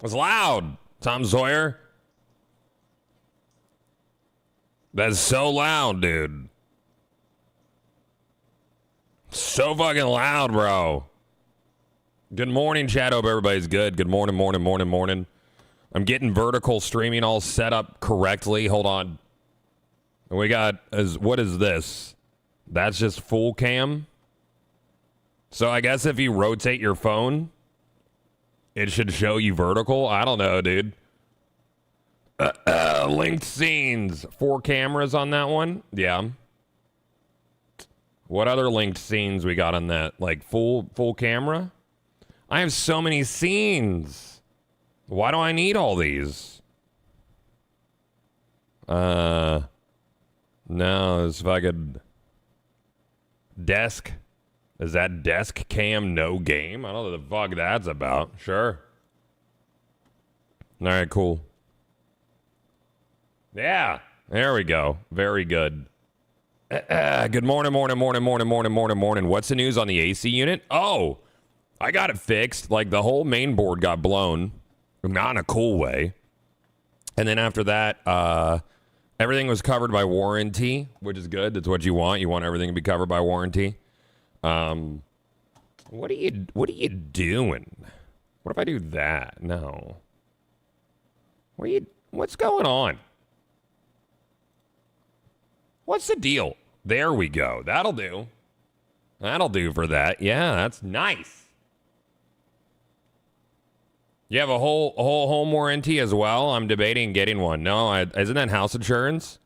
It's loud, Tom Sawyer. That's so loud, dude. So fucking loud, bro. Good morning, chat. Hope everybody's good. Good morning, morning. I'm getting vertical streaming all set up correctly. Hold on. We got, what is this? That's just full cam. So I guess if you rotate your phone, it should show you vertical. I don't know, dude. Linked scenes. 4 cameras on that one. Yeah. What other linked scenes we got on that? Like full camera? I have so many scenes. Why do I need all these? No, it's fucking desk. Is that desk cam no game? I don't know what the fuck that's about. Sure. All right, cool. Yeah, there we go. Very good. Good morning. What's the news on the AC unit? Oh, I got it fixed. Like the whole main board got blown. Not in a cool way. And then after that, everything was covered by warranty, which is good. That's what you want. You want everything to be covered by warranty. What are you doing? What if I do that? No. What's going on? What's the deal? There we go. That'll do. That'll do for that. Yeah, that's nice. You have a whole home warranty as well? I'm debating getting one. No, isn't that house insurance?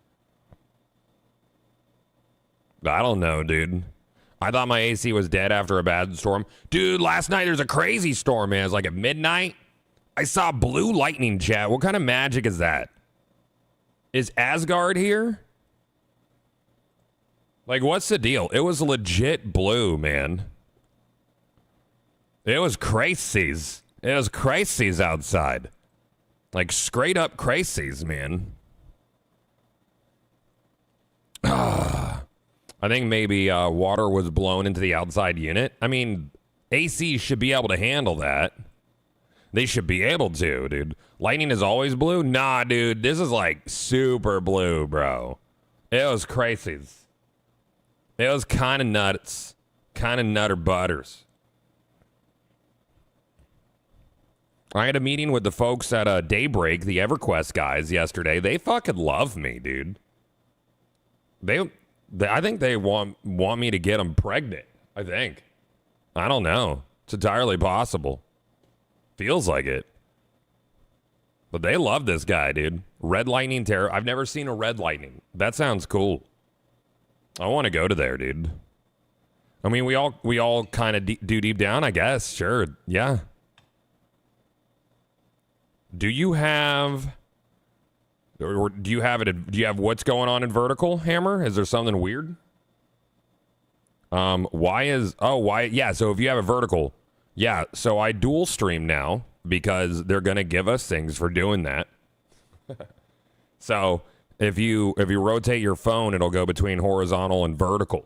I don't know, dude. I thought my AC was dead after a bad storm. Dude, last night there's a crazy storm, man. It was like at midnight. I saw blue lightning, chat. What kind of magic is that? Is Asgard here? Like, what's the deal? It was legit blue, man. It was crazies. It was crazies outside. Like, straight up crazies, man. I think maybe water was blown into the outside unit. I mean, AC should be able to handle that. They should be able to, dude. Lightning is always blue? Nah, dude. This is like super blue, bro. It was crazies. It was kind of nuts. Kind of nutter butters. I had a meeting with the folks at Daybreak, the EverQuest guys, yesterday. They fucking love me, dude. I think they want me to get them pregnant. I think. I don't know. It's entirely possible. Feels like it. But they love this guy, dude. Red Lightning Terror. I've never seen a Red Lightning. That sounds cool. I want to go to there, dude. I mean, we all kind of do deep down, I guess. Sure. Yeah. Do you have what's going on in vertical, Hammer? Is there something weird? Yeah, so if you have a vertical, yeah, so I dual stream now because they're going to give us things for doing that. So, if you rotate your phone, it'll go between horizontal and vertical.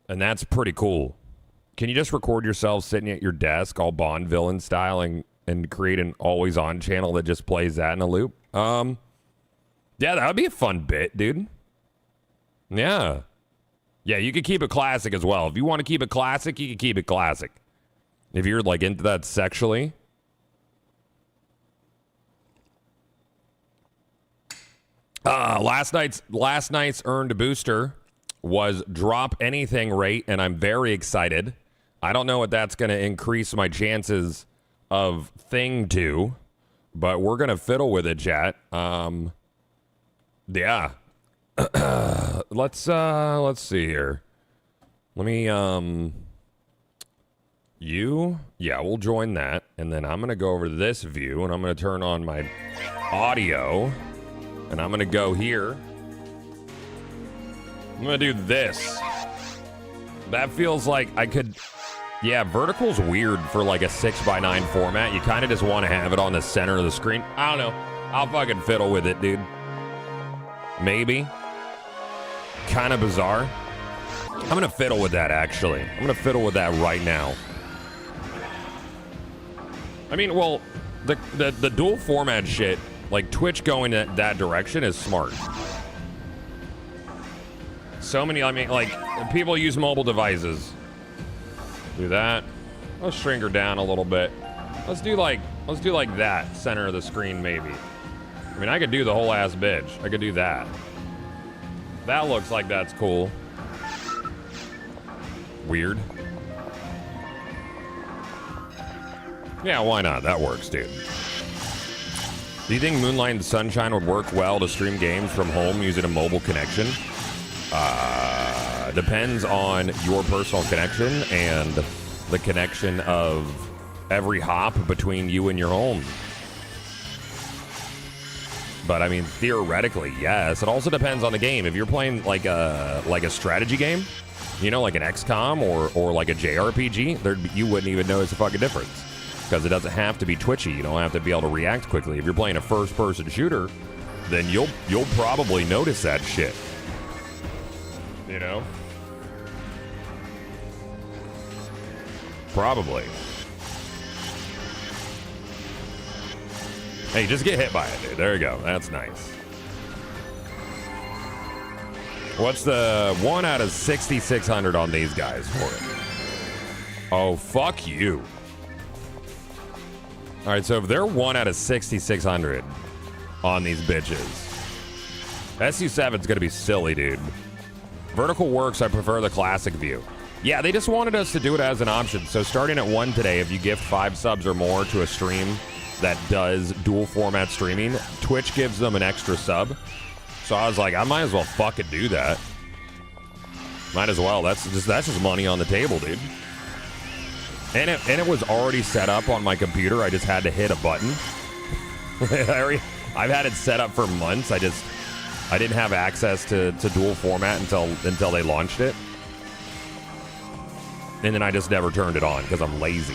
And that's pretty cool. Can you just record yourself sitting at your desk all Bond villain style and create an always on channel that just plays that in a loop? Yeah, that would be a fun bit, dude. Yeah. Yeah, you could keep it classic as well. If you want to keep it classic, you can keep it classic. If you're like into that sexually. Last night's earned booster was drop anything rate, and I'm very excited. I don't know what that's going to increase my chances of thing to, but we're going to fiddle with it, chat. Yeah. Let's see here. Let me, we'll join that. And then I'm going to go over to this view and I'm going to turn on my audio and I'm going to go here. I'm going to do this. That feels like I could... Yeah, vertical's weird for like a 6x9 format. You kind of just want to have it on the center of the screen. I don't know. I'll fucking fiddle with it, dude. Maybe. Kind of bizarre. I'm going to fiddle with that, actually. I'm going to fiddle with that right now. I mean, well, the dual format shit, like Twitch going that direction is smart. So many, I mean, like, people use mobile devices. Do that. Let's shrink her down a little bit. Let's do like that, center of the screen, maybe. I mean, I could do the whole ass bitch. I could do that. That looks like that's cool. Weird. Yeah, why not? That works, dude. Do you think Moonlight and Sunshine would work well to stream games from home using a mobile connection? Depends on your personal connection and the connection of every hop between you and your home. But I mean, theoretically, yes. It also depends on the game. If you're playing like a strategy game, you know, like an XCOM or like a JRPG, you wouldn't even notice a fucking difference because it doesn't have to be twitchy. You don't have to be able to react quickly. If you're playing a first-person shooter, then you'll probably notice that shit. You know? Probably. Hey, just get hit by it, dude. There you go. That's nice. What's the 1 out of 6,600 on these guys for it? Oh, fuck you. All right, so if they're 1 out of 6,600 on these bitches, SU7's gonna be silly, dude. Vertical works, I prefer the classic view. Yeah, they just wanted us to do it as an option. So starting at 1 today, if you gift 5 subs or more to a stream that does dual format streaming, Twitch gives them an extra sub. So I was like, I might as well fucking do that. Might as well. That's just money on the table, dude. And it was already set up on my computer. I just had to hit a button. I've had it set up for months. I didn't have access to dual format until they launched it. And then I just never turned it on because I'm lazy.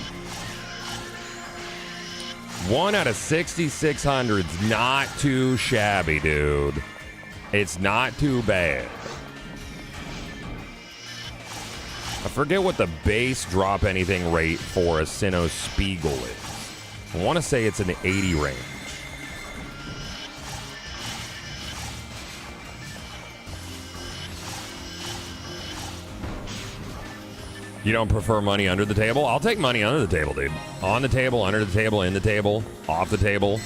1 out of 6,600's not too shabby, dude. It's not too bad. I forget what the base drop anything rate for a Sinnoh Spiegel is. I want to say it's in the 80 range. You don't prefer money under the table? I'll take money under the table, dude. On the table, under the table, in the table, off the table.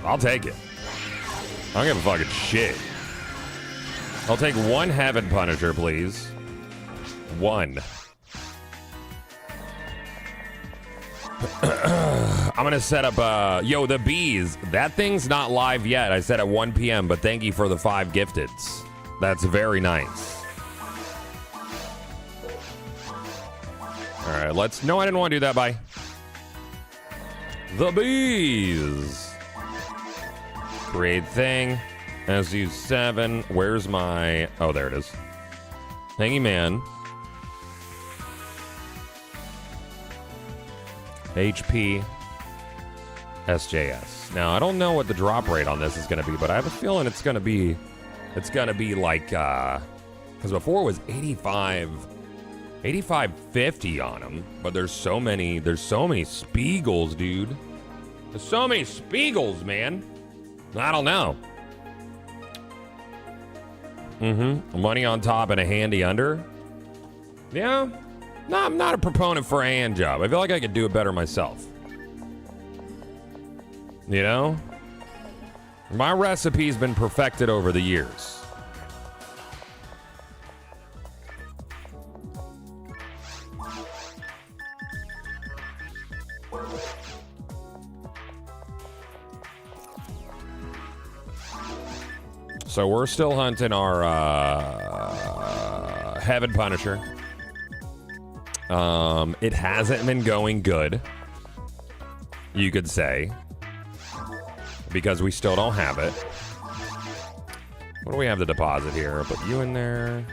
I'll take it. I don't give a fucking shit. I'll take 1 Heaven Punisher, please. 1. I'm going to set up, yo, the bees. That thing's not live yet. I said at 1 p.m., but thank you for the 5 gifteds. That's very nice. All right, let's... No, I didn't want to do that. Bye. The bees. Create thing. SU7. Where's my... Oh, there it is. Thank you, man. HP. SJS. Now, I don't know what the drop rate on this is going to be, but I have a feeling it's going to be... It's going to be like... Because before it was 85.50 on them, but there's so many Spiegels, dude. There's so many Spiegels, man. I don't know. Money on top and a handy under. Yeah. No, I'm not a proponent for a hand job. I feel like I could do it better myself. You know? My recipe's been perfected over the years. So we're still hunting our Heaven Punisher. It hasn't been going good, you could say, because we still don't have it. What do we have to deposit here? I'll put you in there.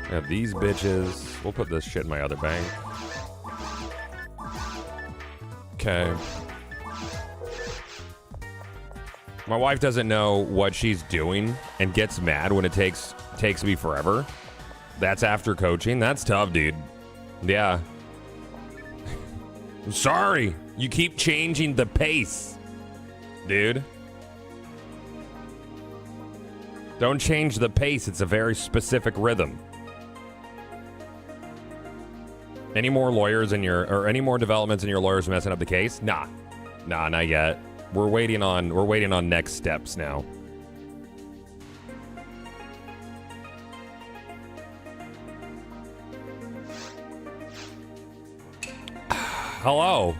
Got these bitches. We'll put this shit in my other bank. Okay. My wife doesn't know what she's doing and gets mad when it takes me forever. That's after coaching. That's tough, dude. Yeah. I'm sorry. You keep changing the pace, dude. Don't change the pace. It's a very specific rhythm. Any more lawyers in your, or any more developments in your lawyers messing up the case? Nah, not yet. We're waiting on next steps now. Hello.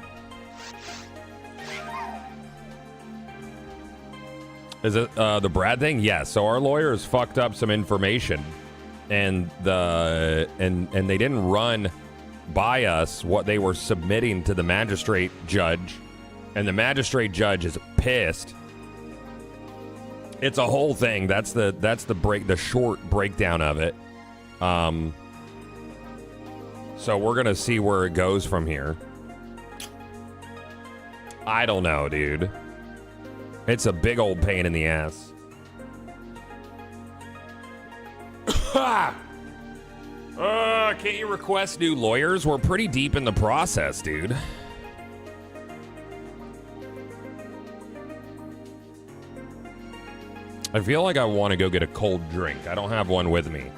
Is it the Brad thing? Yes. So our lawyers fucked up some information, and they didn't run by us what they were submitting to the magistrate judge, and the magistrate judge is pissed. It's a whole thing. That's the short breakdown of it. So we're gonna see where it goes from here. I don't know, dude. It's a big old pain in the ass. Can't you request new lawyers? We're pretty deep in the process, dude. I feel like I want to go get a cold drink. I don't have one with me.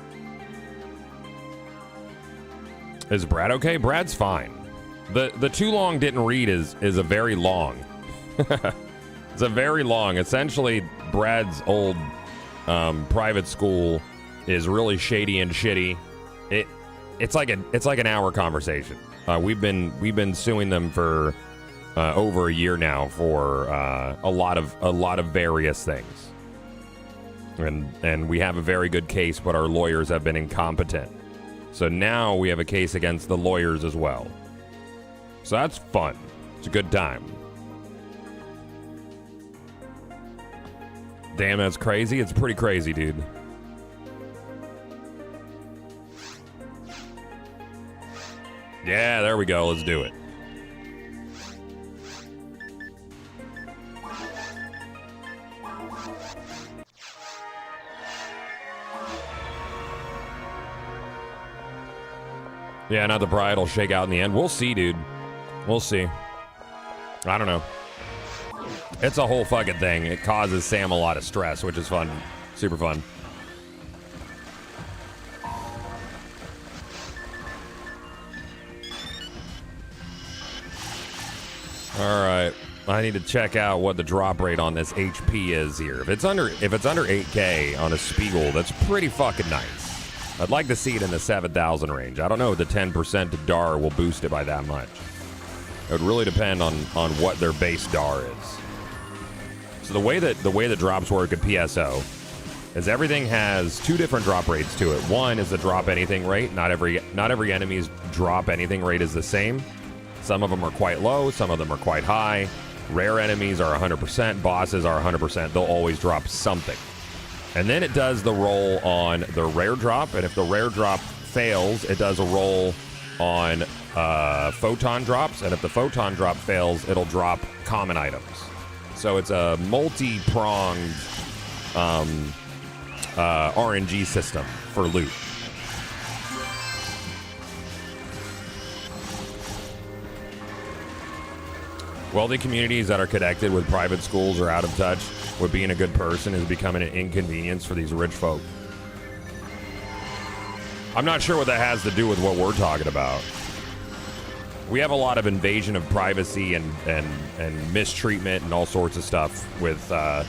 Is Brad okay? Brad's fine. The too long didn't read is a very long. It's a very long. Essentially, Brad's old private school is really shady and shitty. It's like an hour conversation. We've been suing them for over a year now for a lot of various things, and we have a very good case, but our lawyers have been incompetent. So now we have a case against the lawyers as well. So that's fun. It's a good time. Damn, that's crazy. It's pretty crazy, dude. Yeah, there we go. Let's do it. Yeah, not the bride will shake out in the end. We'll see, dude. We'll see. I don't know. It's a whole fucking thing. It causes Sam a lot of stress, which is fun. Super fun. All right. I need to check out what the drop rate on this HP is here. If it's under 8K on a Spiegel, that's pretty fucking nice. I'd like to see it in the 7,000 range. I don't know if the 10% to DAR will boost it by that much. It would really depend on what their base DAR is. So the way that drops work at PSO is everything has two different drop rates to it. One is the drop anything rate. Not every enemy's drop anything rate is the same. Some of them are quite low, some of them are quite high. Rare enemies are 100%, bosses are 100%. They'll always drop something. And then it does the roll on the rare drop, and if the rare drop fails, it does a roll on photon drops, and if the photon drop fails, it'll drop common items. So it's a multi-pronged RNG system for loot. Wealthy communities that are connected with private schools are out of touch with being a good person is becoming an inconvenience for these rich folk. I'm not sure what that has to do with what we're talking about. We have a lot of invasion of privacy and mistreatment and all sorts of stuff with the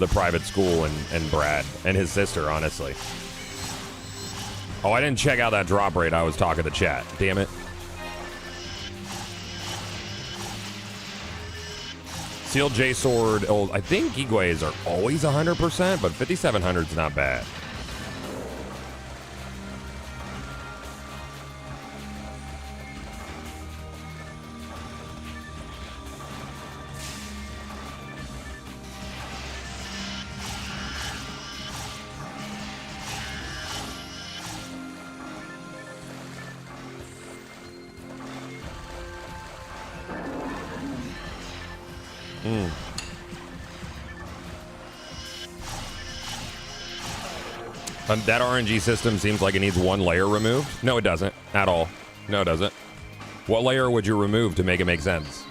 private school and Brad and his sister, honestly. Oh, I didn't check out that drop rate. I was talking to chat. Damn it. Sealed J Sword. Oh, I think Igways are always 100%, but 5,700 is not bad. That RNG system seems like it needs one layer removed. No, it doesn't at all. No, it doesn't. What layer would you remove to make it make sense?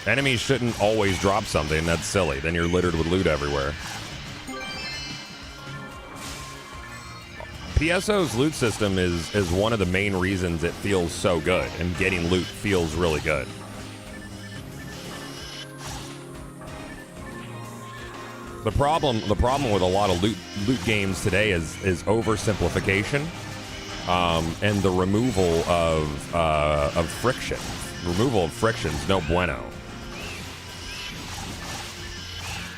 Enemies shouldn't always drop something. That's silly. Then you're littered with loot everywhere. PSO's loot system is one of the main reasons it feels so good, and getting loot feels really good. The problem with a lot of loot games today is oversimplification, and the removal of friction. Removal of friction's no bueno.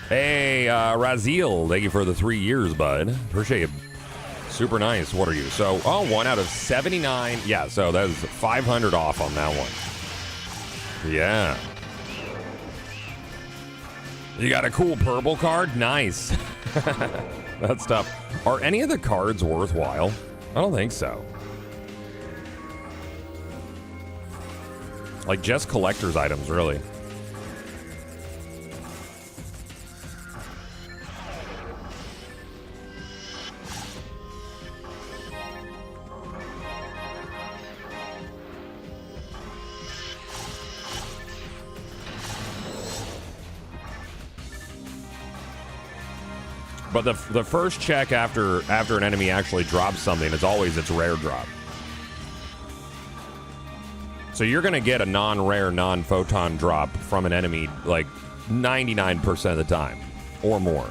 Hey, Razil, thank you for the 3 years, bud. Appreciate it. Super nice. What are you? So, 1 out of 79. Yeah, so that was 500 off on that one. Yeah. You got a cool purple card? Nice. That's tough. Are any of the cards worthwhile? I don't think so. Like, just collector's items, really. But the first check after an enemy actually drops something is always its rare drop. So you're going to get a non-rare, non-photon drop from an enemy like 99% of the time or more.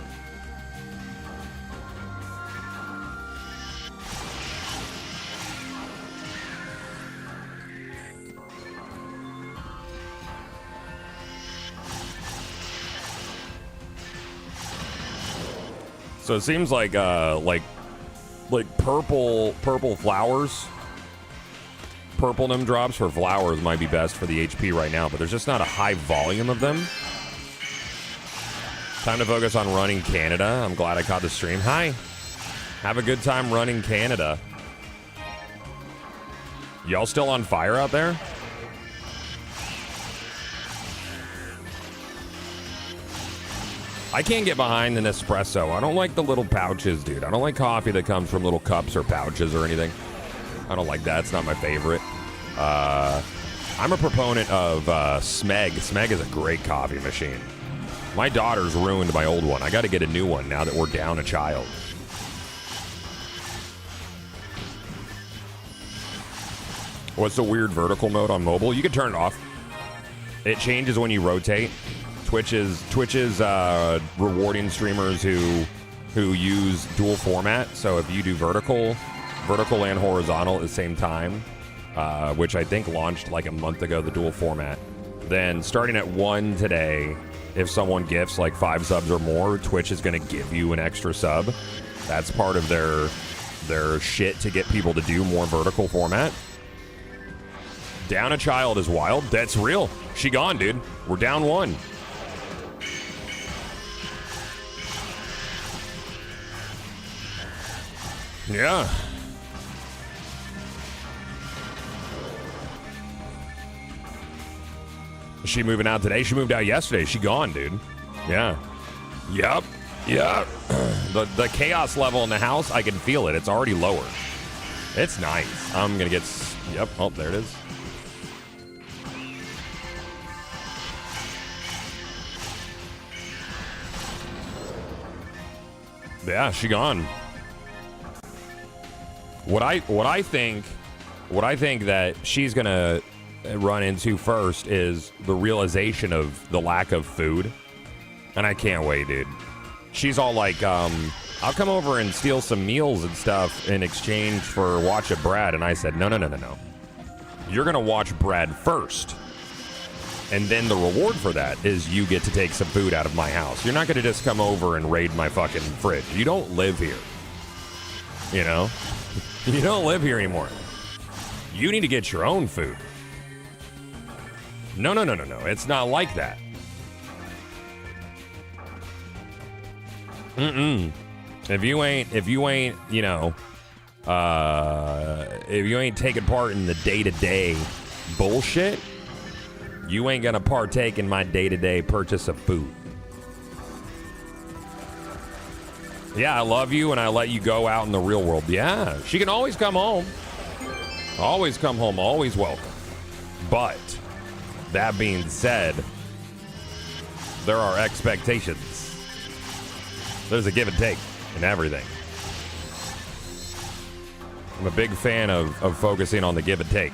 So it seems like purple flowers, purplenum drops for flowers might be best for the HP right now, but there's just not a high volume of them. Time to focus on running Canada. I'm glad I caught the stream. Hi. Have a good time running Canada. Y'all still on fire out there? I can't get behind the Nespresso. I don't like the little pouches, dude. I don't like coffee that comes from little cups or pouches or anything. I don't like that. It's not my favorite. I'm a proponent of Smeg. Smeg is a great coffee machine. My daughter's ruined my old one. I got to get a new one now that we're down a child. What's the weird vertical mode on mobile? You can turn it off. It changes when you rotate. Twitch's rewarding streamers who use dual format. So if you do vertical and horizontal at the same time, which I think launched like a month ago, the dual format, then starting at 1 today, if someone gifts like 5 subs or more, Twitch is going to give you an extra sub. That's part of their shit to get people to do more vertical format. Down a child is wild. That's real. She gone, dude. We're down 1. Yeah. Is she moving out today? She moved out yesterday. She gone, dude. Yeah. Yep. Yeah. The chaos level in the house, I can feel it. It's already lower. It's nice. I'm going to get... Yep. Oh, there it is. Yeah, she gone. What I think that she's gonna run into first is the realization of the lack of food, and I can't wait, dude. She's all like, I'll come over and steal some meals and stuff in exchange for watching Brad, and I said, no. You're gonna watch Brad first, and then the reward for that is you get to take some food out of my house. You're not gonna just come over and raid my fucking fridge. You don't live here, you know. You don't live here anymore. You need to get your own food. No. It's not like that. If you ain't, you know, if you ain't taking part in the day-to-day bullshit, you ain't gonna partake in my day-to-day purchase of food. Yeah, I love you and I let you go out in the real world. Yeah, she can always come home. Always come home, always welcome. But, that being said, there are expectations. There's a give and take in everything. I'm a big fan of focusing on the give and take.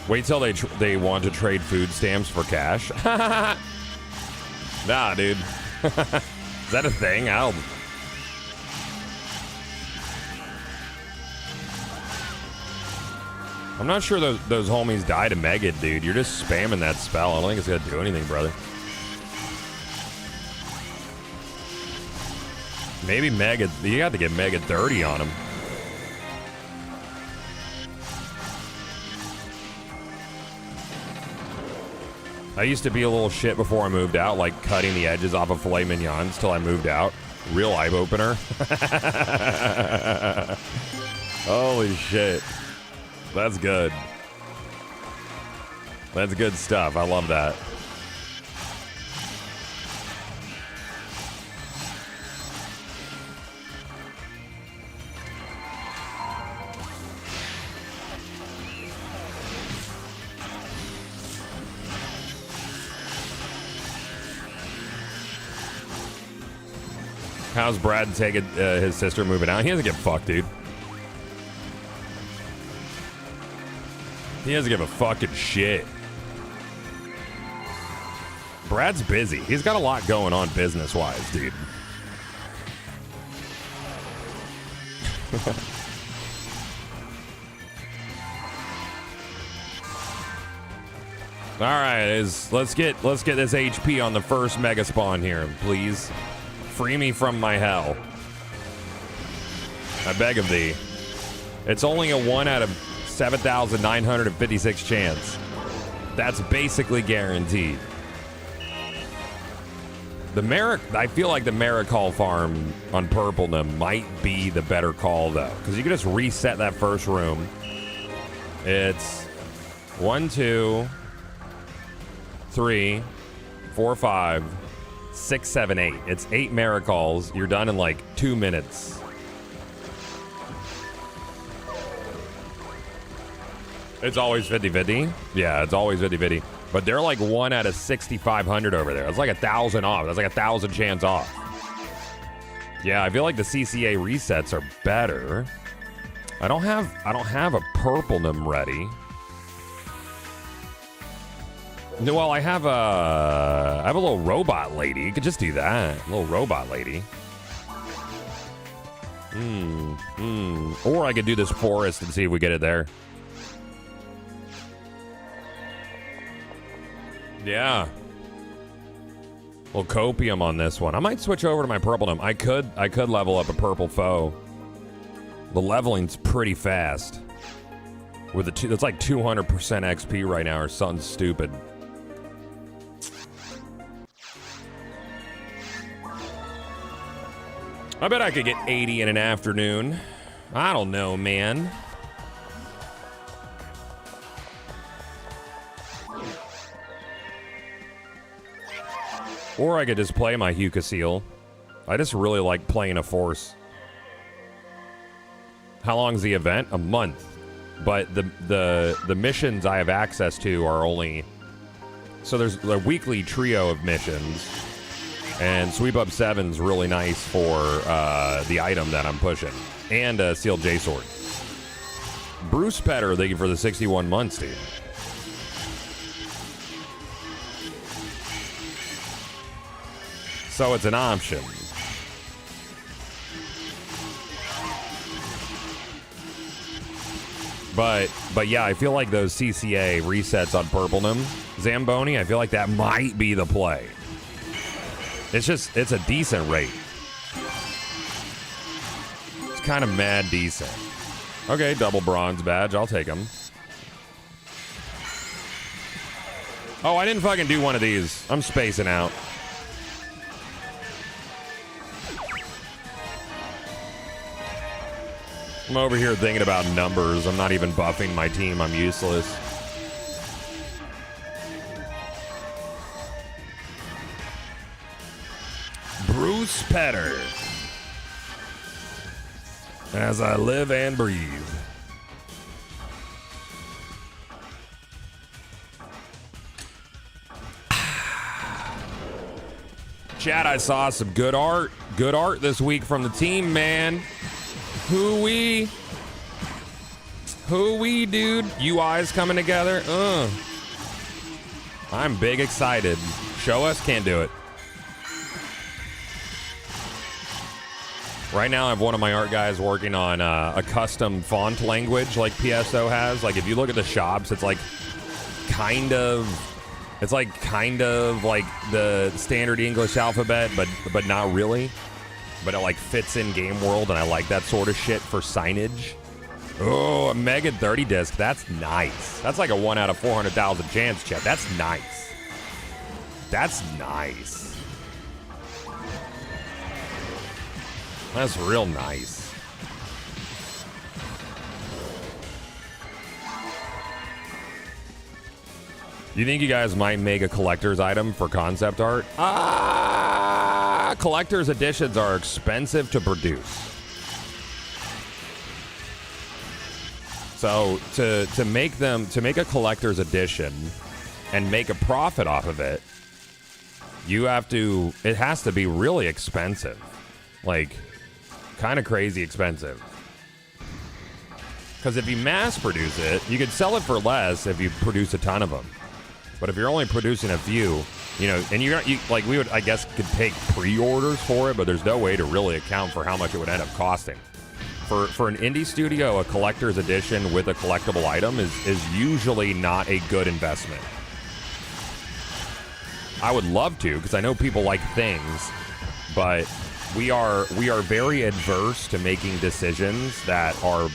Wait till they want to trade food stamps for cash. Nah, dude. Is that a thing? I'm not sure those homies died of Megan, dude. You're just spamming that spell. I don't think it's gonna do anything, brother. Maybe Megan. You got to get Megan 30 on him. I used to be a little shit before I moved out, like cutting the edges off of filet mignons till I moved out. Real eye opener. Holy shit. That's good. That's good stuff. I love that. How's Brad taking his sister moving out? He doesn't give a fuck, dude. He doesn't give a fucking shit. Brad's busy. He's got a lot going on business-wise, dude. All right, let's get this HP on the first mega spawn here, please. Free me from my hell. I beg of thee. It's only a 1 out of 7,956 chance. That's basically guaranteed. I feel like the Maricol farm on Purplenum might be the better call, though, because you can just reset that first room. It's 1, 2, 3, 4, 5, 6, 7, 8. It's 8 Maricols. You're done in like 2 minutes. It's always 50-50. Yeah, it's always 50-50. But they're like 1 out of 6,500 over there. It's like 1,000 off. That's like 1,000 chance off. Yeah, I feel like the CCA resets are better. I don't have a Purplenum ready. No, well, I have a little robot lady. You could just do that. A little robot lady. Or I could do this forest and see if we get it there. Yeah. A little copium on this one. I might switch over to my Purplenum. I could level up a purple foe. The leveling's pretty fast. With the that's like 200% XP right now or something stupid. I bet I could get 80 in an afternoon. I don't know, man. Or I could just play my Hucasil. I just really like playing a force. How long's the event? A month. But the missions I have access to are only... So there's a weekly trio of missions. And Sweep Up 7's really nice for the item that I'm pushing. And a Sealed J-Sword. Bruce Petter, thank you for the 61 months, dude. So it's an option. But yeah, I feel like those CCA resets on Purplenum, Zamboni, I feel like that might be the play. It's a decent rate. It's kind of mad decent. Okay, double bronze badge, I'll take them. Oh, I didn't fucking do one of these. I'm spacing out. I'm over here thinking about numbers. I'm not even buffing my team. I'm useless. Bruce Petter. As I live and breathe. Chat, I saw some good art. Good art this week from the team, man. Who-wee, dude. UI's coming together. I'm big excited. Show us, can't do it. Right now, I have one of my art guys working on a custom font language like PSO has. Like, if you look at the shops, it's like kind of like the standard English alphabet, but not really. But it like fits in game world, and I like that sort of shit for signage. Oh, a Mega 30 disc. That's nice. That's like a 1 out of 400,000 chance, chat. That's nice. That's nice. That's real nice. You think you guys might make a collector's item for concept art? Collector's editions are expensive to produce. So to make a collector's edition and make a profit off of it, it has to be really expensive. Like, kind of crazy expensive. Because if you mass produce it, you could sell it for less if you produce a ton of them. But if you're only producing a few, and you like, we would, I guess, could take pre-orders for it, but there's no way to really account for how much it would end up costing. For an indie studio, a collector's edition with a collectible item is usually not a good investment. I would love to, because I know people like things, but we are very adverse to making decisions that are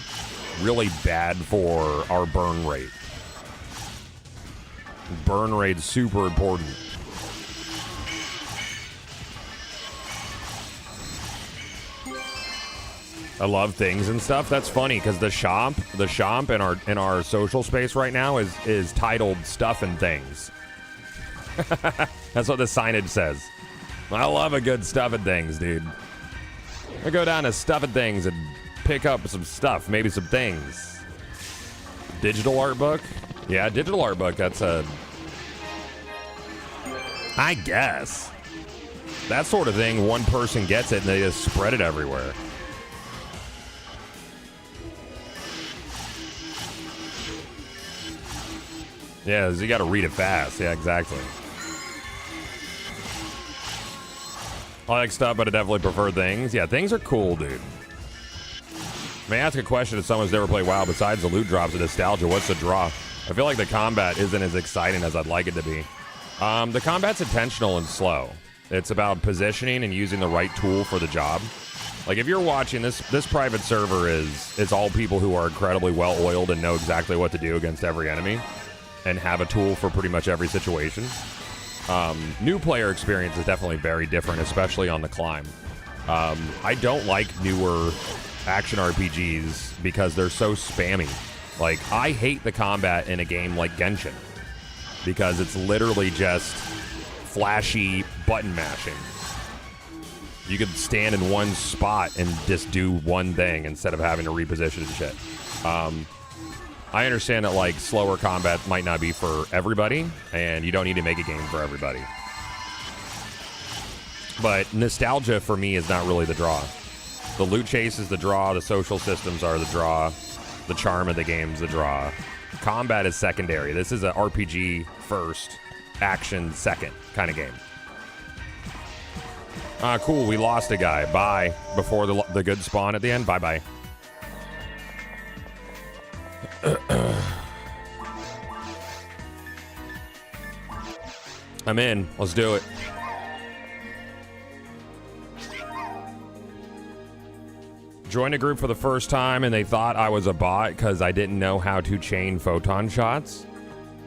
really bad for our burn rate. Burn rate's super important. I love things and stuff. That's funny because the shop in our social space right now is titled Stuff and Things. That's what the signage says. I love a good Stuff and Things, dude. I go down to Stuff and Things and pick up some stuff, maybe some things. Digital art book? Yeah, digital art book. That's I guess. That sort of thing, one person gets it and they just spread it everywhere. Yeah, you got to read it fast. Yeah, exactly. I like stuff, but I definitely prefer things. Yeah, things are cool, dude. May I ask a question if someone's never played WoW besides the loot drops and nostalgia? What's the draw? I feel like the combat isn't as exciting as I'd like it to be. The combat's intentional and slow. It's about positioning and using the right tool for the job. Like, if you're watching this private server is all people who are incredibly well-oiled and know exactly what to do against every enemy and have a tool for pretty much every situation. New player experience is definitely very different, especially on the climb. I don't like newer action RPGs because they're so spammy. Like, I hate the combat in a game like Genshin because it's literally just flashy button mashing. You could stand in one spot and just do one thing instead of having to reposition and shit. I understand that, like, slower combat might not be for everybody, and you don't need to make a game for everybody. But nostalgia, for me, is not really the draw. The loot chase is the draw, the social systems are the draw, the charm of the game's the draw. Combat is secondary. This is an RPG first, action second kind of game. Cool, we lost a guy. Bye. Before the good spawn at the end. Bye-bye. I'm in. Let's do it. Joined a group for the first time and they thought I was a bot because I didn't know how to chain photon shots.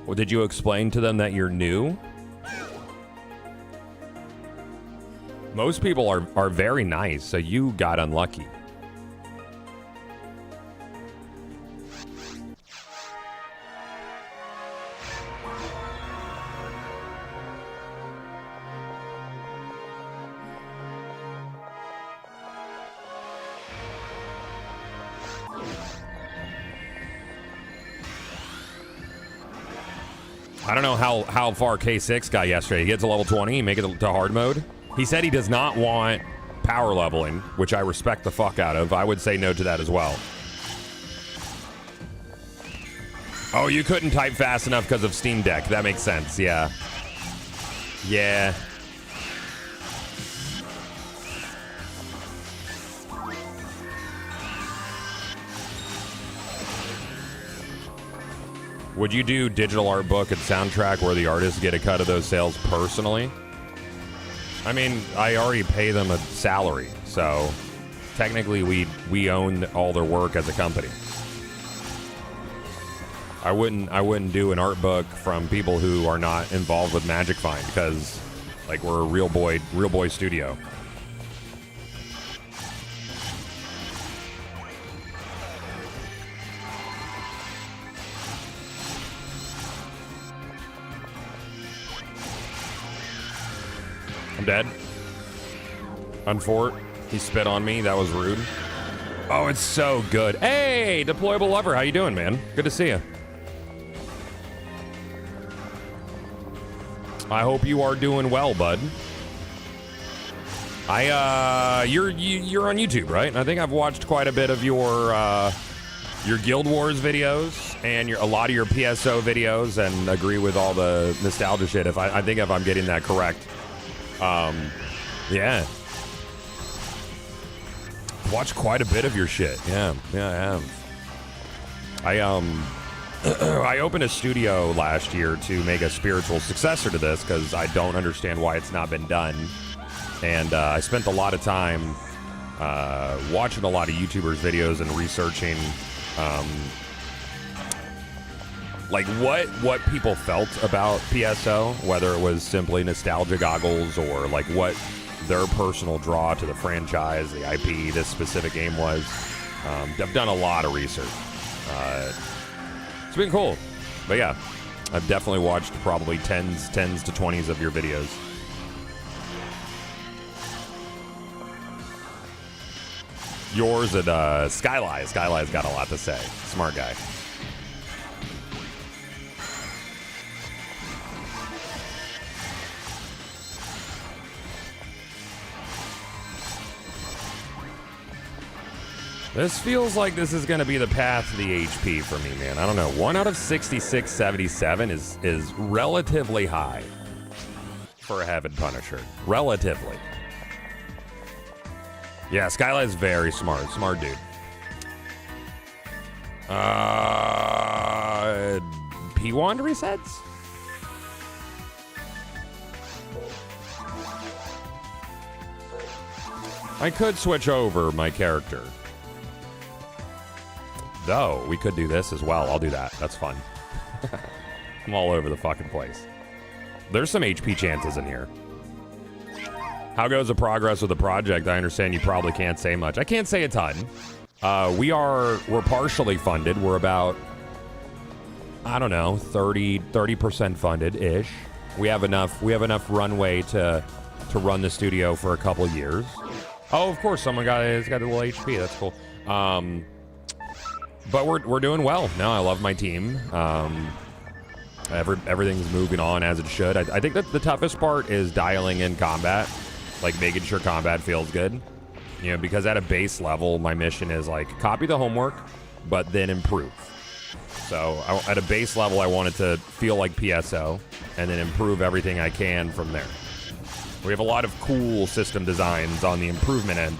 Well, did you explain to them that you're new? Most people are very nice, so you got unlucky. I don't know how far K6 got yesterday. He gets to level 20, make it to hard mode. He said he does not want power leveling, which I respect the fuck out of. I would say no to that as well. Oh, you couldn't type fast enough because of Steam Deck. That makes sense, yeah. Yeah. Would you do digital art book and soundtrack where the artists get a cut of those sales personally? I mean, I already pay them a salary, so technically we own all their work as a company. I wouldn't do an art book from people who are not involved with Magic Find because like we're a real boy studio. I'm dead. Unfort. He spit on me. That was rude. Oh, it's so good. Hey, Deployable Lover. How you doing, man? Good to see you. I hope you are doing well, bud. You're on YouTube, right? I think I've watched quite a bit of your Guild Wars videos and a lot of your PSO videos, and agree with all the nostalgia shit. I think if I'm getting that correct. Yeah. Watch quite a bit of your shit. Yeah, I have. I opened a studio last year to make a spiritual successor to this because I don't understand why it's not been done. And I spent a lot of time watching a lot of YouTubers' videos and researching like what people felt about PSO, whether it was simply nostalgia goggles or like what their personal draw to the franchise, the IP, this specific game was. I've done a lot of research. It's been cool. But yeah, I've definitely watched probably tens to 20s of your videos. Yours at Skylight. Skylight's got a lot to say. Smart guy. This feels like this is going to be the path to the HP for me, man. I don't know. 1 out of 6677 is relatively high for a Heaven Punisher. Relatively. Yeah, Skylight's very smart. Smart dude. P1 resets? I could switch over my character. Though, we could do this as well. I'll do that. That's fun. I'm all over the fucking place. There's some HP chances in here. How goes the progress with the project? I understand you probably can't say much. I can't say a ton. We're partially funded. We're about, I don't know, 30% funded-ish. We have enough runway to run the studio for a couple years. Oh, of course, someone has got a little HP. That's cool. But we're doing well. No, I love my team. Everything's moving on as it should. I think that the toughest part is dialing in combat, like making sure combat feels good. You know, because at a base level, my mission is like copy the homework, but then improve. So at a base level, I want it to feel like PSO, and then improve everything I can from there. We have a lot of cool system designs on the improvement end.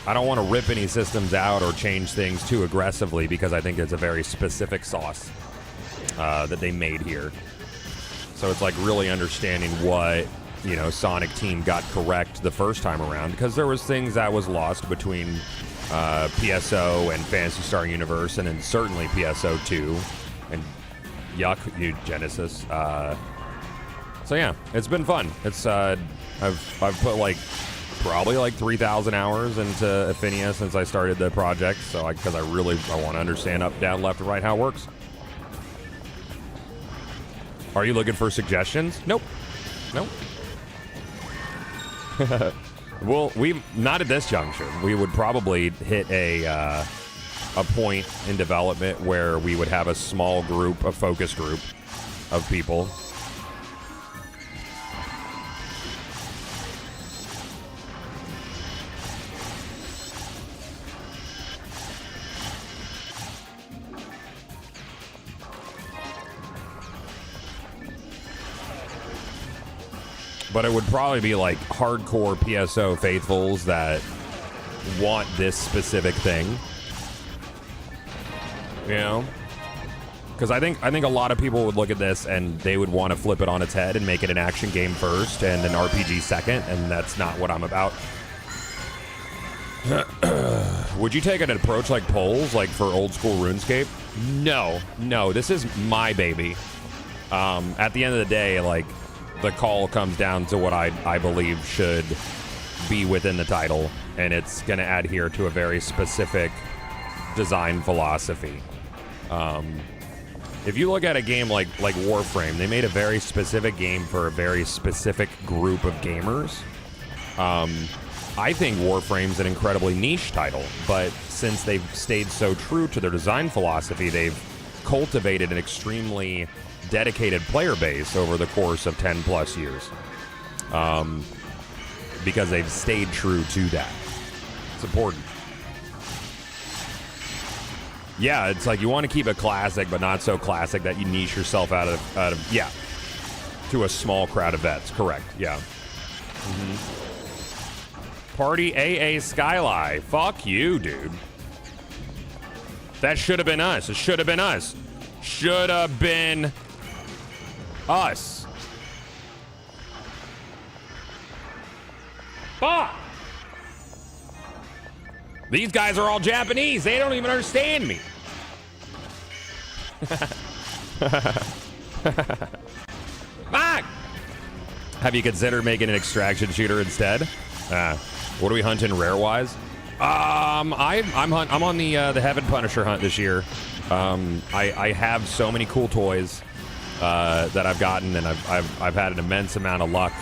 I don't want to rip any systems out or change things too aggressively because I think it's a very specific sauce that they made here. So it's like really understanding what, you know, Sonic Team got correct the first time around, because there was things that was lost between PSO and Phantasy Star Universe, and then certainly PSO 2. And yuck, you Genesis. So yeah, it's been fun. It's I've put like probably like 3,000 hours into Affinia since I started the project. So because I want to understand up, down, left, and right how it works. Are you looking for suggestions? Nope. Well, not at this juncture. We would probably hit a point in development where we would have a small group, a focus group of people. But it would probably be like hardcore PSO faithfuls that want this specific thing. You know? Because I think a lot of people would look at this and they would want to flip it on its head and make it an action game first and an RPG second, and that's not what I'm about. Would you take an approach like polls, like for old school RuneScape? No, this is my baby. At the end of the day, like, the call comes down to what I believe should be within the title, and it's going to adhere to a very specific design philosophy. If you look at a game like Warframe, they made a very specific game for a very specific group of gamers. I think Warframe's an incredibly niche title, but since they've stayed so true to their design philosophy, they've cultivated an extremely dedicated player base over the course of 10 plus years, because they've stayed true to that. It's important. Yeah, it's like you want to keep it classic, but not so classic that you niche yourself out of yeah, to a small crowd of vets. Correct. Yeah. Party AA Skyline. Fuck you, dude. That should have been us. It should have been us. Should have been us. Fuck! These guys are all Japanese. They don't even understand me. Fuck! Have you considered making an extraction shooter instead? What are we hunting rare-wise? I'm on the Heaven Punisher hunt this year. I have so many cool toys that I've gotten, and I've had an immense amount of luck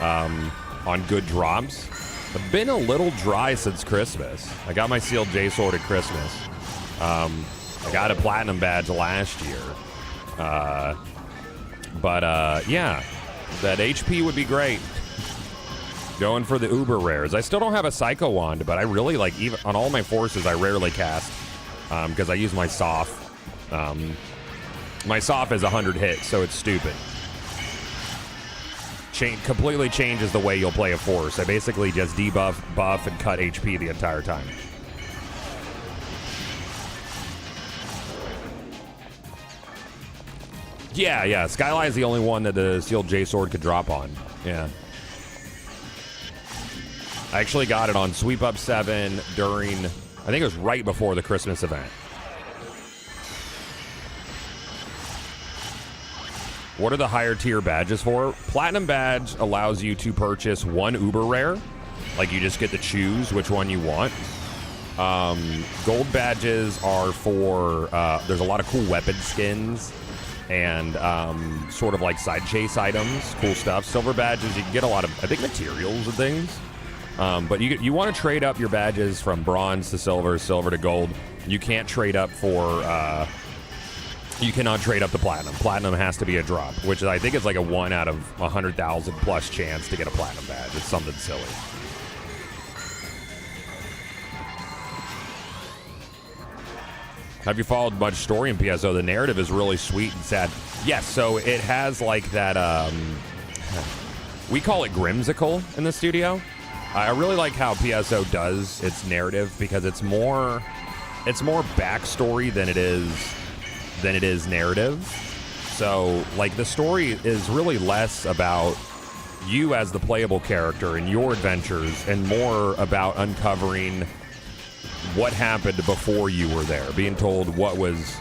on good drops. I've been a little dry since Christmas. I got my sealed J-Sword at Christmas. I got a platinum badge last year. But yeah, that HP would be great. Going for the uber rares. I still don't have a Psycho Wand, but I really like, even on all my forces, I rarely cast because I use my Soph. My Soph is 100 hits, so it's stupid. Completely changes the way you'll play a force. I basically just debuff, buff, and cut HP the entire time. Yeah. Skyline is the only one that the sealed J-Sword could drop on. Yeah. I actually got it on Sweep Up 7 during, I think it was right before the Christmas event. What are the higher tier badges for? Platinum badge allows you to purchase one uber rare. Like, you just get to choose which one you want. Gold badges are for, there's a lot of cool weapon skins and sort of like side chase items, cool stuff. Silver badges, you can get a lot of, I think, materials and things. But you want to trade up your badges from bronze to silver, silver to gold. You can't trade up for, you cannot trade up to platinum. Platinum has to be a drop, which I think is like a 1 out of 100,000 plus chance to get a platinum badge. It's something silly. Have you followed much story in PSO? The narrative is really sweet and sad. Yes, so it has like that, we call it Grimsicle in the studio. I really like how PSO does its narrative because it's more backstory than it is narrative. So, like, the story is really less about you as the playable character and your adventures and more about uncovering what happened before you were there, being told what was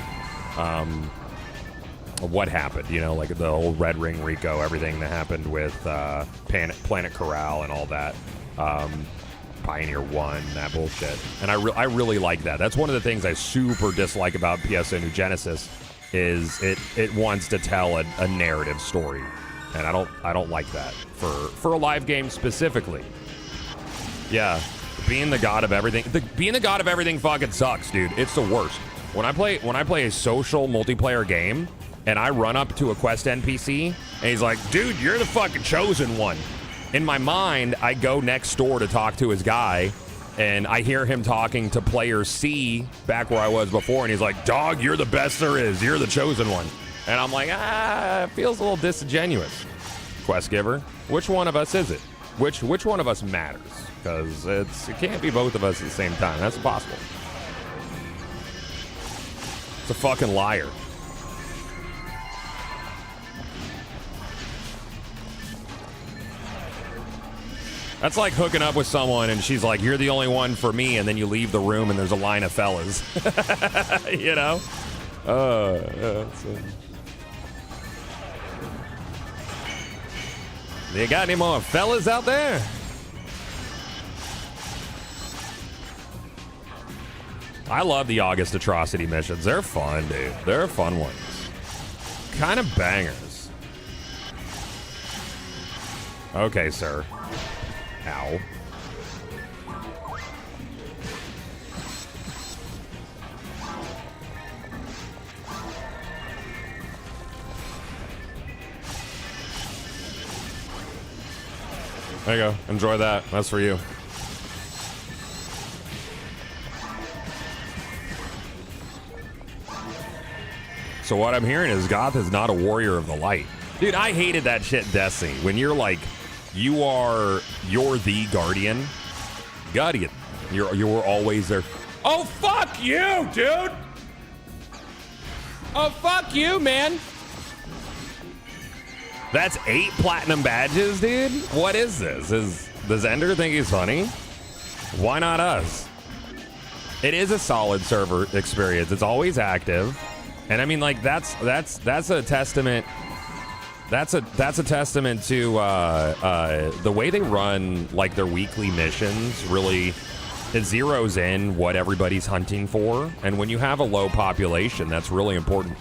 what happened, you know, like the whole Red Ring Rico, everything that happened with Planet Corral and all that. Pioneer 1, that bullshit. And I really like that. That's one of the things I super dislike about PSN New Genesis is it wants to tell a narrative story. And I don't like that for a live game specifically. Yeah, being the god of everything. Being the god of everything fucking sucks, dude. It's the worst. When I play a social multiplayer game and I run up to a quest NPC and he's like, dude, you're the fucking chosen one. In my mind, I go next door to talk to his guy, and I hear him talking to player C back where I was before, and he's like, dog, you're the best there is. You're the chosen one. And I'm like, it feels a little disingenuous. Quest giver, which one of us is it? Which one of us matters? Because it can't be both of us at the same time. That's impossible. It's a fucking liar. That's like hooking up with someone and she's like, you're the only one for me, and then you leave the room and there's a line of fellas. You know? You got any more fellas out there? I love the August Atrocity missions. They're fun, dude. They're fun ones. Kind of bangers. Okay, sir. Ow. There you go. Enjoy that. That's for you. So what I'm hearing is Goth is not a warrior of the light. Dude, I hated that shit in Destiny. When you're like, you're the guardian. You're always there. Oh, fuck you, dude. Oh, fuck you, man. That's 8 platinum badges, dude. What is this? Does Ender think he's funny? Why not us? It is a solid server experience. It's always active. And I mean, like, that's a testament. That's a testament to the way they run, like, their weekly missions. Really, it zeroes in what everybody's hunting for, and when you have a low population, that's really important.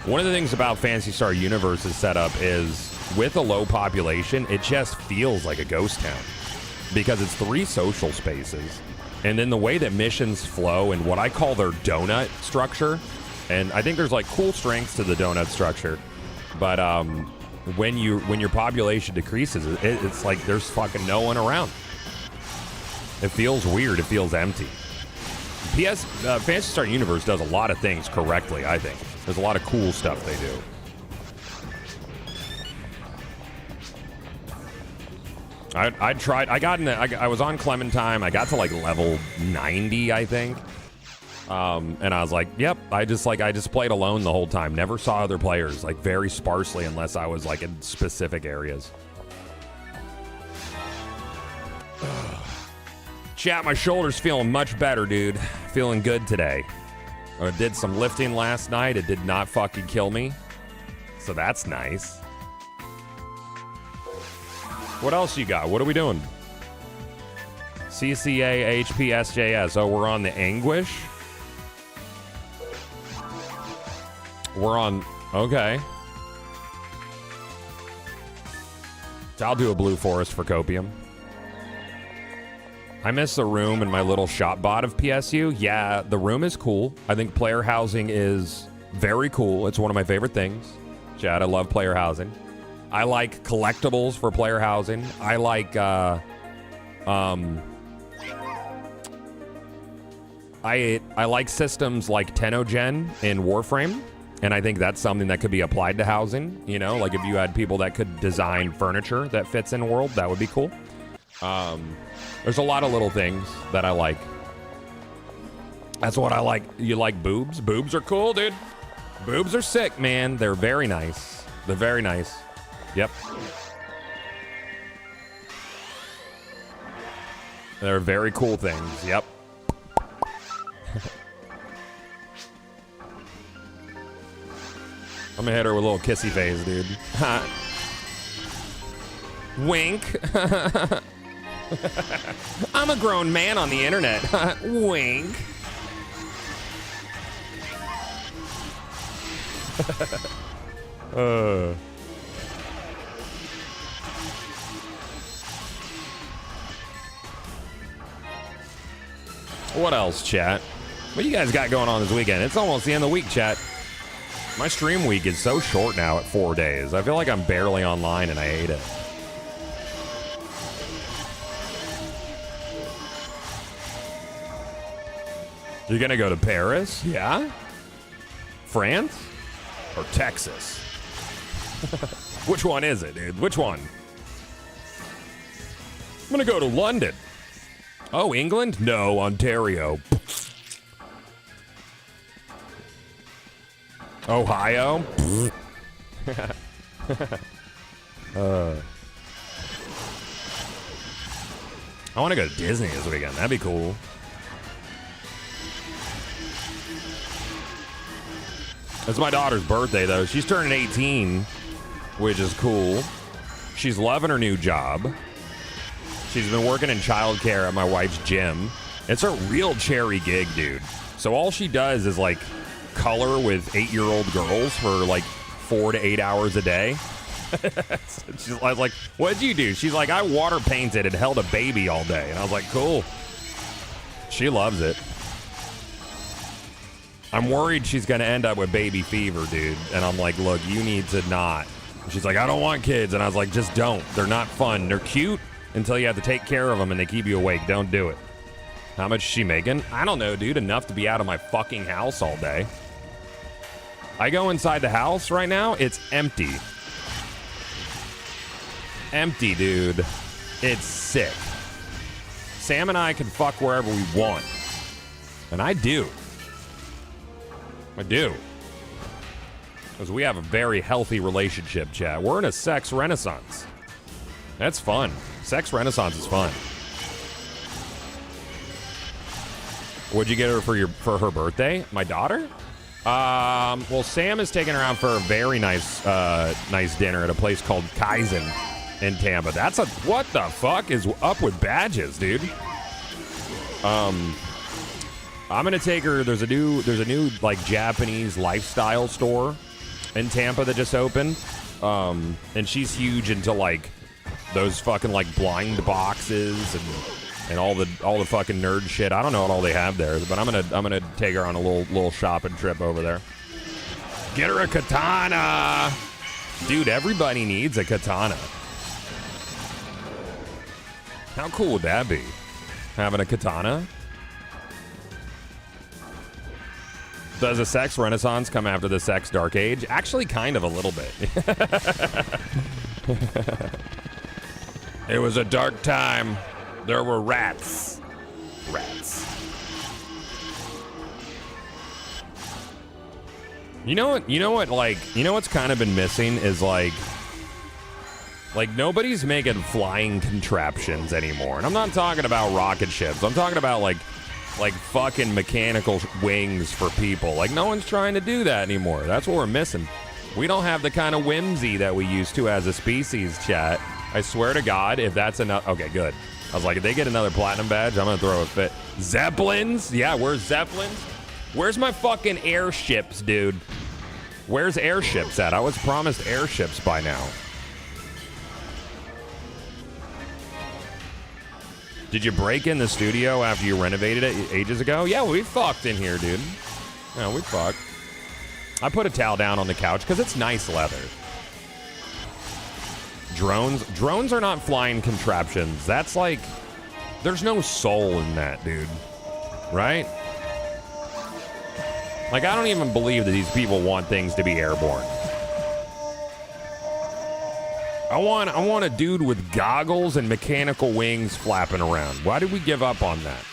One of the things about Phantasy Star Universe's setup is, with a low population, it just feels like a ghost town because it's 3 social spaces, and then the way that missions flow and what I call their donut structure, and I think there's like cool strengths to the donut structure, but when your population decreases, it's like there's fucking no one around. It feels weird. It feels empty. Phantasy Star Universe does a lot of things correctly, I think. There's a lot of cool stuff they do. I was on Clementine. I got to like level 90, I think. And I was like, yep, I just played alone the whole time. Never saw other players, like very sparsely unless I was like in specific areas. Chat, my shoulder's feeling much better, dude. Feeling good today. I did some lifting last night. It did not fucking kill me. So that's nice. What else you got? What are we doing? CCA, HP, SJS. Oh, we're on the Anguish? We're on... Okay. So I'll do a Blue Forest for Copium. I miss the room and my little shop bot of PSU. Yeah, the room is cool. I think player housing is very cool. It's one of my favorite things. Chad, I love player housing. I like collectibles for player housing. I like I like systems like Tenogen in Warframe, and I think that's something that could be applied to housing. You know, like if you had people that could design furniture that fits in world, that would be cool. There's a lot of little things that I like. That's what I like. You like boobs? Boobs are cool, dude. Boobs are sick, man. They're very nice. They're very nice. Yep. They're very cool things. Yep. I'm gonna hit her with a little kissy face, dude. Wink. I'm a grown man on the internet. Wink. What else, chat? What you guys got going on this weekend? It's almost the end of the week, chat. My stream week is so short now at 4 days. I feel like I'm barely online and I hate it. You're gonna go to Paris? Yeah? France? Or Texas? Which one is it, dude? Which one? I'm gonna go to London. Oh, England? No, Ontario. Ohio? I want to go to Disney this weekend. That'd be cool. It's my daughter's birthday, though. She's turning 18, which is cool. She's loving her new job. She's been working in childcare at my wife's gym. It's a real cherry gig, dude. So all she does is, like, color with 8-year-old girls for, like, 4 to 8 hours a day. I was like, what'd you do? She's like, I water painted and held a baby all day. And I was like, cool. She loves it. I'm worried she's going to end up with baby fever, dude. And I'm like, look, you need to not. And she's like, I don't want kids. And I was like, just don't. They're not fun. They're cute until you have to take care of them and they keep you awake. Don't do it. How much is she making? I don't know, dude. Enough to be out of my fucking house all day. I go inside the house right now. It's empty. Empty, dude. It's sick. Sam and I can fuck wherever we want. And I do. I do. Because we have a very healthy relationship, chat. We're in a sex renaissance. That's fun. Sex renaissance is fun. What'd you get her for her birthday? My daughter? Well, Sam is taking her out for a very nice dinner at a place called Kaizen in Tampa. What the fuck is up with badges, dude? I'm gonna take her. There's a new like Japanese lifestyle store in Tampa that just opened, and she's huge into like those fucking like blind boxes and all the fucking nerd shit. I don't know what all they have there, but I'm gonna take her on a little shopping trip over there. Get her a katana, dude. Everybody needs a katana. How cool would that be? Having a katana. Does a sex renaissance come after the sex dark age? Actually, kind of a little bit. It was a dark time. There were rats. Rats. You know what's kind of been missing is like nobody's making flying contraptions anymore. And I'm not talking about rocket ships. I'm talking about like fucking mechanical wings for people. Like, no one's trying to do that anymore. That's what we're missing. We don't have the kind of whimsy that we used to as a species, chat. I swear to God, if that's enough... Okay, good. I was like, if they get another platinum badge, I'm gonna throw a fit. Zeppelins? Yeah, where's Zeppelins? Where's my fucking airships, dude? Where's airships at? I was promised airships by now. Did you break in the studio after you renovated it ages ago? Yeah, we fucked in here, dude. Yeah, we fucked. I put a towel down on the couch because it's nice leather. Drones are not flying contraptions. That's like, there's no soul in that, dude. Right? Like, I don't even believe that these people want things to be airborne. I want a dude with goggles and mechanical wings flapping around. Why did we give up on that?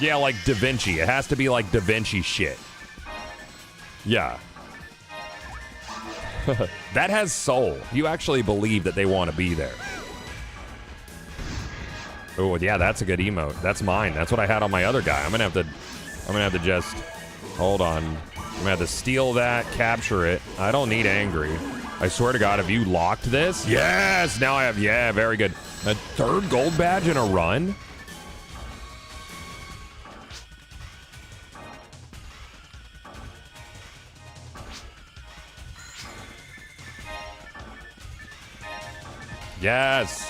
Yeah, like Da Vinci. It has to be like Da Vinci shit. Yeah. That has soul. You actually believe that they want to be there. Oh, yeah, that's a good emote. That's mine. That's what I had on my other guy. I'm gonna have to just hold on. I'm gonna have to steal that, capture it. I don't need angry. I swear to God, have you locked this? Yes! Now I have, yeah, very good. A third gold badge in a run? Yes.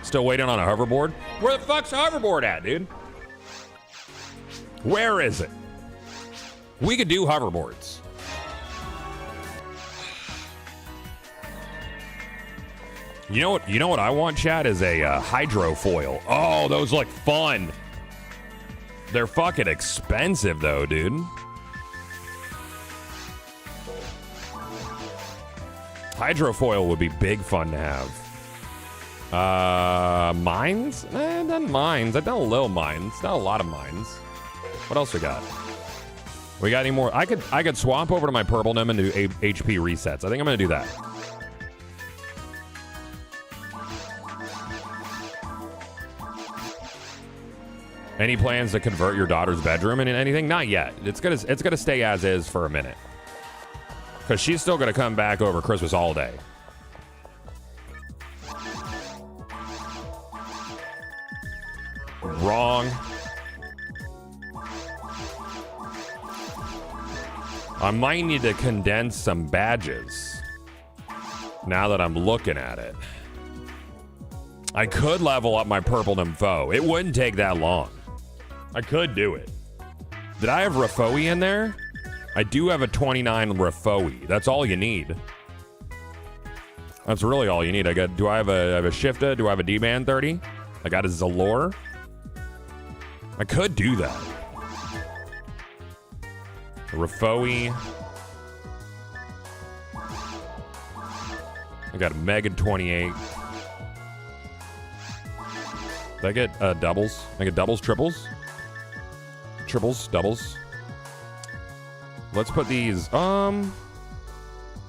Still waiting on a hoverboard? Where the fuck's a hoverboard at, dude? Where is it? We could do hoverboards. You know what I want, chat, is a hydrofoil. Oh, those look fun. They're fucking expensive though, dude. Hydrofoil would be big fun to have. Mines? Not mines. I've done a little mines. Not a lot of mines. What else we got? We got any more? I could swap over to my purple nim and do HP resets. I think I'm gonna do that. Any plans to convert your daughter's bedroom into anything? Not yet. It's gonna stay as is for a minute. Because she's still gonna come back over Christmas all day. Wrong. I might need to condense some badges. Now that I'm looking at it. I could level up my purple nympho. It wouldn't take that long. I could do it. Did I have Rafoe in there? I do have a 29 Rafoe. That's all you need. That's really all you need. Do I have a Shifta? Do I have a D-Man 30? I got a Zalor. I could do that. Rafoe. I got a Mega 28. Did I get doubles? I get doubles, triples? Triples, doubles. Let's put these, I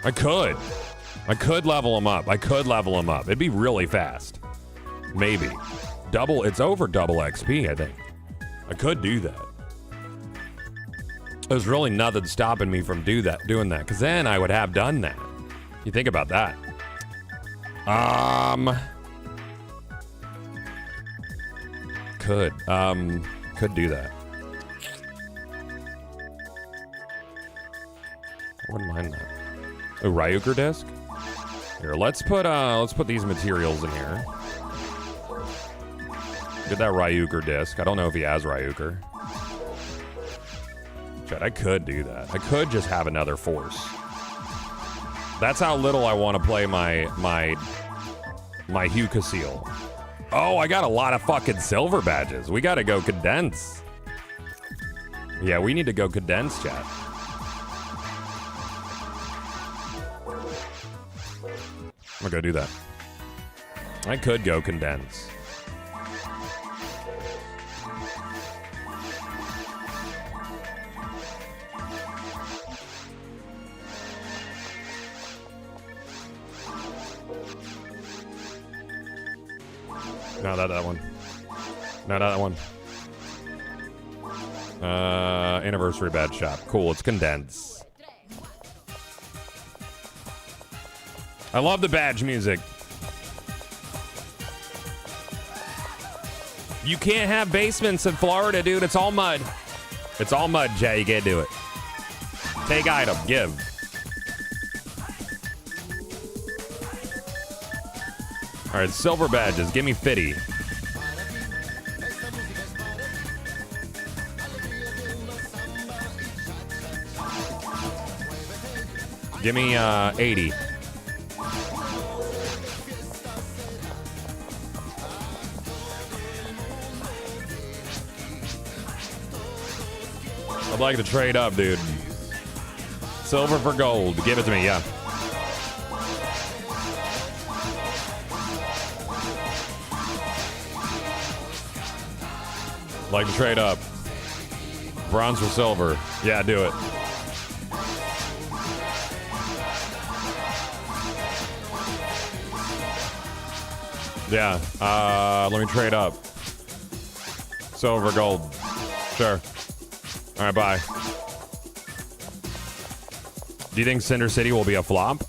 could level them up. It'd be really fast. Maybe. It's over double XP, I think. I could do that. There's really nothing stopping me from doing that, because then I would have done that. You think about that. Could do that. I wouldn't mind that. Oh, Ryuker disc? Here, let's put these materials in here. Get that Ryuker disc. I don't know if he has Ryuker. Chat, I could do that. I could just have another force. That's how little I want to play my Hue Seal. Oh, I got a lot of fucking silver badges. We gotta go condense. Yeah, we need to go condense, chat. I'm gonna go do that. I could go condense. No, not that one. No, not that one. Anniversary badge shop. Cool, it's condense. I love the badge music. You can't have basements in Florida, dude. It's all mud. It's all mud, Jay. You can't do it. Take item. Give. All right, silver badges. Give me 50. Give me 80. I'd like to trade up, dude. Silver for gold. Give it to me, yeah. Like to trade up. Bronze for silver. Yeah, do it. Yeah. Let me trade up. Silver, gold. Sure. All right, bye. Do you think Cinder City will be a flop?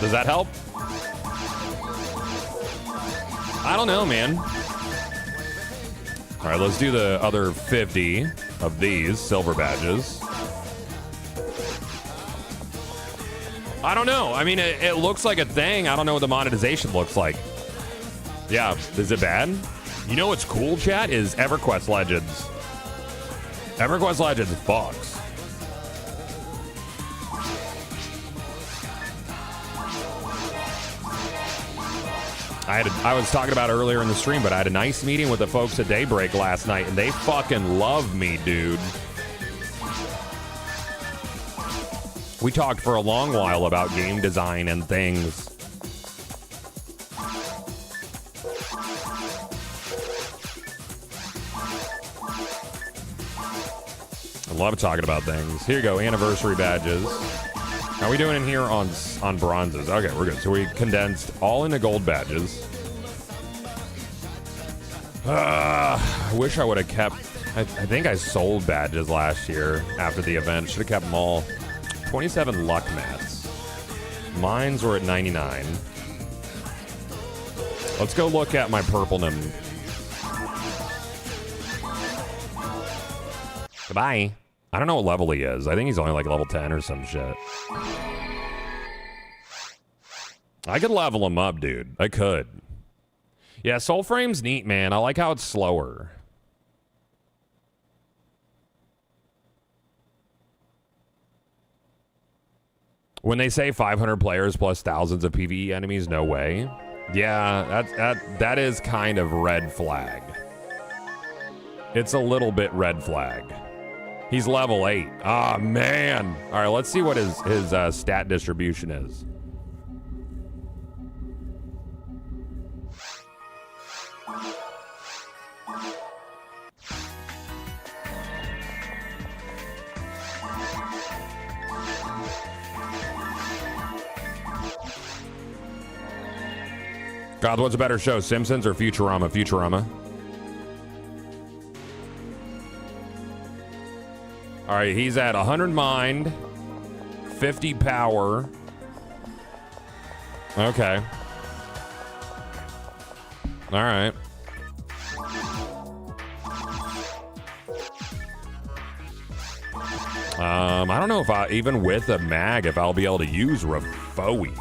Does that help? I don't know, man. All right, let's do the other 50 of these silver badges. I don't know. I mean, it looks like a thing. I don't know what the monetization looks like. Yeah, is it bad? You know what's cool, chat, is EverQuest Legends. EverQuest Legends fucks. I was talking about earlier in the stream, but I had a nice meeting with the folks at Daybreak last night, and they fucking love me, dude. We talked for a long while about game design and things. I love talking about things. Here you go, anniversary badges. How are we doing in here on bronzes? Okay, we're good. So we condensed all into gold badges. I wish I would have kept... I think I sold badges last year after the event. Should have kept them all. 27 luck mats. Mines were at 99. Let's go look at my purple nim. Goodbye. I don't know what level he is. I think he's only like level 10 or some shit. I could level him up, dude. I could. Yeah, Soulframe's neat, man. I like how it's slower. When they say 500 players plus thousands of PvE enemies, no way. Yeah, that is kind of red flag. It's a little bit red flag. He's level 8. Ah, man. All right, let's see what his stat distribution is. God, what's a better show, Simpsons or Futurama? Futurama. All right, he's at 100 mind, 50 power. Okay. All right. I don't know if even with a mag, if I'll be able to use Refoe.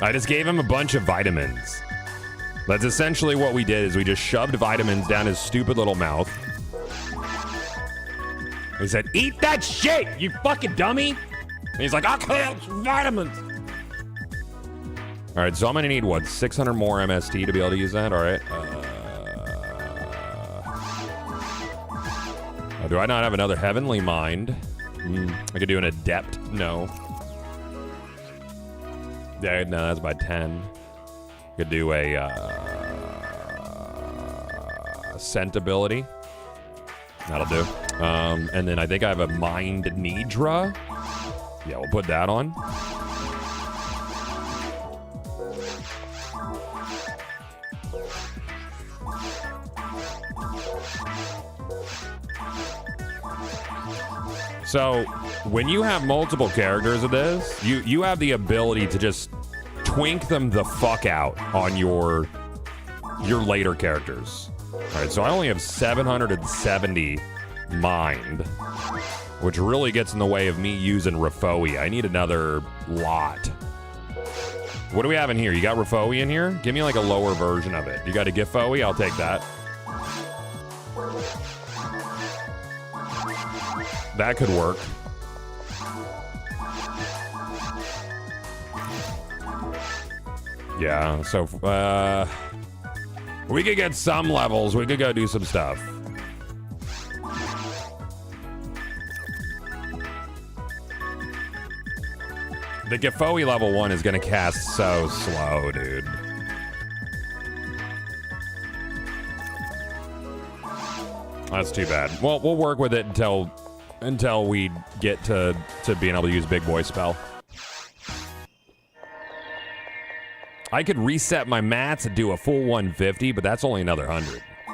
I just gave him a bunch of vitamins. That's essentially what we did, is we just shoved vitamins down his stupid little mouth. He said, "Eat that shit, you fucking dummy!" And he's like, "Okay, it's vitamins." All right, so I'm gonna need, what, 600 more MST to be able to use that? All right. Do I not have another Heavenly Mind? I could do an Adept. No. Yeah, no, that's by 10. Could do a Scent ability. That'll do. And then I think I have a Mind Nidra. Yeah, we'll put that on. So when you have multiple characters of this, you have the ability to just twink them the fuck out on your later characters. All right, so I only have 770 mind, which really gets in the way of me using Refoe. I need another lot. What do we have in here? You got Refoe in here? Give me like a lower version of it. You got a Gifoe? I'll take that. That could work. Yeah, so we could get some levels. We could go do some stuff. The Giffoe level 1 is going to cast so slow, dude. That's too bad. Well, we'll work with it until we get to being able to use Big Boy spell. I could reset my mats and do a full 150, but that's only another 100. I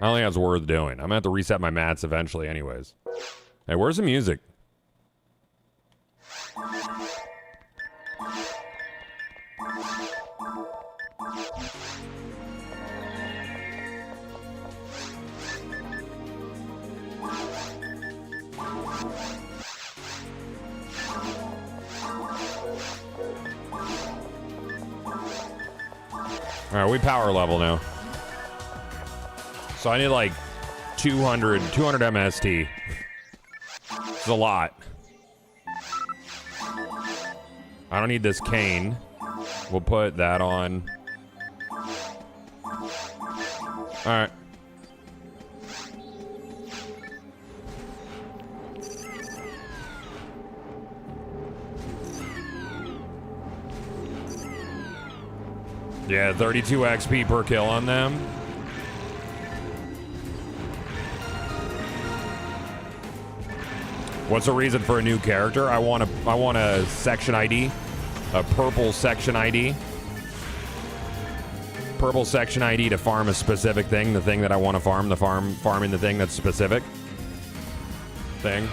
don't think that's worth doing. I'm gonna have to reset my mats eventually anyways. Hey, where's the music? All right, we power level now. So I need like 200 MST. It's a lot. I don't need this cane. We'll put that on. All right. Yeah, 32 XP per kill on them. What's the reason for a new character? I want a section ID, a purple section ID. Purple section ID to farm a specific thing, the thing that I want to farm, farming the thing that's specific thing.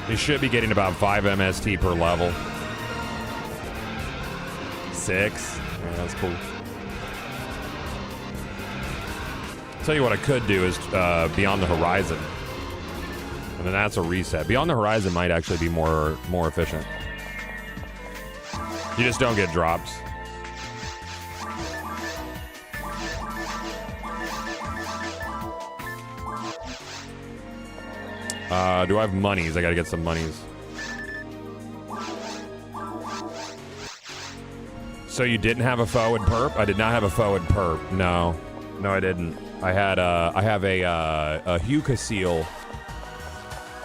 They should be getting about 5 MST per level. 6. Yeah, that's cool. Tell you what I could do is Beyond the Horizon. And then that's a reset. Beyond the Horizon might actually be more efficient. You just don't get drops. Do I have monies? I gotta get some monies. So you didn't have a forward perp? I did not have a forward perp. No, I didn't. I have a Huka seal,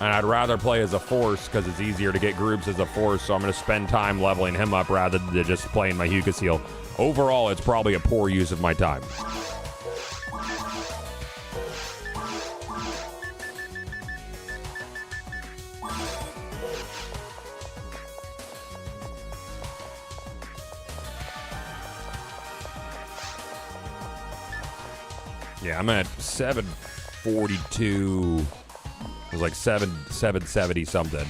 and I'd rather play as a force because it's easier to get groups as a force. So I'm gonna spend time leveling him up rather than just playing my Huka seal. Overall, it's probably a poor use of my time. Yeah, I'm at 742. It was like 770 something.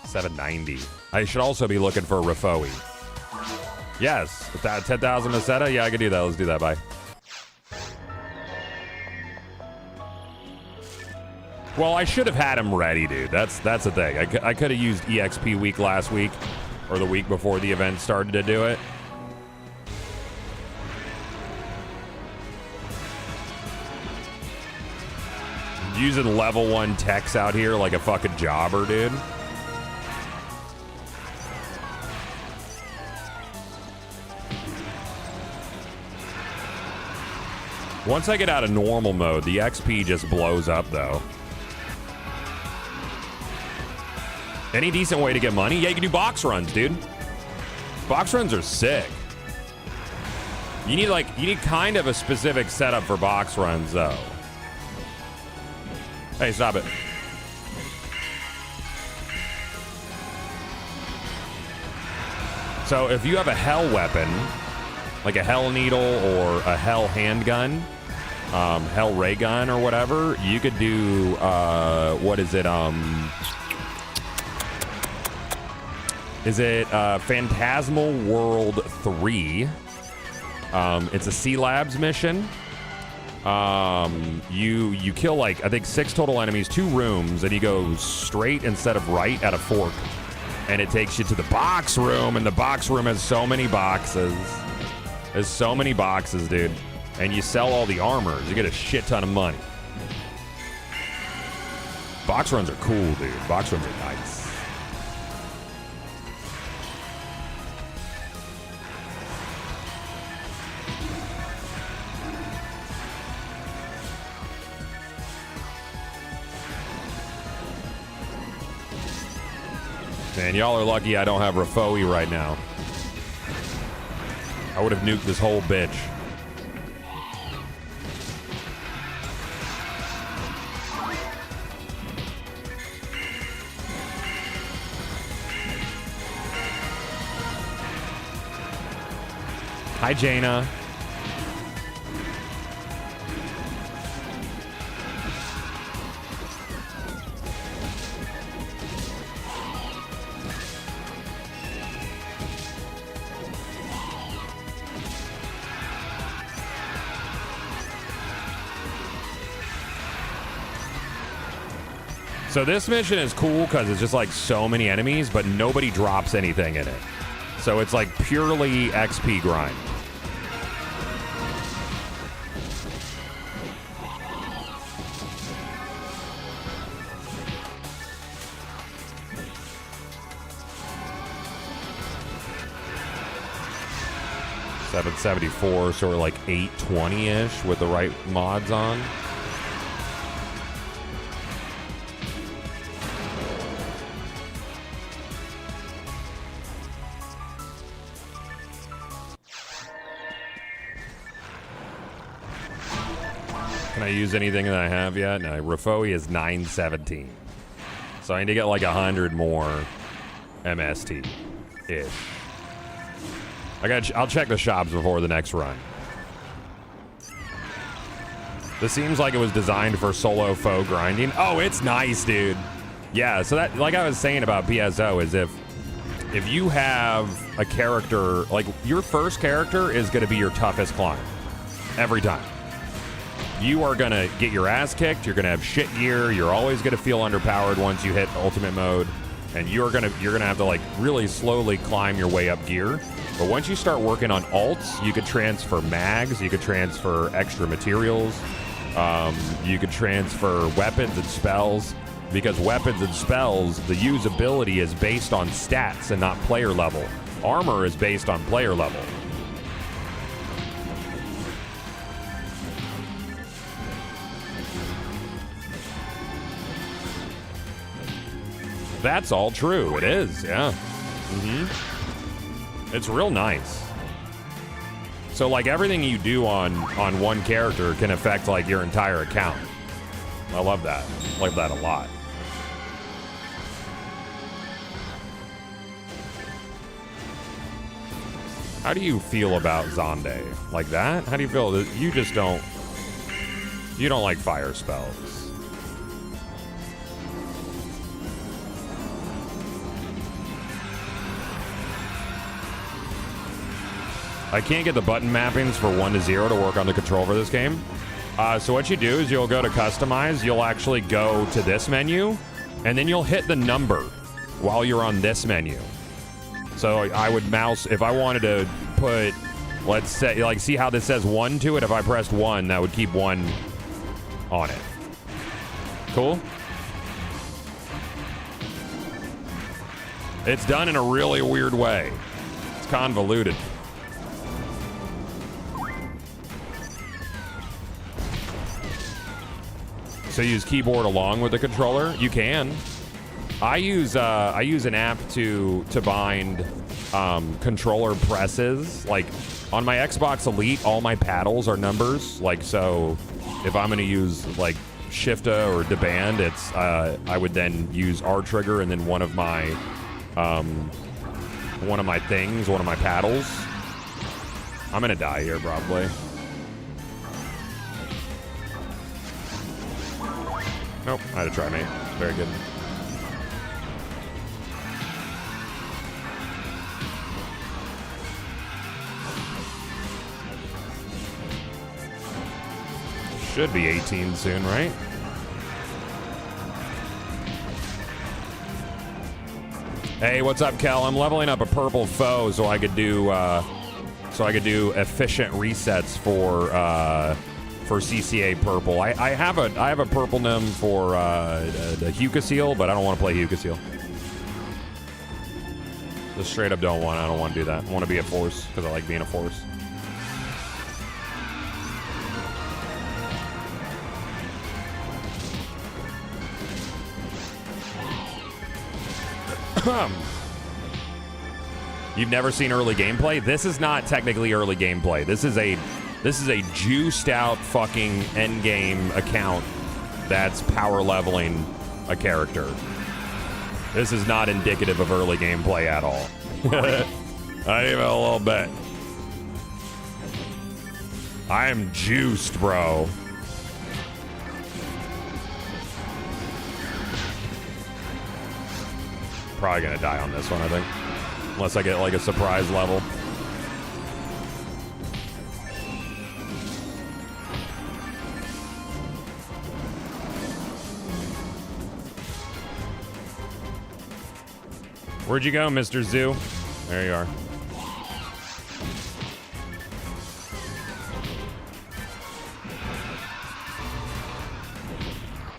790. I should also be looking for a Rafoi. Yes, with that 10,000 Meseta, yeah, I could do that. Let's do that. Bye. Well, I should have had him ready, dude. That's the thing. I could have used EXP week last week or the week before the event started to do it. Using level 1 techs out here like a fucking jobber, dude. Once I get out of normal mode, the XP just blows up, though. Any decent way to get money? Yeah, you can do box runs, dude. Box runs are sick. You need kind of a specific setup for box runs, though. Hey, stop it. So if you have a hell weapon, like a hell needle or a hell handgun, hell ray gun or whatever, you could do, what is it? Is it Phantasmal World 3? It's a C Labs mission. You kill like I think 6 total enemies, 2 rooms, and you go straight instead of right at a fork, and it takes you to the box room, and the box room has so many boxes. There's so many boxes, dude. And you sell all the armors. You get a shit ton of money. Box runs are cool, dude. Box runs are nice. Man, y'all are lucky I don't have Rafoi right now. I would have nuked this whole bitch. Hi, Jaina. So this mission is cool because it's just like so many enemies, but nobody drops anything in it. So it's like purely XP grind. $774, so we're like $820-ish with the right mods on. Can I use anything that I have yet? No, Rafoi is 917. So I need to get like 100 more MST-ish. I'll check the shops before the next run. This seems like it was designed for solo foe grinding. Oh, it's nice, dude. Yeah, so that, like I was saying about PSO, is if you have a character, like your first character is going to be your toughest climb. Every time. You are going to get your ass kicked. You're going to have shit gear. You're always going to feel underpowered once you hit ultimate mode. And you're gonna have to like really slowly climb your way up gear. But once you start working on alts, you could transfer mags, you could transfer extra materials, you could transfer weapons and spells. Because weapons and spells, the usability is based on stats and not player level. Armor is based on player level. That's all true. It is, yeah. It's real nice. So, like, everything you do on one character can affect, like, your entire account. I love that. Love that a lot. How do you feel about Zonde? Like that? How do you feel? You just don't... You don't like fire spells. I can't get the button mappings for 1 to 0 to work on the control for this game. So what you do is you'll go to customize. You'll actually go to this menu, and then you'll hit the number while you're on this menu. So I would mouse, if I wanted to put, let's say, like, see how this says 1 to it? If I pressed 1, that would keep 1 on it. Cool? It's done in a really weird way. It's convoluted. So use keyboard along with the controller? You can. I use an app to bind controller presses. Like on my Xbox Elite, all my paddles are numbers. Like, so if I'm gonna use like Shifta or Deband, it's I would then use R trigger and then one of my things, one of my paddles. I'm gonna die here probably. Nope, I had to try, mate. Very good. Should be 18 soon, right? Hey, what's up, Kel? I'm leveling up a purple foe so I could do efficient resets for CCA purple. I have a purple nim for the Hucasil, but I don't want to play Hucasil. Just straight up don't want. I don't want to do that. I want to be a force because I like being a force. You've never seen early gameplay? This is not technically early gameplay. This is a juiced out fucking end game account that's power leveling a character. This is not indicative of early gameplay at all. Not even a little bit. I am juiced, bro. Probably gonna die on this one, I think. Unless I get like a surprise level. Where'd you go, Mr. Zoo? There you are.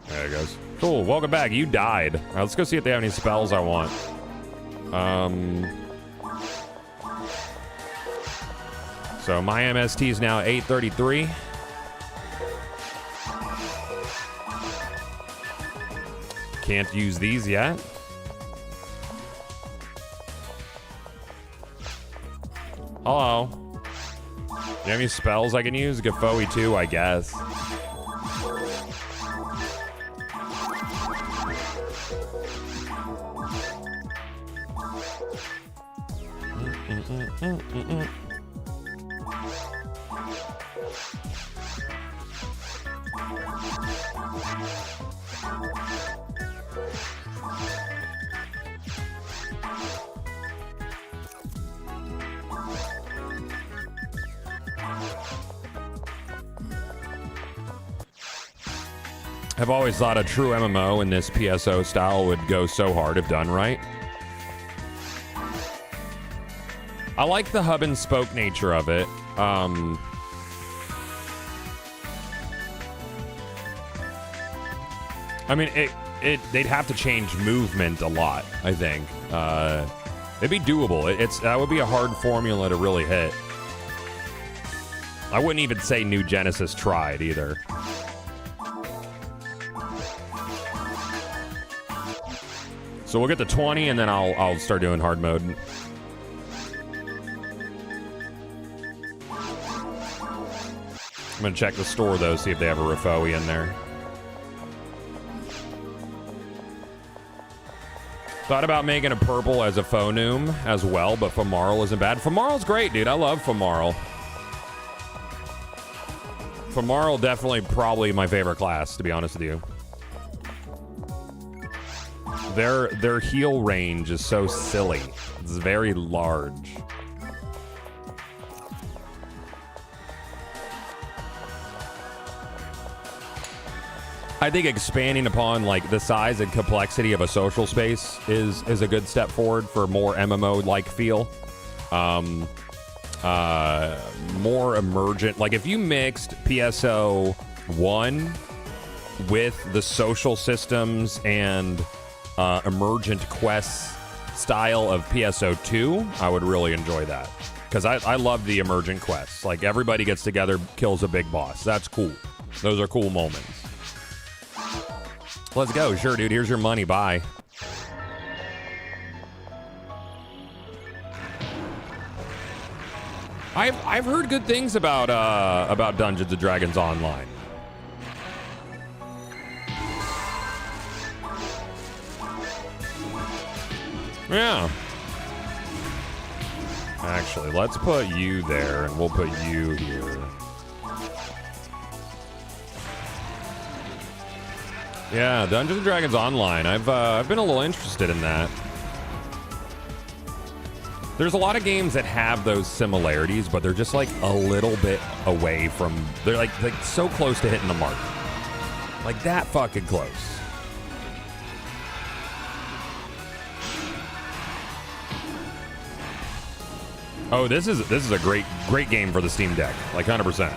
There it goes. Cool, welcome back. You died. All right, let's go see if they have any spells I want. So my MST is now 833. Can't use these yet. Hello. You have any spells I can use? Gafoe 2, I guess. I've always thought a true MMO in this PSO style would go so hard if done right. I like the hub and spoke nature of it. I mean, they'd have to change movement a lot, I think. It'd be doable. That would be a hard formula to really hit. I wouldn't even say New Genesis tried either. So we'll get to 20 and then I'll start doing hard mode. I'm gonna check the store though, see if they have a Rafoe in there. Thought about making a purple as a Phonum as well, but Femarl isn't bad. Femarl's great, dude. I love Femarl. Femarl definitely probably my favorite class, to be honest with you. Their heal range is so silly. It's very large. I think expanding upon like the size and complexity of a social space is a good step forward for more MMO-like feel. More emergent. Like if you mixed PSO 1 with the social systems and emergent quests style of PSO 2, I would really enjoy that. Because I love the emergent quests. Like everybody gets together, kills a big boss. That's cool. Those are cool moments. Let's go. Sure, dude. Here's your money. Bye. I've heard good things about Dungeons & Dragons Online. Yeah. Actually, let's put you there, and we'll put you here. Yeah, Dungeons & Dragons Online. I've been a little interested in that. There's a lot of games that have those similarities, but they're just like a little bit away from... They're like so close to hitting the mark. Like that fucking close. Oh, this is a great game for the Steam Deck, like 100%.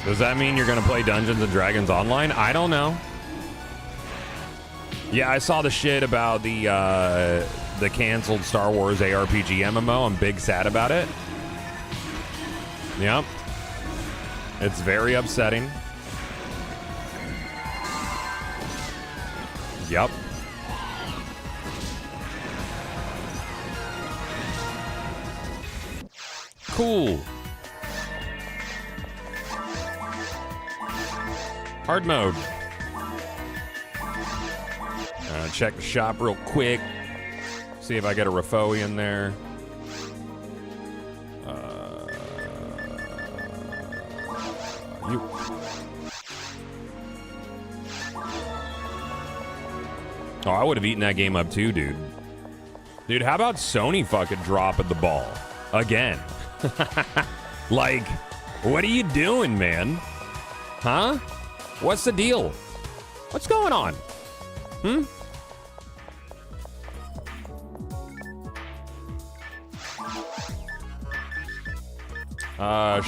Does that mean you're going to play Dungeons and Dragons online? I don't know. Yeah, I saw the shit about the canceled Star Wars ARPG MMO. I'm big sad about it. Yep. It's very upsetting. Yep. Cool. Hard mode. Check the shop real quick. See if I get a Rafoi in there. Oh, I would have eaten that game up too, dude. Dude, how about Sony fucking dropping the ball again? Like, what are you doing, man? Huh? What's the deal? What's going on?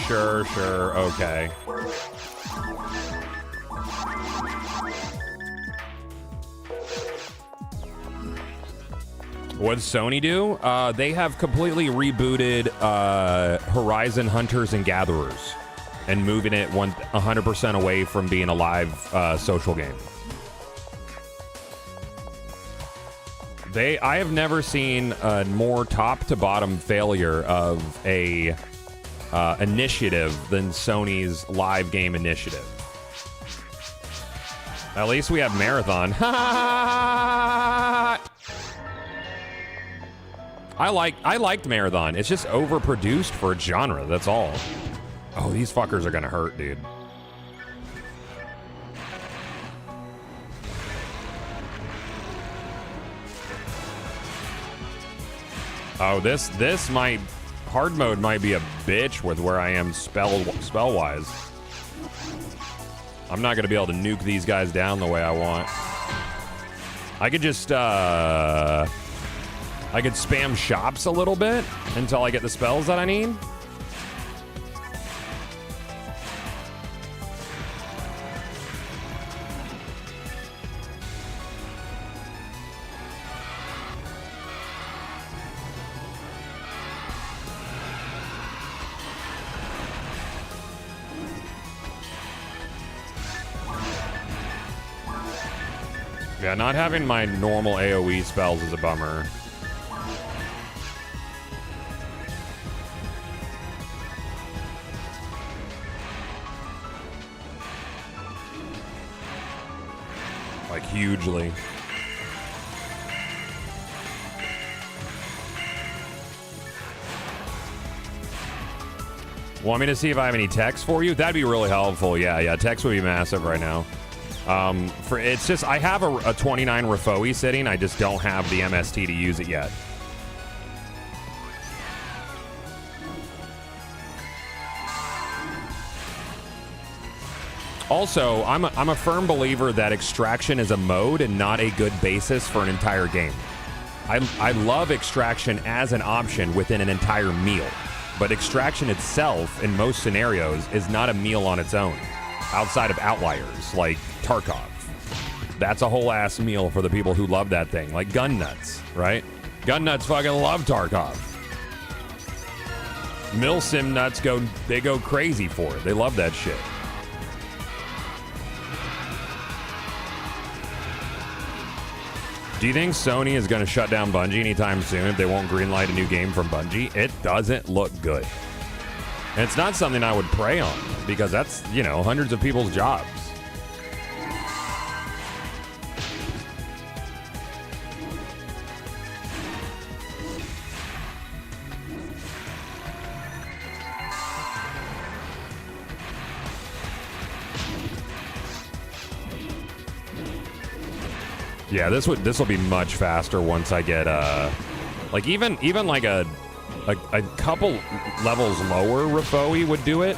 Sure, okay. What'd Sony do? They have completely rebooted Horizon Hunters and Gatherers and moving it 100% away from being a live social game. I have never seen a more top to bottom failure of a initiative than Sony's live game initiative. At least we have Marathon. I liked Marathon. It's just overproduced for a genre, that's all. Oh, these fuckers are gonna hurt, dude. Oh, this might... Hard mode might be a bitch with where I am spell-wise. I'm not gonna be able to nuke these guys down the way I want. I could just, I could spam shops a little bit until I get the spells that I need. Yeah, not having my normal AoE spells is a bummer. Like, hugely. Want me to see if I have any text for you? That'd be really helpful. Yeah, text would be massive right now. It's just, I have a 29 Rafoi sitting, I just don't have the MST to use it yet. Also, I'm a firm believer that extraction is a mode and not a good basis for an entire game. I love extraction as an option within an entire meal, but extraction itself, in most scenarios, is not a meal on its own, outside of outliers like Tarkov. That's a whole ass meal for the people who love that thing, like Gun Nuts, right? Gun Nuts fucking love Tarkov. Milsim Nuts go crazy for it. They love that shit. Do you think Sony is going to shut down Bungie anytime soon if they won't greenlight a new game from Bungie? It doesn't look good. And it's not something I would prey on, because that's, hundreds of people's jobs. Yeah, this will be much faster once I get like even like a couple levels lower Rafoi would do it.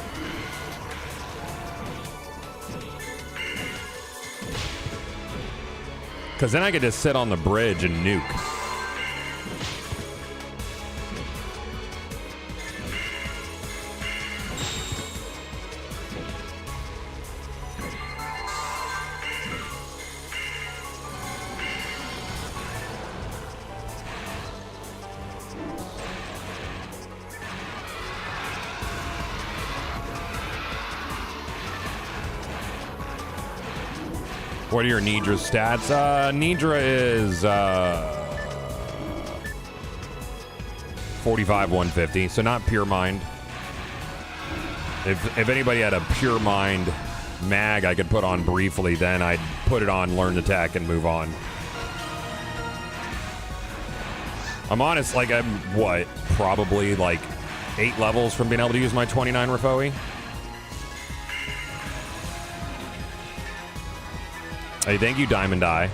Because then I could just sit on the bridge and nuke. What are your Nidra stats? Nidra is 45, 150, so not pure mind. If anybody had a pure mind mag I could put on briefly, then I'd put it on, learn the tech, and move on. I'm honest, like I'm probably like 8 levels from being able to use my 29 Rafoi. Hey, thank you, Diamond Eye.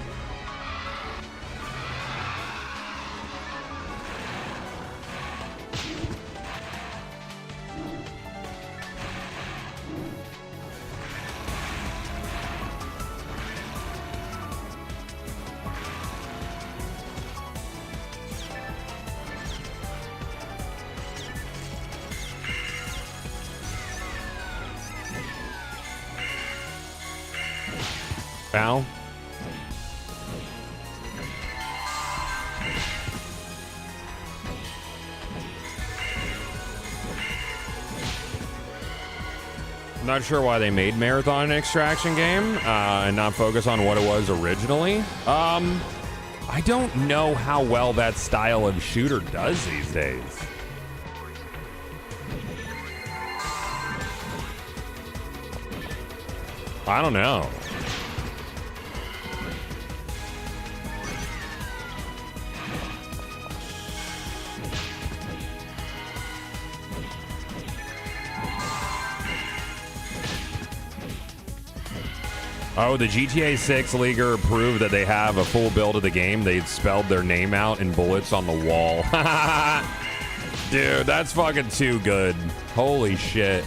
Ow. I'm not sure why they made Marathon an extraction game and not focus on what it was originally. I don't know how well that style of shooter does these days. I don't know. Oh, the GTA 6 leaguer proved that they have a full build of the game. They'd spelled their name out in bullets on the wall. Dude, that's fucking too good. Holy shit.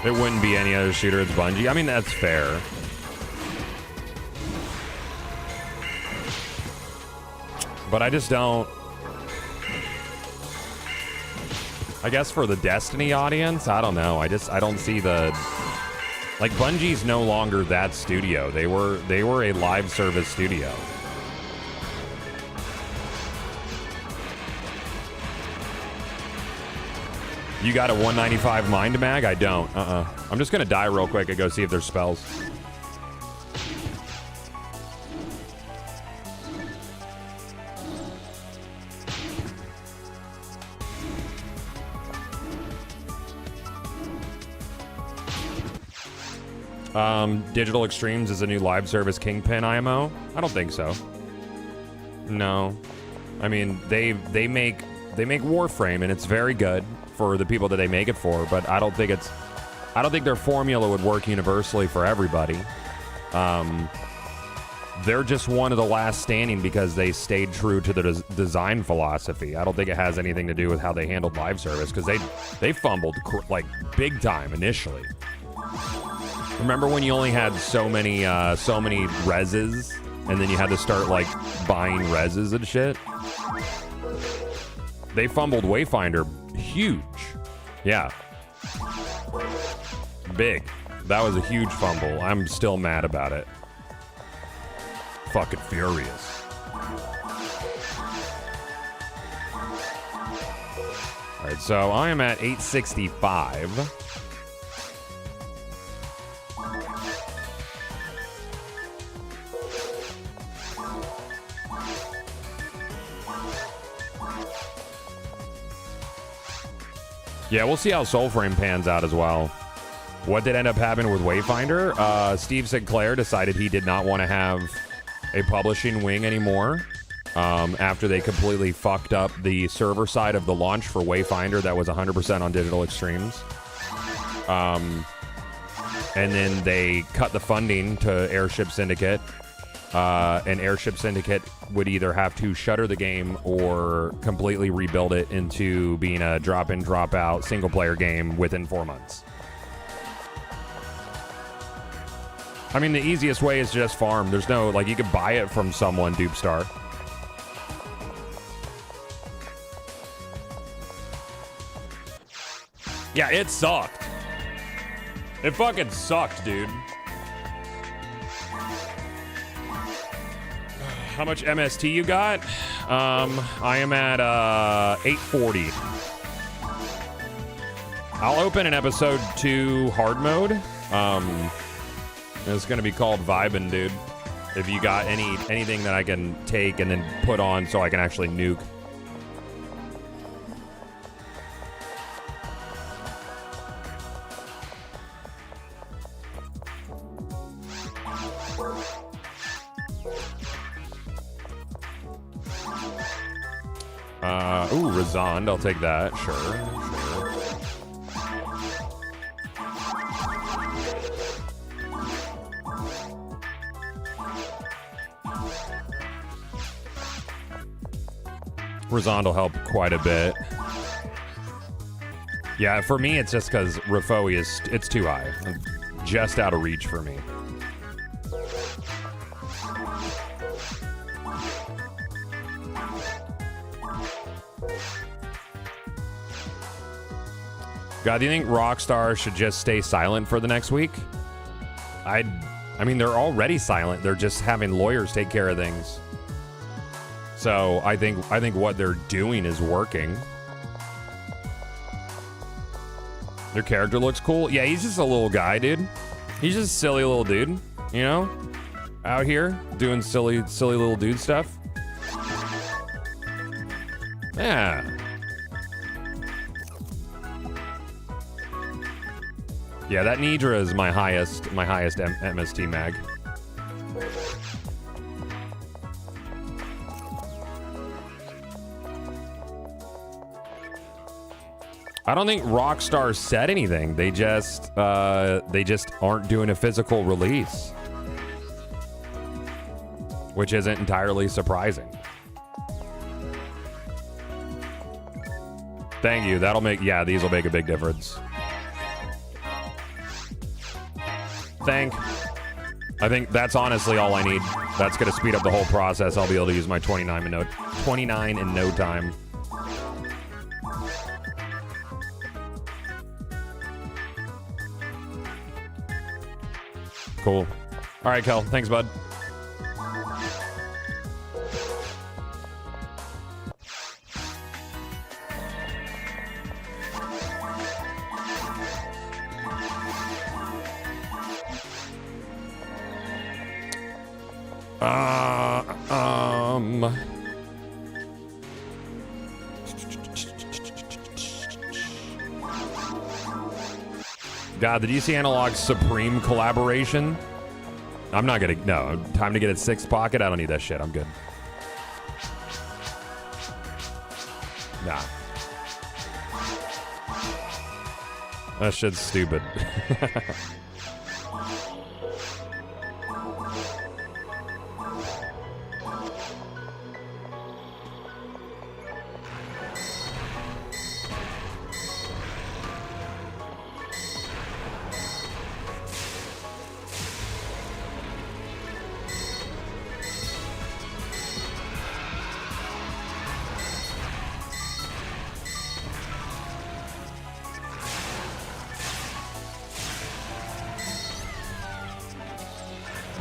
It wouldn't be any other shooter. It's Bungie. I mean, that's fair. But I just don't... I guess for the Destiny audience, I don't know. I don't see the... Like, Bungie's no longer that studio. They were a live service studio. You got a 195 mind mag? I don't. I'm just gonna die real quick and go see if there's spells. Digital Extremes is a new live service Kingpin IMO? I don't think so. No. I mean, they make Warframe, and it's very good for the people that they make it for, but I don't think their formula would work universally for everybody. They're just one of the last standing because they stayed true to their design philosophy. I don't think it has anything to do with how they handled live service, because they fumbled like big time initially. Remember when you only had so many reses, and then you had to start like buying reses and shit? They fumbled Wayfinder huge. Yeah. Big. That was a huge fumble. I'm still mad about it. Fucking furious. Alright, so I am at 865. Yeah, we'll see how Soulframe pans out as well. What did end up happening with Wayfinder? Steve Sinclair decided he did not want to have a publishing wing anymore. after they completely fucked up the server side of the launch for Wayfinder that was 100% on Digital Extremes. And then they cut the funding to Airship Syndicate. And Airship Syndicate would either have to shutter the game or completely rebuild it into being a drop-in, drop-out single-player game within 4 months. I mean, the easiest way is just farm. There's no, like, you could buy it from someone, Dupestar. Yeah, it sucked. It fucking sucked, dude. How much MST you got? I am at 840. I'll open an episode 2 hard mode. It's gonna be called Vibin', dude. If you got anything that I can take and then put on so I can actually nuke. Ooh, Razond, I'll take that. Sure. Razond will help quite a bit. Yeah, for me, it's just because Rafoi it's too high. Just out of reach for me. God, do you think Rockstar should just stay silent for the next week? I mean, they're already silent. They're just having lawyers take care of things. So I think what they're doing is working. Their character looks cool. Yeah, he's just a little guy, dude. He's just a silly little dude, you know? Out here doing silly little dude stuff. Yeah. Yeah, that Nidra is my highest MST mag. I don't think Rockstar said anything. They just aren't doing a physical release, which isn't entirely surprising. Thank you. These will make a big difference. I think that's honestly all I need. That's going to speed up the whole process. I'll be able to use my 29 in no time. Cool. All right, Kel. Thanks, bud. God, the DC Analog Supreme collaboration. I'm not gonna. No, time to get it 6th pocket. I don't need that shit. I'm good. Nah. That shit's stupid.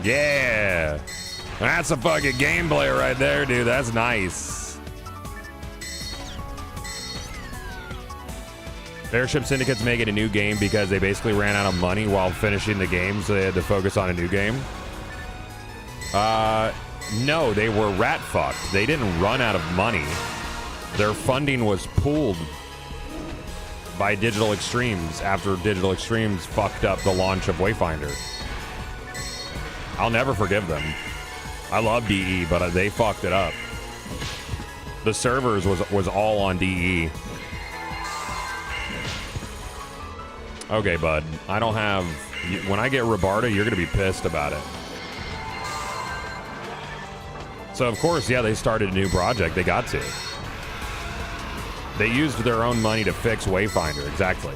Yeah, that's a fucking gameplay right there, dude. That's nice. Airship Syndicate's making a new game because they basically ran out of money while finishing the game, so they had to focus on a new game. No, they were rat fucked. They didn't run out of money. Their funding was pulled by Digital Extremes after Digital Extremes fucked up the launch of Wayfinder. I'll never forgive them. I love DE, but they fucked it up. The servers was all on DE. Okay, bud. I don't have... When I get Robarda, you're going to be pissed about it. So, of course, yeah, they started a new project. They got to. They used their own money to fix Wayfinder. Exactly.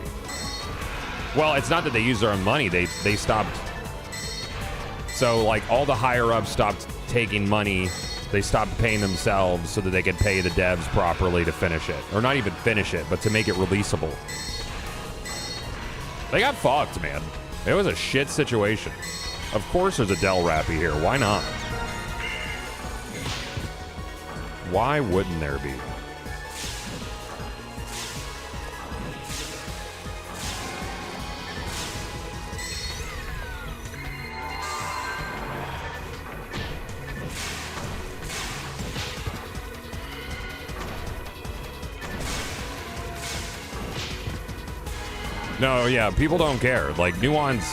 Well, it's not that they used their own money. They stopped... So, like, all the higher-ups stopped taking money. They stopped paying themselves so that they could pay the devs properly to finish it. Or not even finish it, but to make it releasable. They got fucked, man. It was a shit situation. Of course there's a Del Rappy here. Why not? Why wouldn't there be? No, yeah, people don't care. Like, Nuance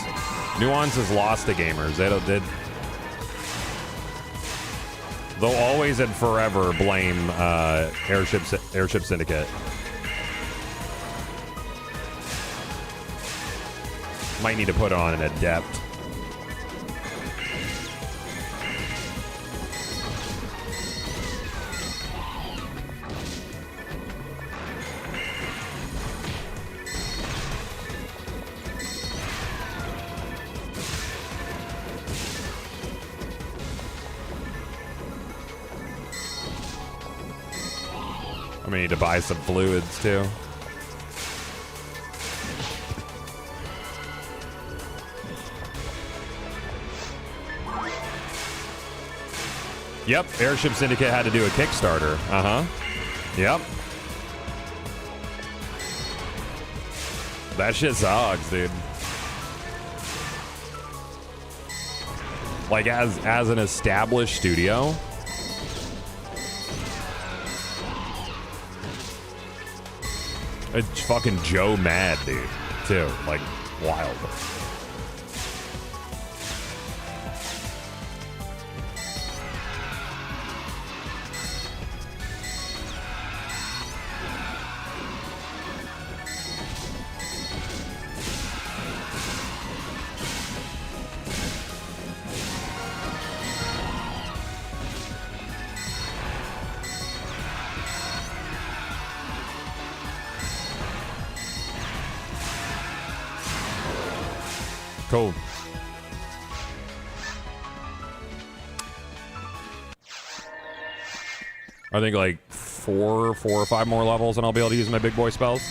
is lost to gamers. They'll always and forever blame Airship Syndicate. Might need to put on an Adept. I'm gonna need to buy some fluids too. Yep, Airship Syndicate had to do a Kickstarter. Uh-huh. Yep. That shit sucks, dude. Like, as an established studio, it's fucking Joe mad, dude, too. Like, wild. Cool. I think like four or five more levels and I'll be able to use my big boy spells.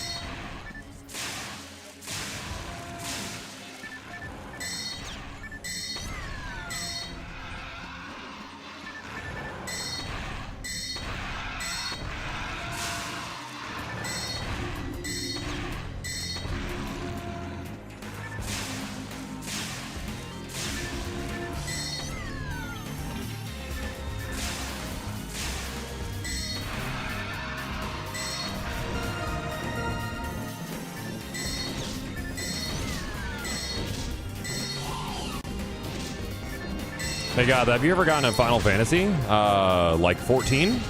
Hey God, have you ever gotten a Final Fantasy? Like 14?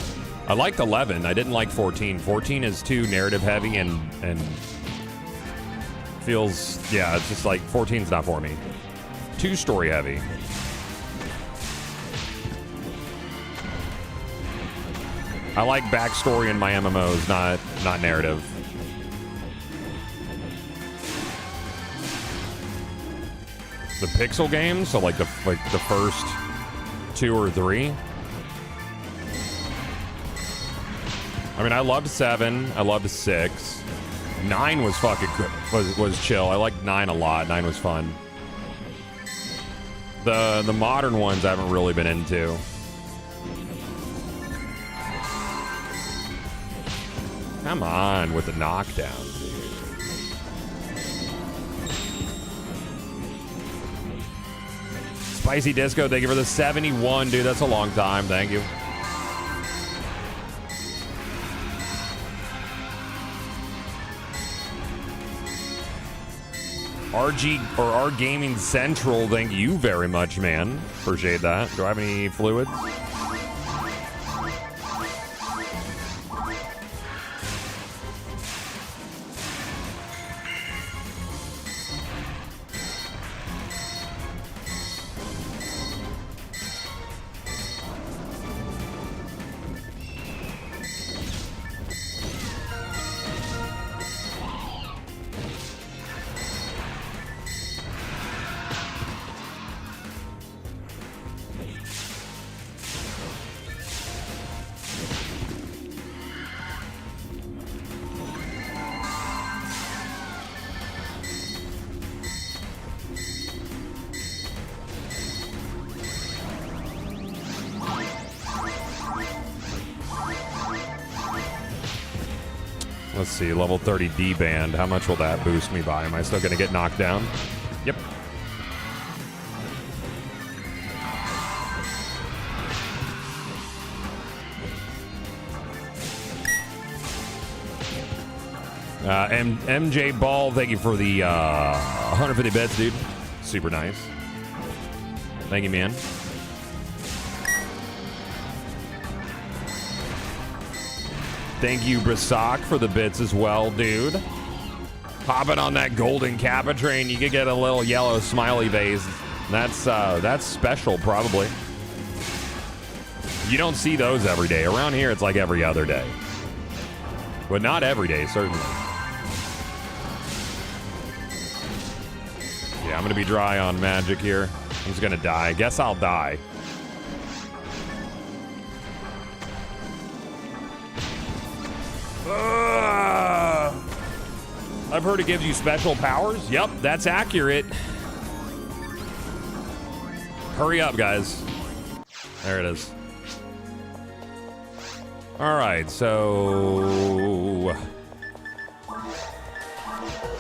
I liked 11. I didn't like 14. 14 is too narrative heavy and feels, yeah, it's just like 14's not for me. Too story heavy. I like backstory in my MMOs, not narrative. The pixel games, so like the first 2 or 3. I mean, I loved 7. I loved 6. 9 was fucking good. Was chill. I liked 9 a lot. 9 was fun. The modern ones I haven't really been into. Come on with the knockdown. Spicy Disco, thank you for the 71, dude. That's a long time. Thank you. RG or R Gaming Central, thank you very much, man. Appreciate that. Do I have any fluids? Let's see, level 30 D-band. How much will that boost me by? Am I still going to get knocked down? Yep. MJ Ball, thank you for the 150 bits, dude. Super nice. Thank you, man. Thank you, Brasak, for the bits as well, dude. Hopping on that golden Kappa train, you could get a little yellow smiley face. That's special, probably. You don't see those every day. Around here, it's like every other day. But not every day, certainly. Yeah, I'm going to be dry on magic here. I'm just going to die. Guess I'll die. I've heard it gives you special powers. Yep, that's accurate. Hurry up, guys. There it is. All right, so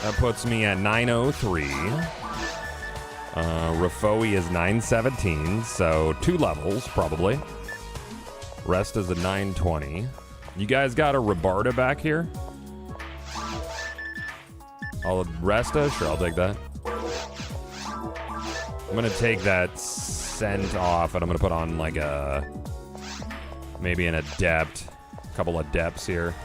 that puts me at 903. Rafoi is 917, so 2 levels probably. Rest is a 920. You guys got a Rabarda back here? I'll Resta? Sure, I'll take that. I'm gonna take that scent off and I'm gonna put on like a maybe an adept. A couple of adepts here.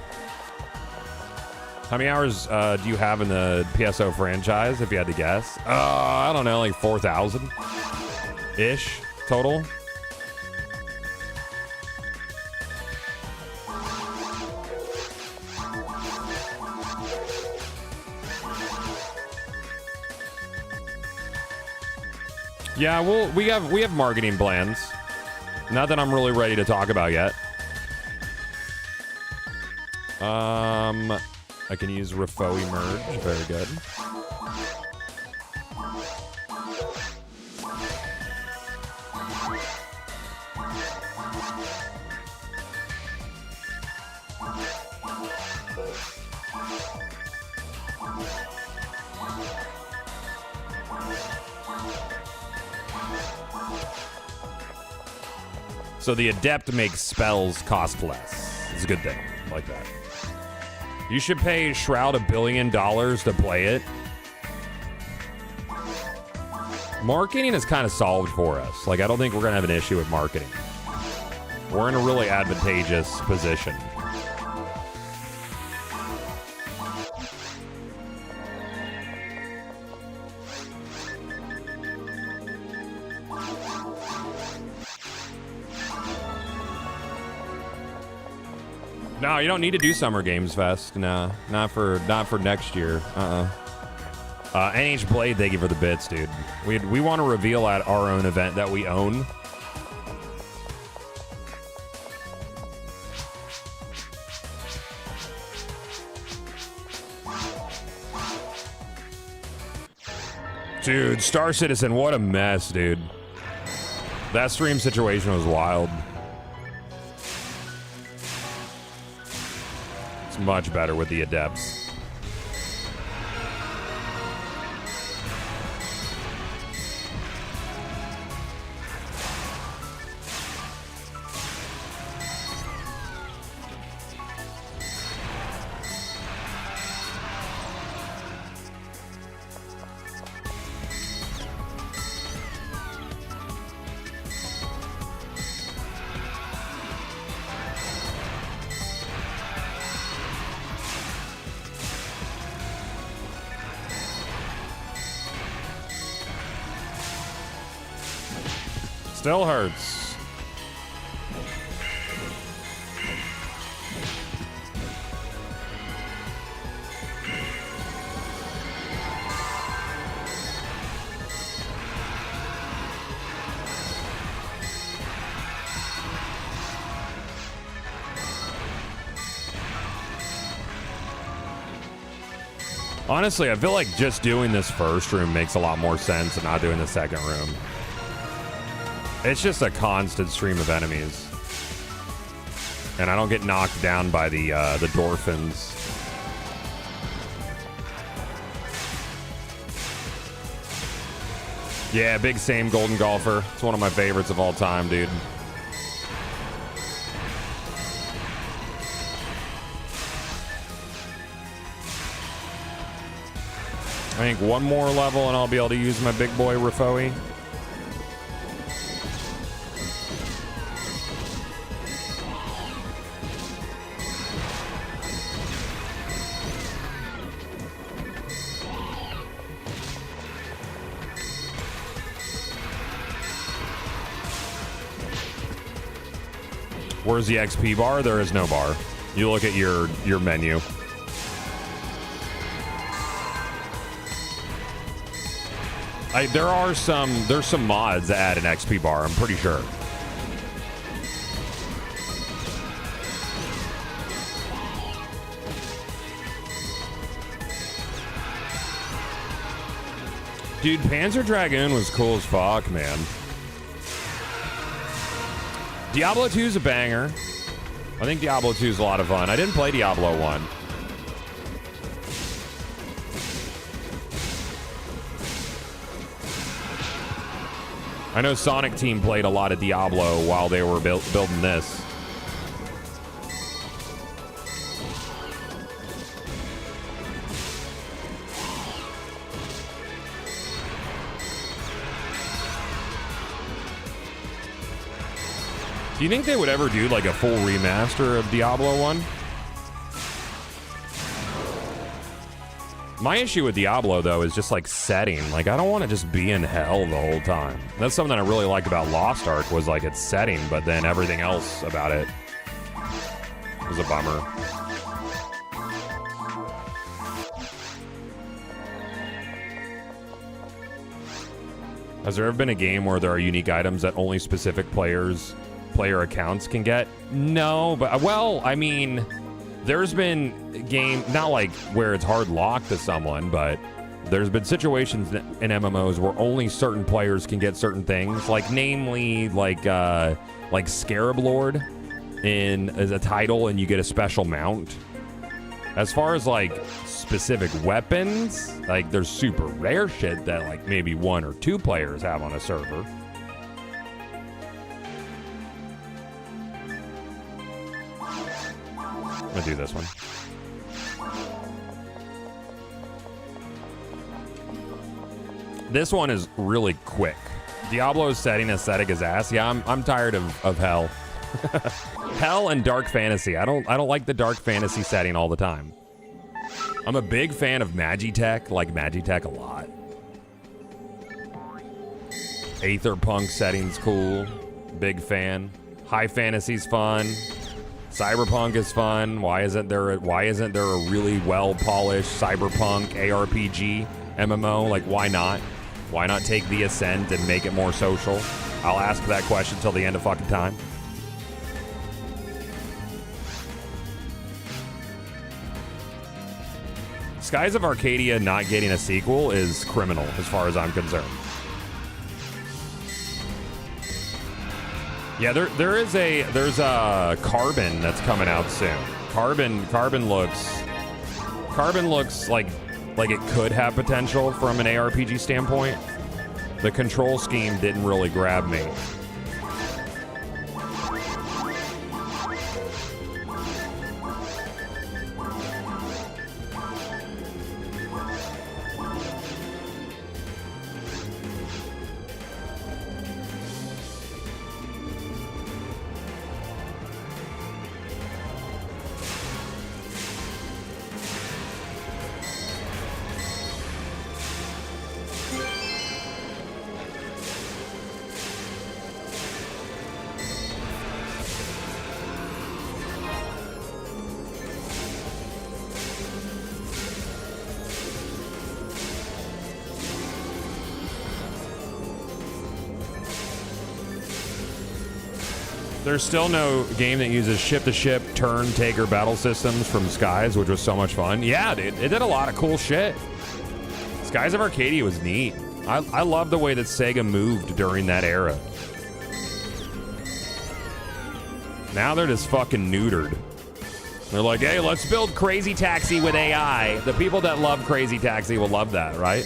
How many hours do you have in the PSO franchise, if you had to guess? I don't know, like 4,000-ish total. Yeah, well, we have marketing plans. Not that I'm really ready to talk about yet. I can use Rafoi merge. Very good. So the adept makes spells cost less. It's a good thing. I like that. You should pay Shroud $1 billion to play it. Marketing is kind of solved for us. Like, I don't think we're going to have an issue with marketing. We're in a really advantageous position. No, you don't need to do Summer Games Fest. No, not for next year. NH Blade, thank you for the bits, dude. We want to reveal at our own event that we own. Dude, Star Citizen, what a mess, dude. That stream situation was wild. It's much better with the adepts. Still hurts. Honestly, I feel like just doing this first room makes a lot more sense than not doing the second room. It's just a constant stream of enemies. And I don't get knocked down by the Dorphins. Yeah, big same golden golfer. It's one of my favorites of all time, dude. I think one more level and I'll be able to use my big boy Rafoi. Where's the XP bar? There is no bar. You look at your menu. There's some mods that add an XP bar, I'm pretty sure. Dude, Panzer Dragoon was cool as fuck, man. Diablo 2 is a banger. I think Diablo 2 is a lot of fun. I didn't play Diablo 1. I know Sonic Team played a lot of Diablo while they were building this. Do you think they would ever do like a full remaster of Diablo 1? My issue with Diablo, though, is just like setting. Like, I don't want to just be in hell the whole time. That's something I really liked about Lost Ark, was like its setting, but then everything else about it was a bummer. Has there ever been a game where there are unique items that only specific player accounts can get? No, but, well, I mean, there's been game, not like where it's hard locked to someone, but there's been situations in MMOs where only certain players can get certain things, like namely like Scarab Lord as a title, and you get a special mount. As far as like specific weapons, like there's super rare shit that like maybe 1 or 2 players have on a server. I'm gonna do this one. This one is really quick. Diablo's setting aesthetic is ass. Yeah, I'm tired of hell. Hell and dark fantasy. I don't like the dark fantasy setting all the time. I'm a big fan of Magitech, like Magitech a lot. Aetherpunk setting's cool. Big fan. High fantasy's fun. Cyberpunk is fun. Why isn't there a really well-polished cyberpunk ARPG MMO? Like, why not? Why not take the Ascent and make it more social? I'll ask that question till the end of fucking time. Skies of Arcadia not getting a sequel is criminal, as far as I'm concerned. Yeah, there's a Carbon that's coming out soon. Carbon looks like it could have potential from an ARPG standpoint. The control scheme didn't really grab me. There's still no game that uses ship-to-ship, turn-taker battle systems from Skies, which was so much fun. Yeah, dude, it did a lot of cool shit. Skies of Arcadia was neat. I love the way that Sega moved during that era. Now they're just fucking neutered. They're like, hey, let's build Crazy Taxi with AI. The people that love Crazy Taxi will love that, right?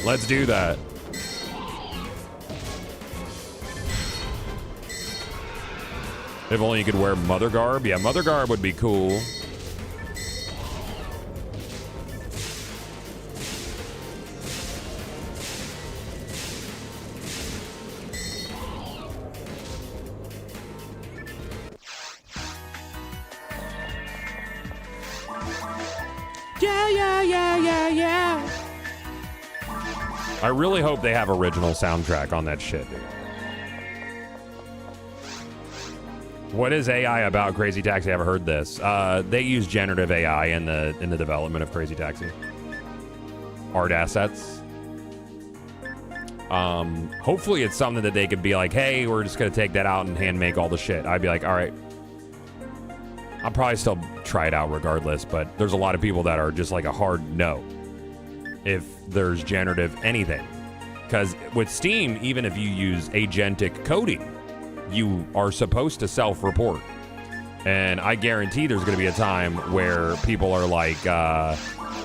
Let's do that. If only you could wear mother garb. Yeah, mother garb would be cool. Yeah. I really hope they have original soundtrack on that shit, dude. What is AI about Crazy Taxi? I haven't heard this. They use generative AI in the development of Crazy Taxi. Art assets. Hopefully it's something that they could be like, hey, we're just gonna take that out and hand make all the shit. I'd be like, all right. I'll probably still try it out regardless, but there's a lot of people that are just like a hard no if there's generative anything. Because with Steam, even if you use agentic coding, you are supposed to self-report. And I guarantee there's going to be a time where people are like,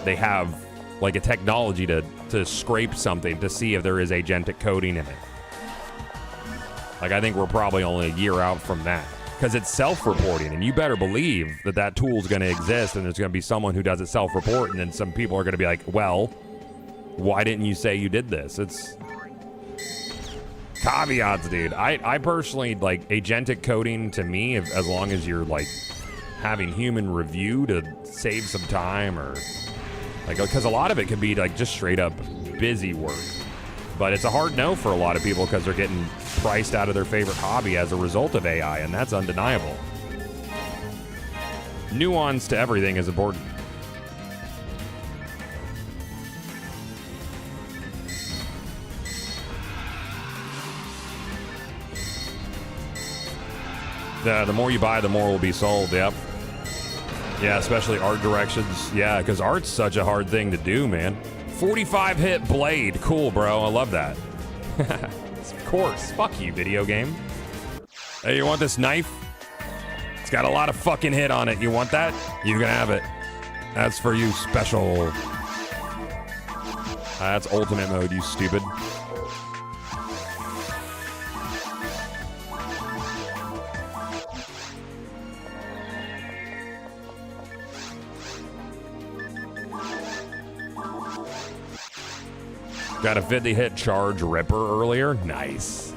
they have like a technology to scrape something to see if there is agentic coding in it. Like, I think we're probably only a year out from that. Because it's self-reporting, and you better believe that that tool is going to exist, and there's going to be someone who does it self-report, and then some people are going to be like, well, why didn't you say you did this? It's caveats, dude. I personally, like, agentic coding to me, as long as you're, like, having human review to save some time, or, like, because a lot of it can be, like, just straight up busy work. But it's a hard no for a lot of people because they're getting priced out of their favorite hobby as a result of AI, and that's undeniable. Nuance to everything is important. The more you buy, the more will be sold. Yep. Yeah, especially art directions. Yeah, because art's such a hard thing to do, man. 45 hit blade. Cool, bro. I love that. Of course. Fuck you, video game. Hey, you want this knife? It's got a lot of fucking hit on it. You want that? You can have it. That's for you, special. That's ultimate mode, you stupid. Got a 50 hit charge ripper earlier. Nice.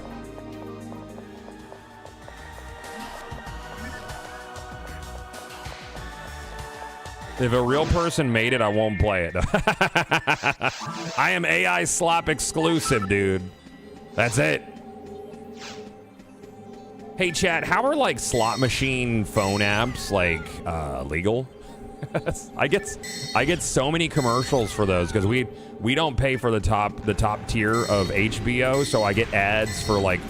If a real person made it, I won't play it. I am AI slop exclusive, dude. That's it. Hey, chat, how are like slot machine phone apps like legal? I get so many commercials for those because we don't pay for the top tier of HBO, so I get ads for like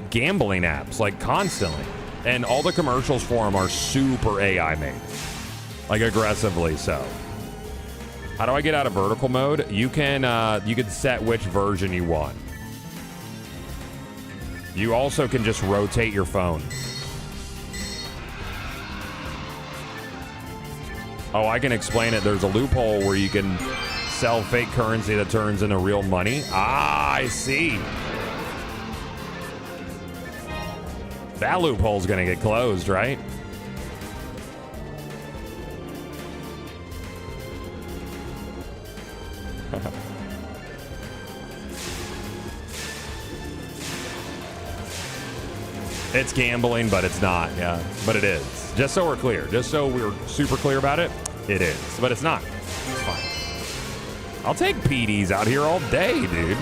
gambling apps like constantly, and all the commercials for them are super AI made, like aggressively so. How do I get out of vertical mode? You can set which version you want. You also can just rotate your phone. Oh, I can explain it. There's a loophole where you can sell fake currency that turns into real money. Ah, I see. That loophole's gonna get closed, right? It's gambling, but it's not. Yeah, but it is. Just so we're clear. Just so we're super clear about it, it is. But it's not. It's fine. I'll take PDs out here all day, dude.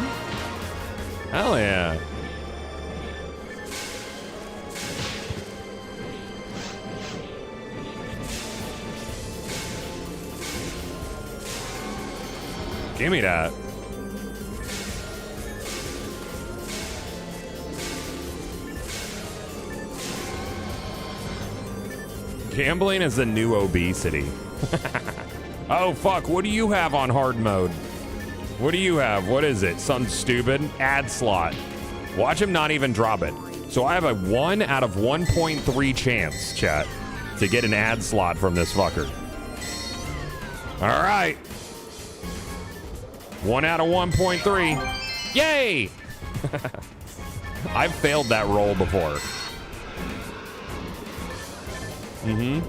Hell yeah. Give me that. Gambling is the new obesity. Oh, fuck. What do you have on hard mode? What do you have? What is it? Something stupid? Ad slot. Watch him not even drop it. So I have a 1 out of 1.3 chance, chat, to get an ad slot from this fucker. All right. 1 out of 1.3. Yay! I've failed that roll before. Mm-hmm.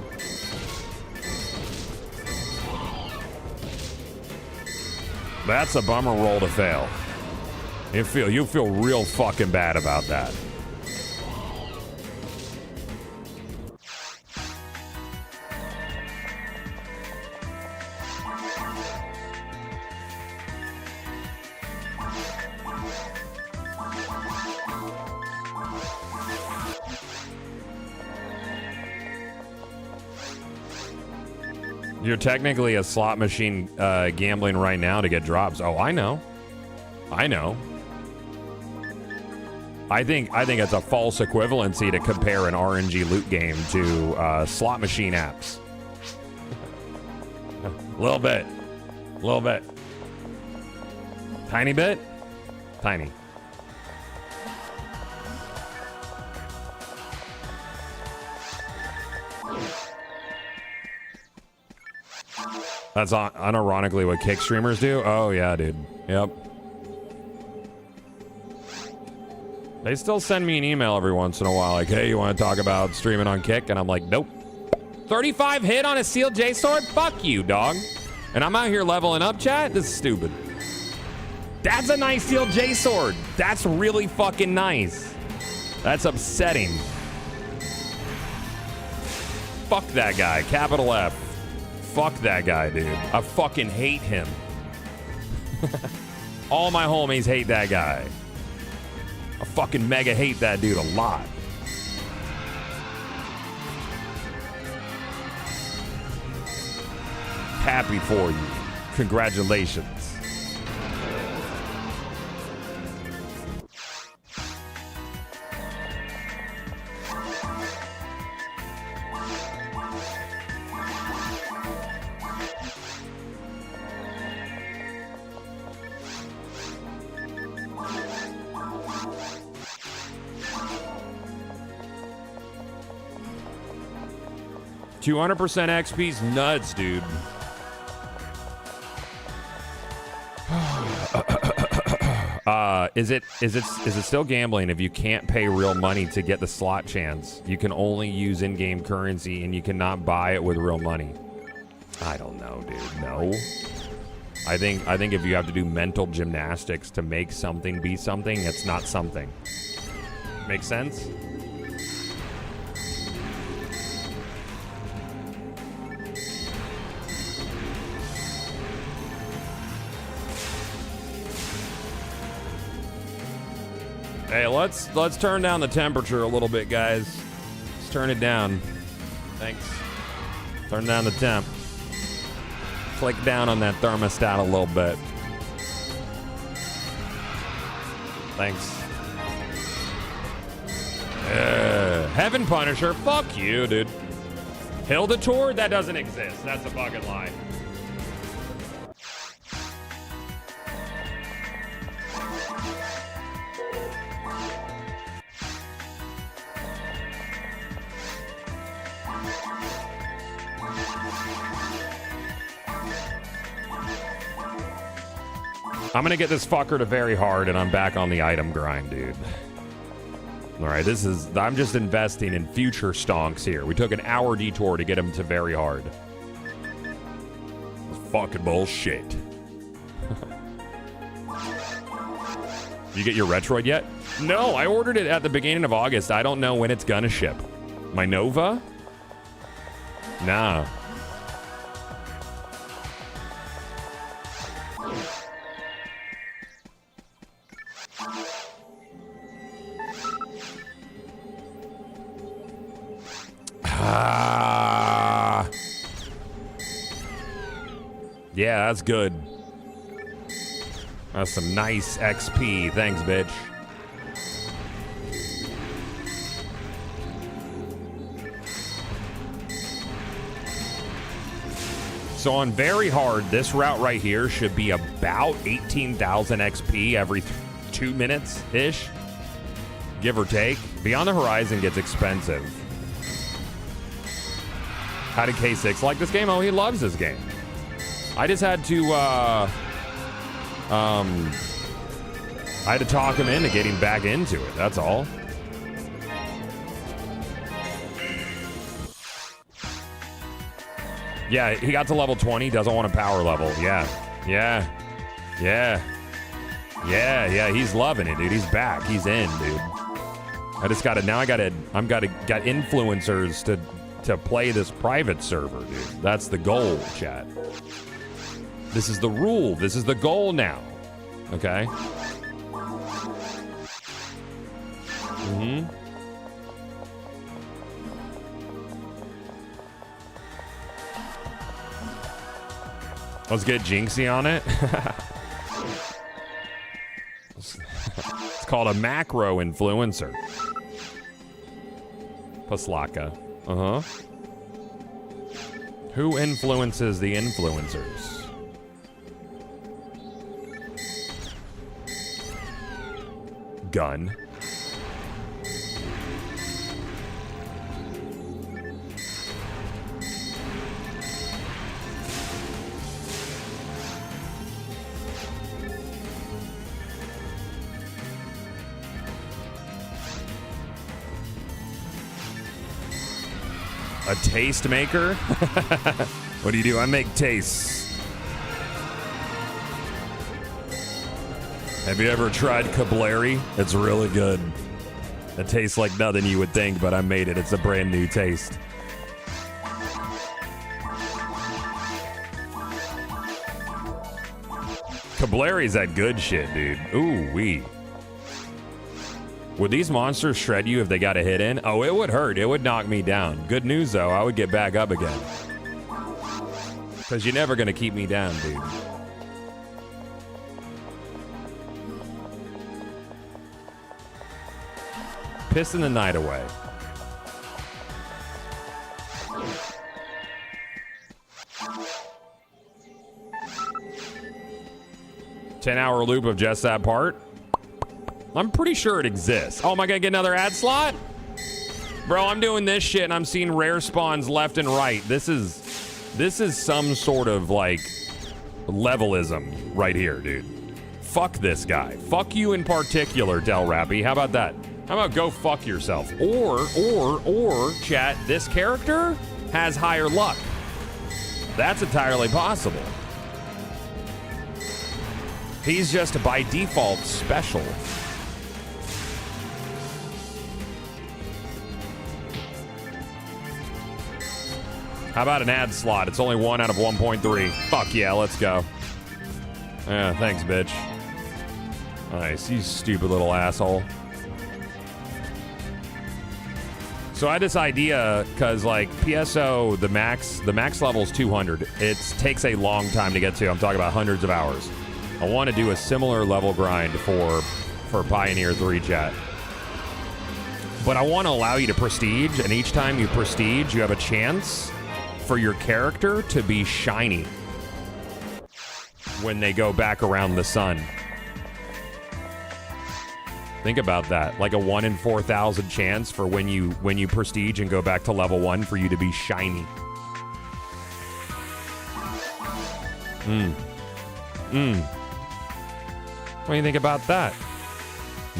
That's a bummer roll to fail. You feel real fucking bad about that. You're technically a slot machine gambling right now to get drops. Oh, I know. I know. I think it's a false equivalency to compare an RNG loot game to slot machine apps. A little bit. A little bit. Tiny bit? Tiny. That's unironically what kick streamers do? Oh, yeah, dude. Yep. They still send me an email every once in a while like, hey, you want to talk about streaming on Kick? And I'm like, nope. 35 hit on a sealed J sword? Fuck you, dog. And I'm out here leveling up, chat? This is stupid. That's a nice sealed J sword. That's really fucking nice. That's upsetting. Fuck that guy. Capital F. Fuck that guy, dude. I fucking hate him. All my homies hate that guy. I fucking mega hate that dude a lot. Happy for you. Congratulations. $200% XP's nuts, dude. Is it still gambling if you can't pay real money to get the slot chance? You can only use in-game currency and you cannot buy it with real money. I don't know, dude. No. I think if you have to do mental gymnastics to make something be something, it's not something. Make sense? Hey, let's turn down the temperature a little bit, guys. Let's turn it down. Thanks. Turn down the temp. Click down on that thermostat a little bit. Thanks. Heaven Punisher, fuck you, dude. Hilda Tour? That doesn't exist. That's a fucking lie. I'm gonna get this fucker to very hard and I'm back on the item grind, dude. Alright, I'm just investing in future stonks here. We took an hour detour to get him to very hard. It's fucking bullshit. You get your Retroid yet? No, I ordered it at the beginning of August. I don't know when it's gonna ship. My Nova? Nah. Yeah, that's good. That's some nice XP. Thanks, bitch. So on very hard, this route right here should be about 18,000 XP every 2 minutes-ish, give or take. Beyond the Horizon gets expensive. How did K6 like this game? Oh, he loves this game. I just had to, I had to talk him into getting back into it, that's all. Yeah, he got to level 20, doesn't want a power level. Yeah. Yeah, he's loving it, dude. He's back. He's in, dude. I just got influencers to play this private server, dude. That's the goal, chat. This is the rule. This is the goal now. Okay? Let's get Jinxie on it. It's called a macro influencer. Paslaka. Who influences the influencers? Gun. A taste maker? What do? I make tastes. Have you ever tried Kableri? It's really good. It tastes like nothing you would think, but I made it. It's a brand new taste. Kableri's that good shit, dude. Ooh wee. Would these monsters shred you if they got a hit in? Oh, it would hurt. It would knock me down. Good news, though. I would get back up again. Because you're never going to keep me down, dude. Pissing the night away. $10-hour loop of just that part? I'm pretty sure it exists. Oh, am I gonna get another ad slot? Bro, I'm doing this shit and I'm seeing rare spawns left and right. This is some sort of like levelism right here, dude. Fuck this guy. Fuck you in particular, Del Rappy. How about that? How about go fuck yourself? Or, chat, this character has higher luck. That's entirely possible. He's just by default special. How about an ad slot? It's only 1 out of 1.3. Fuck yeah, let's go. Yeah, thanks, bitch. Nice, you stupid little asshole. So I had this idea because, like, PSO, the max level is 200. It takes a long time to get to. I'm talking about hundreds of hours. I want to do a similar level grind for Pioneer 3 chat. But I want to allow you to prestige, and each time you prestige, you have a chance for your character to be shiny when they go back around the sun. Think about that. Like a 1 in 4,000 chance for when you prestige and go back to level 1 for you to be shiny. What do you think about that?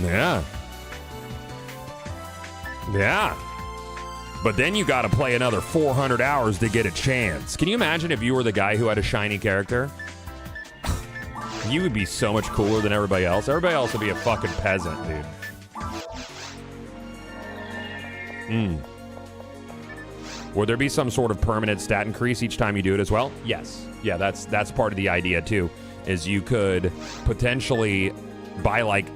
Yeah. But then you got to play another 400 hours to get a chance. Can you imagine if you were the guy who had a shiny character? You would be so much cooler than everybody else. Everybody else would be a fucking peasant, dude. Would there be some sort of permanent stat increase each time you do it as well? Yes. Yeah, that's part of the idea too, is you could potentially, by like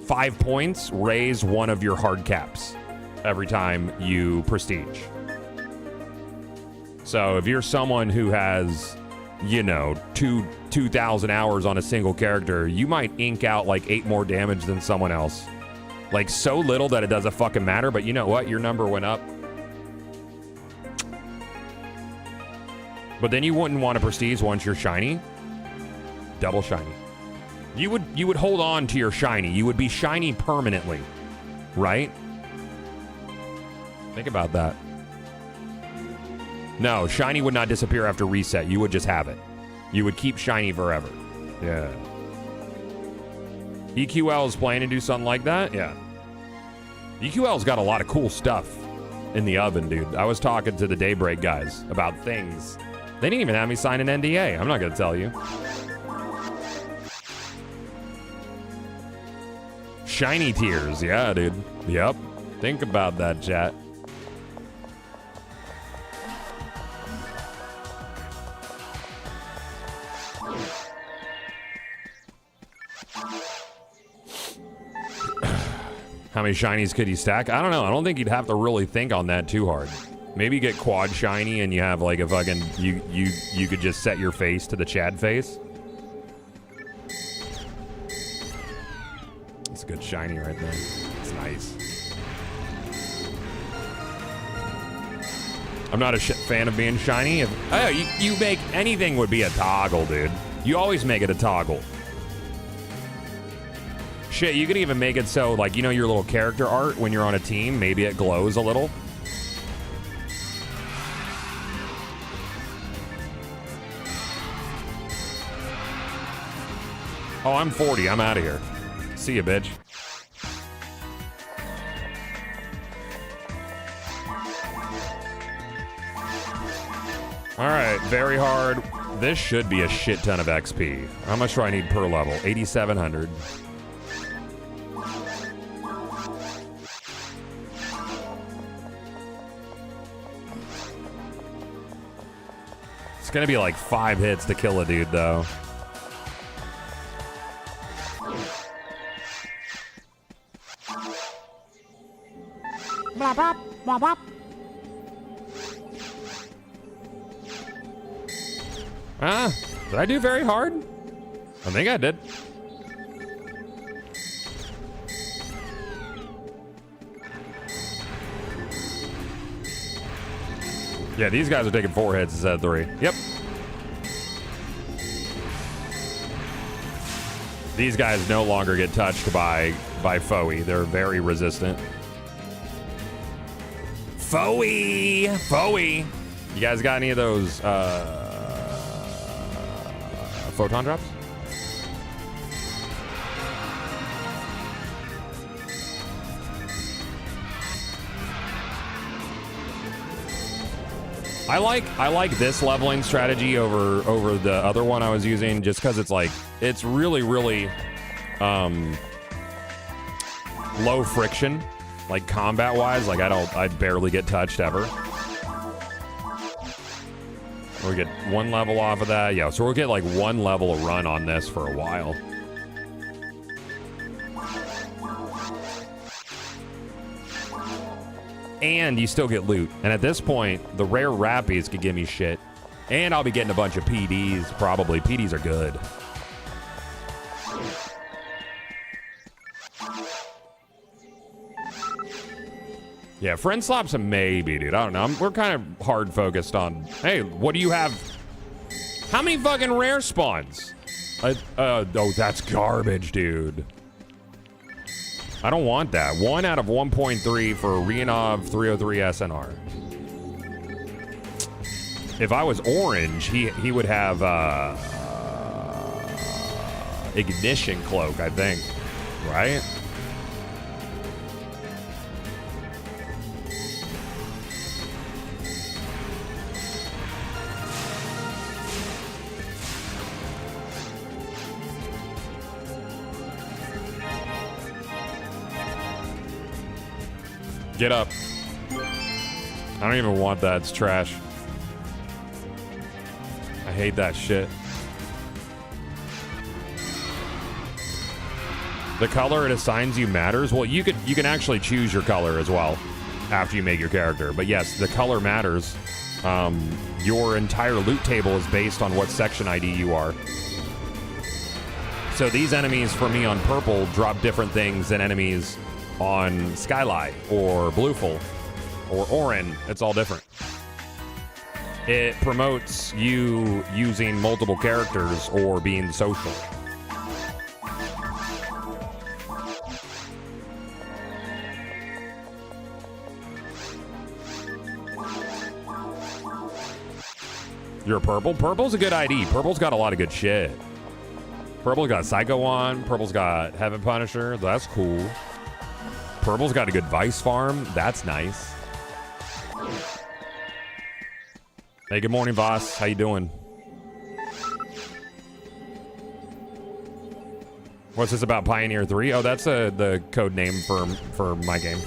5 points, raise one of your hard caps every time you prestige. So if you're someone who has, 2,000 hours on a single character, you might ink out like 8 more damage than someone else. Like so little that it doesn't fucking matter, but you know what? Your number went up. But then you wouldn't want to prestige once you're shiny. Double shiny. You would hold on to your shiny. You would be shiny permanently, right? Think about that. No, shiny would not disappear after reset. You would just have it. You would keep shiny forever. Yeah. EQL is planning to do something like that? Yeah. EQL's got a lot of cool stuff in the oven, dude. I was talking to the Daybreak guys about things They didn't even have me sign an NDA. I'm not going to tell you. Shiny tears. Yeah, dude. Yep. Think about that, chat. How many shinies could you stack? I don't know. I don't think you'd have to really think on that too hard. Maybe you get quad shiny and you have like a fucking you could just set your face to the Chad face. It's a good shiny right there. It's nice. I'm not a fan of being shiny. You make anything would be a toggle, dude. You always make it a toggle. Shit, you could even make it so, like, you know your little character art when you're on a team? Maybe it glows a little. Oh, I'm 40. I'm out of here. See ya, bitch. All right, very hard. This should be a shit ton of XP. How much do I need per level? 8,700. It's gonna be like 5 hits to kill a dude, though. Blah, blah, blah, blah. Did I do very hard? I think I did. Yeah, these guys are taking 4 hits instead of 3. Yep. These guys no longer get touched by Foey. They're very resistant. Foey! You guys got any of those photon drops? I like this leveling strategy over the other one I was using, just because it's really low friction, like combat wise. Like I barely get touched ever. We'll get 1 level off of that. Yeah, so we'll get like 1 level of run on this for a while. And you still get loot. And at this point, the rare rappies could give me shit. And I'll be getting a bunch of PDs, probably. PDs are good. Yeah, friend slop's a maybe, dude. I don't know. We're kind of hard focused on, hey, what do you have? How many fucking rare spawns? Oh, that's garbage, dude. I don't want that. 1 out of 1.3 for Rianov 303 SNR. If I was orange, he would have ignition cloak, I think. Right? Get up. I don't even want that. It's trash. I hate that shit. The color it assigns you matters. Well, you can actually choose your color as well after you make your character. But yes, the color matters. Your entire loot table is based on what section ID you are. So these enemies for me on purple drop different things than enemies on Skylight or Blueful or Orin. It's all different. It promotes you using multiple characters or being social. You're a purple? Purple's a good ID. Purple's got a lot of good shit. Purple's got Psycho on. Purple's got Heaven Punisher. That's cool. Purple's got a good Vice farm. That's nice. Hey, good morning, Voss. How you doing? What's this about Pioneer 3? Oh, that's the code name for my game.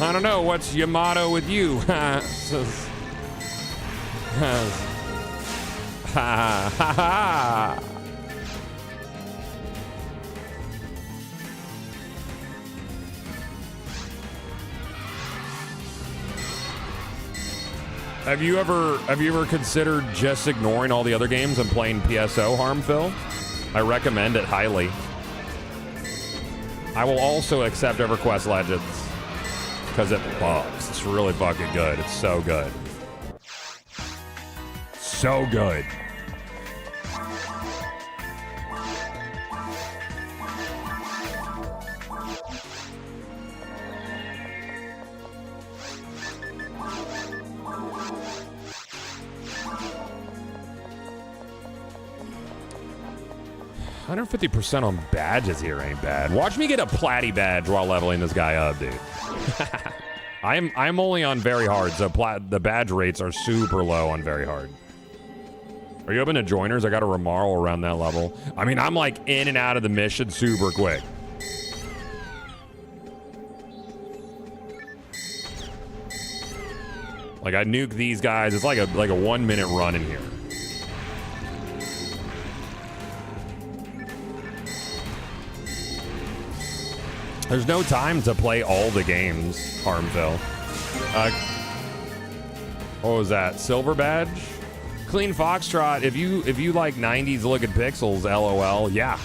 I don't know. What's your motto with you? Ha ha ha. Have you ever considered just ignoring all the other games and playing PSO, Harmphil? I recommend it highly. I will also accept EverQuest Legends because it fucks. It's really fucking good. It's so good. So good. $150% on badges here ain't bad. Watch me get a platy badge while leveling this guy up, dude. I'm only on very hard, so the badge rates are super low on very hard. Are you open to joiners? I got a Romaro around that level. I mean, I'm like in and out of the mission super quick. Like I nuke these guys. It's like a 1 minute run in here. There's no time to play all the games, Harmville. What was that? Silver badge? Clean Foxtrot. If you like 90s looking pixels, LOL. Yeah.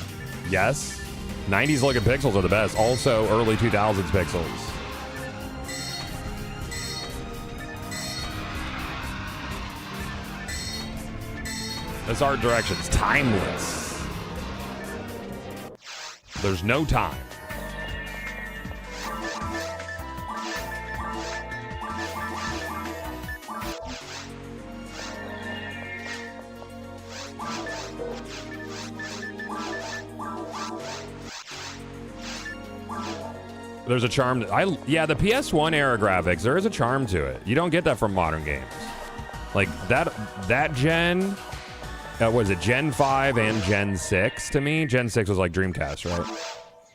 Yes. 90s looking pixels are the best. Also early 2000s pixels. This art direction's timeless. There's no time. There's a charm. Yeah, the PS1 era graphics, there is a charm to it. You don't get that from modern games. Like that gen, was it Gen 5 and Gen 6 to me? Gen 6 was like Dreamcast, right?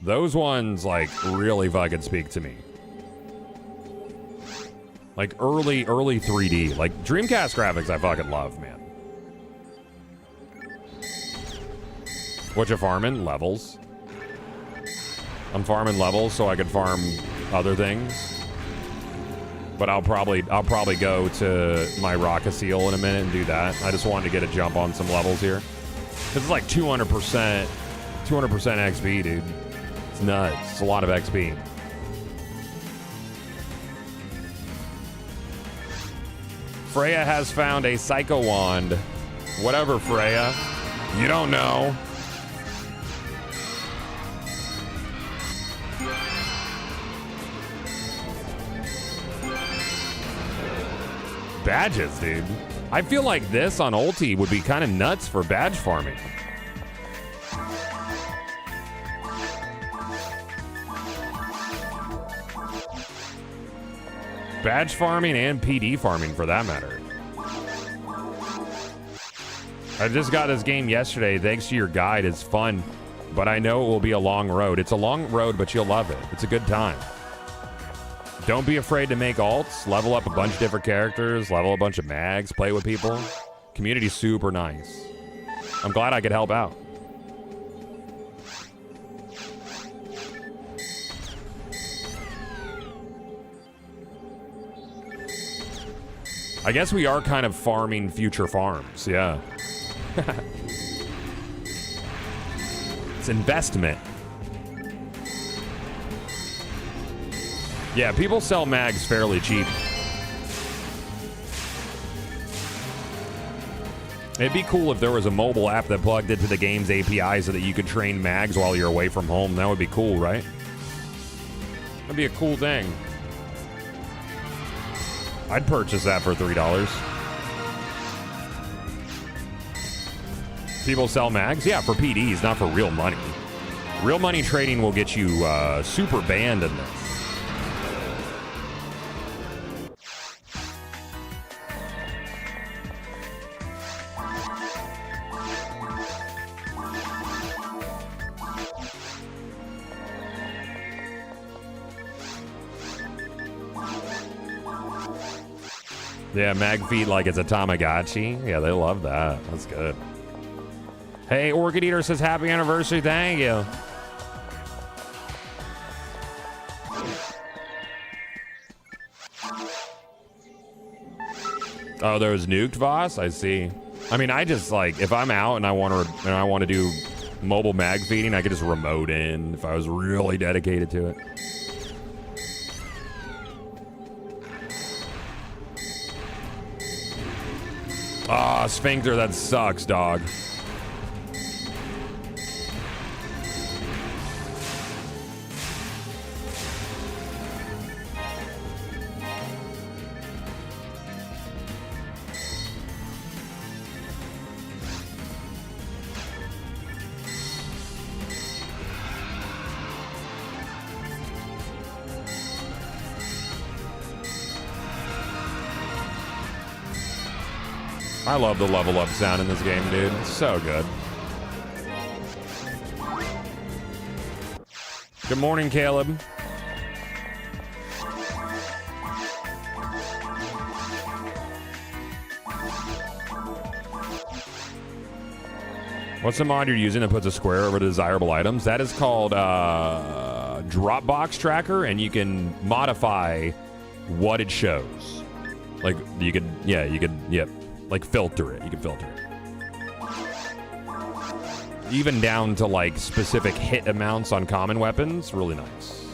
Those ones like really fucking speak to me. Like early 3D. Like Dreamcast graphics I fucking love, man. What you farming? Levels. I'm farming levels so I can farm other things. But I'll probably go to my Rock-a-Seal in a minute and do that. I just wanted to get a jump on some levels here. This is like 200% XP, dude. It's nuts. It's a lot of XP. Freya has found a Psycho Wand. Whatever, Freya. You don't know. Badges, dude. I feel like this on ulti would be kind of nuts for badge farming. Badge farming and PD farming for that matter. I just got this game yesterday. Thanks to your guide. It's fun, but I know it will be a long road. It's a long road, but you'll love it. It's a good time. Don't be afraid to make alts, level up a bunch of different characters, level a bunch of mags, play with people. Community's super nice. I'm glad I could help out. I guess we are kind of farming future farms, yeah. It's investment. Yeah, people sell mags fairly cheap. It'd be cool if there was a mobile app that plugged into the game's API so that you could train mags while you're away from home. That would be cool, right? That'd be a cool thing. I'd purchase that for $3. People sell mags? Yeah, for PDs, not for real money. Real money trading will get you super banned in this. Yeah, mag feed like it's a Tamagotchi. Yeah, they love that. That's good. Hey, Orchid Eater says happy anniversary. Thank you. Oh, there was nuked Voss? I see. I mean, I just like if I'm out and I want to do mobile mag feeding, I could just remote in if I was really dedicated to it. Ah, Sphincter, that sucks, dog. I love the level up sound in this game, dude. It's so good. Good morning, Caleb. What's the mod you're using that puts a square over desirable items? That is called Dropbox Tracker, and you can modify what it shows. Like, you could, yep. Like filter it. You can filter it. Even down to like specific hit amounts on common weapons. Really nice.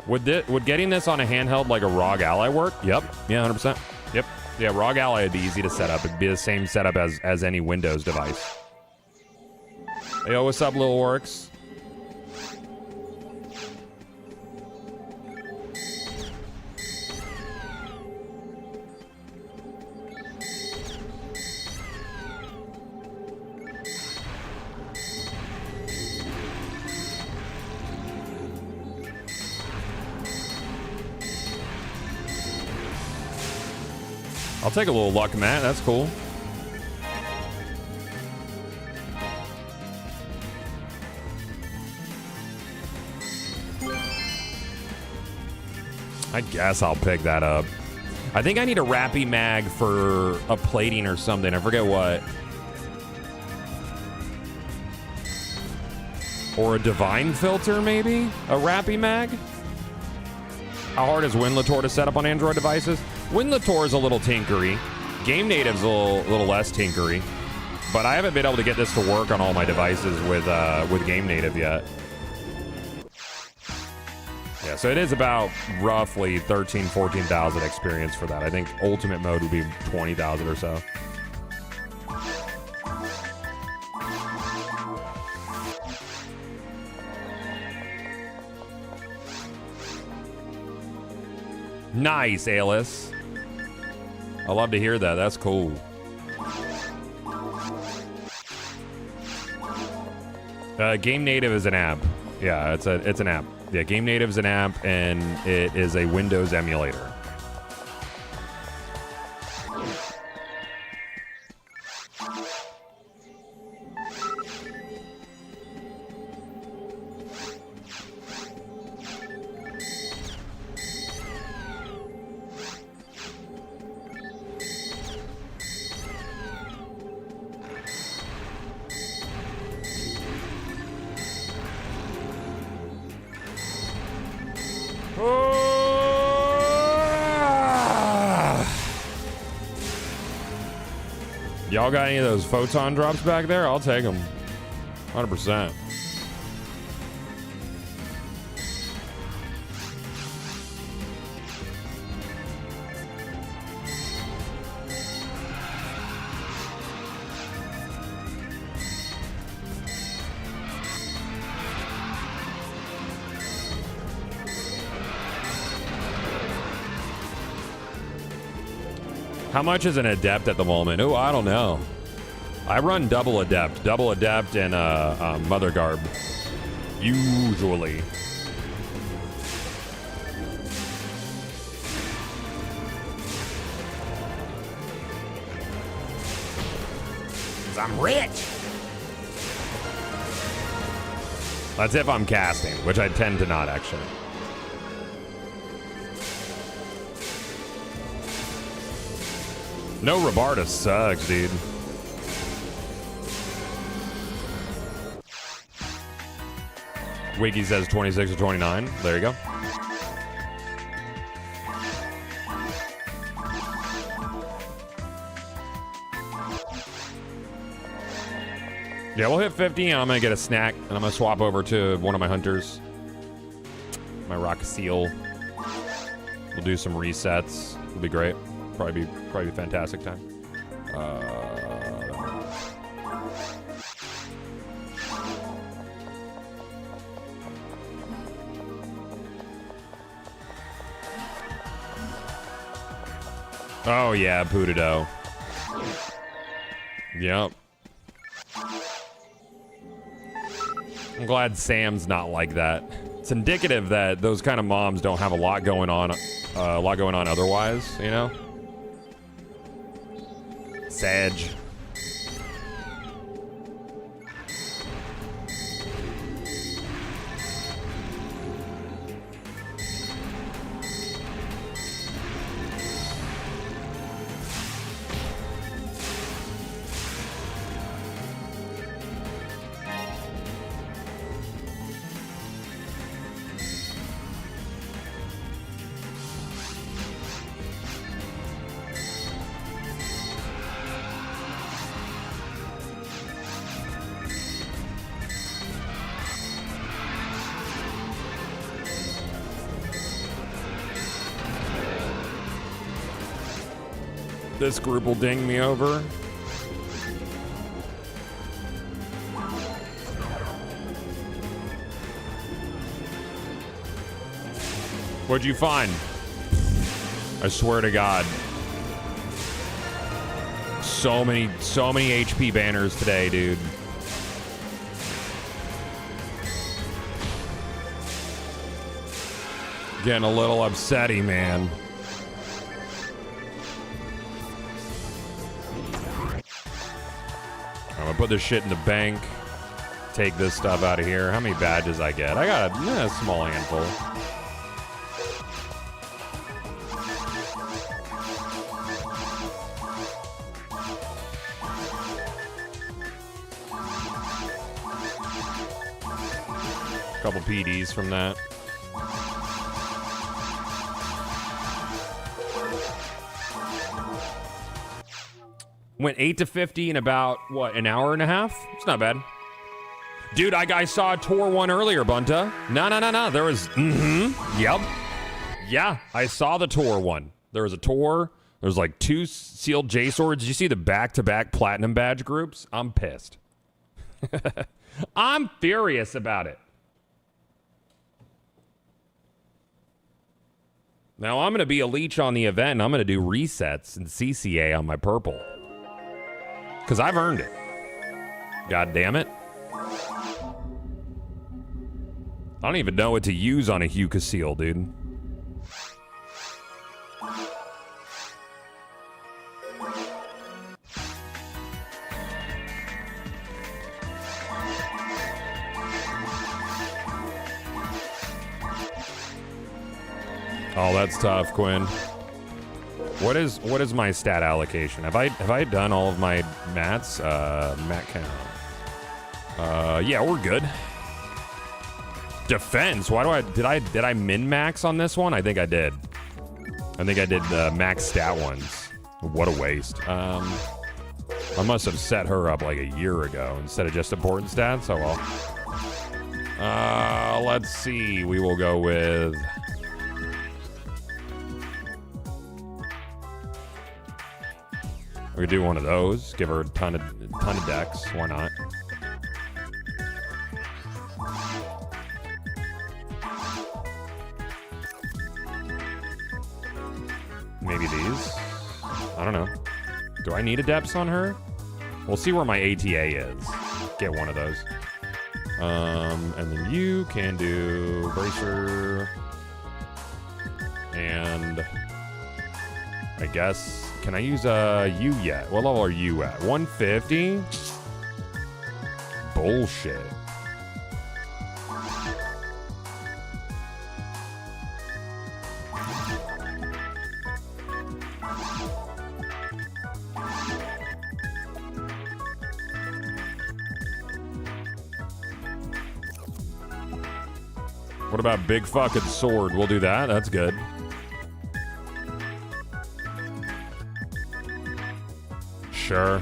Would getting this on a handheld like a ROG Ally work? Yep. Yeah, 100%. Yep. Yeah, ROG Ally would be easy to set up. It'd be the same setup as any Windows device. Hey, yo, what's up, Lil Works? I'll take a little luck, Matt. That's cool. I guess I'll pick that up. I think I need a Rappy Mag for a plating or something. I forget what. Or a Divine Filter, maybe? A Rappy Mag? How hard is Winlator to set up on Android devices? Winlator is a little tinkery. Game Native's a little less tinkery. But I haven't been able to get this to work on all my devices with Game Native yet. Yeah, so it is about roughly 13,000, 14,000 experience for that. I think Ultimate Mode would be 20,000 or so. Nice, Alice. I love to hear that. That's cool. Game Native is an app. Yeah, it's an app. Yeah, Game Native is an app, and it is a Windows emulator. Y'all got any of those photon drops back there? I'll take them. 100%. How much is an adept at the moment? Oh, I don't know. I run double adept and mother garb usually. I'm rich. That's if I'm casting, which I tend to not actually. No, Robarda sucks, dude. Wiki says 26 or 29. There you go. Yeah, we'll hit 50 and I'm going to get a snack and I'm going to swap over to one of my hunters. My rock seal. We'll do some resets. It'll be great. Probably be fantastic time. Oh yeah, Pootido. Yep. I'm glad Sam's not like that. It's indicative that those kind of moms don't have a lot going on otherwise, you know? Sag. This group will ding me over. What'd you find? I swear to God. So many HP banners today, dude. Getting a little upsetty, man. I'm gonna put this shit in the bank. Take this stuff out of here. How many badges I get? I got a small handful. Couple PDs from that. Went 8 to 50 in about, what, an hour and a half? It's not bad. Dude, I saw a Tor one earlier, Bunta. No. There was, yep. Yeah, I saw the Tor one. There was a Tor. There's like 2 sealed J swords. Did you see the back-to-back platinum badge groups? I'm pissed. I'm furious about it. Now I'm going to be a leech on the event, and I'm going to do resets and CCA on my purple. Because I've earned it. God damn it. I don't even know what to use on a Huka seal, dude. Oh, that's tough, Quinn. What is my stat allocation? Have I done all of my mats? Mat count. Yeah, we're good. Defense. Why do did I min max on this one? I think I did. I think I did max stat ones. What a waste. I must have set her up like a year ago instead of just important stats. Oh well. Let's see. We will go with. We could do one of those. Give her a ton of decks. Why not? Maybe these. I don't know. Do I need adepts on her? We'll see where my ATA is. Get one of those. And then you can do bracer. And I guess, can I use you yet? What level are you at? 150? Bullshit. What about big fucking sword? We'll do that. That's good. Sure.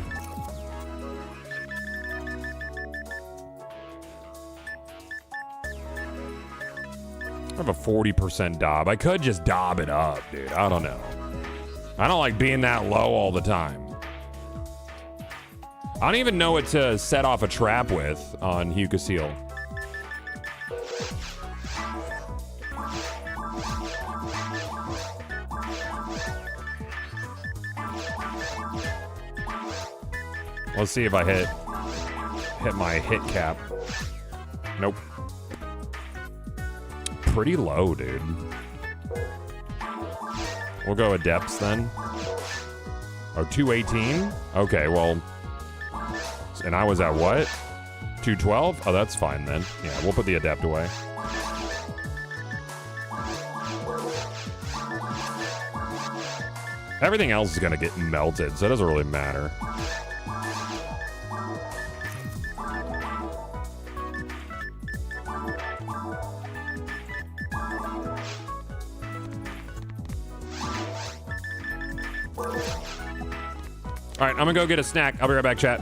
I have a 40% dob. I could just dob it up, dude. I don't know. I don't like being that low all the time. I don't even know what to set off a trap with on Seal. Let's see if I hit my hit cap. Nope. Pretty low, dude. We'll go Adepts then. Oh, 218? Okay, well. And I was at what? 212? Oh, that's fine then. Yeah, we'll put the Adept away. Everything else is gonna get melted, so it doesn't really matter. All right, I'm gonna go get a snack. I'll be right back, chat.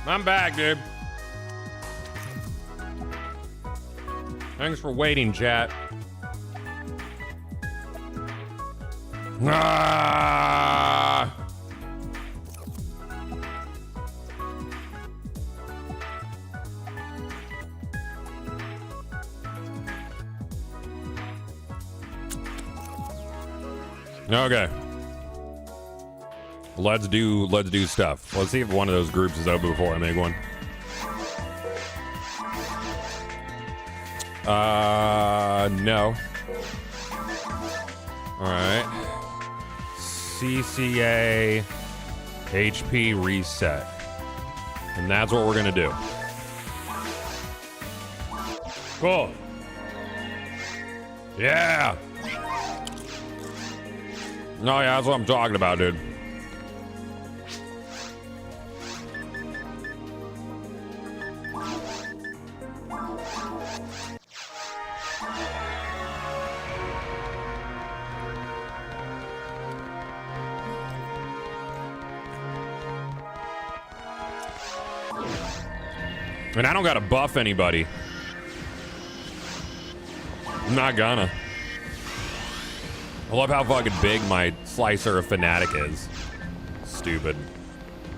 I'm back, dude. Thanks for waiting, chat. Ah! Okay. Let's do stuff. Let's see if one of those groups is open before I make one. No. All right. CCA HP reset. And that's what we're gonna do. Cool. Yeah. No, yeah, that's what I'm talking about, dude. And I don't gotta buff anybody. I'm not gonna. I love how fucking big my slicer of Fanatic is. Stupid.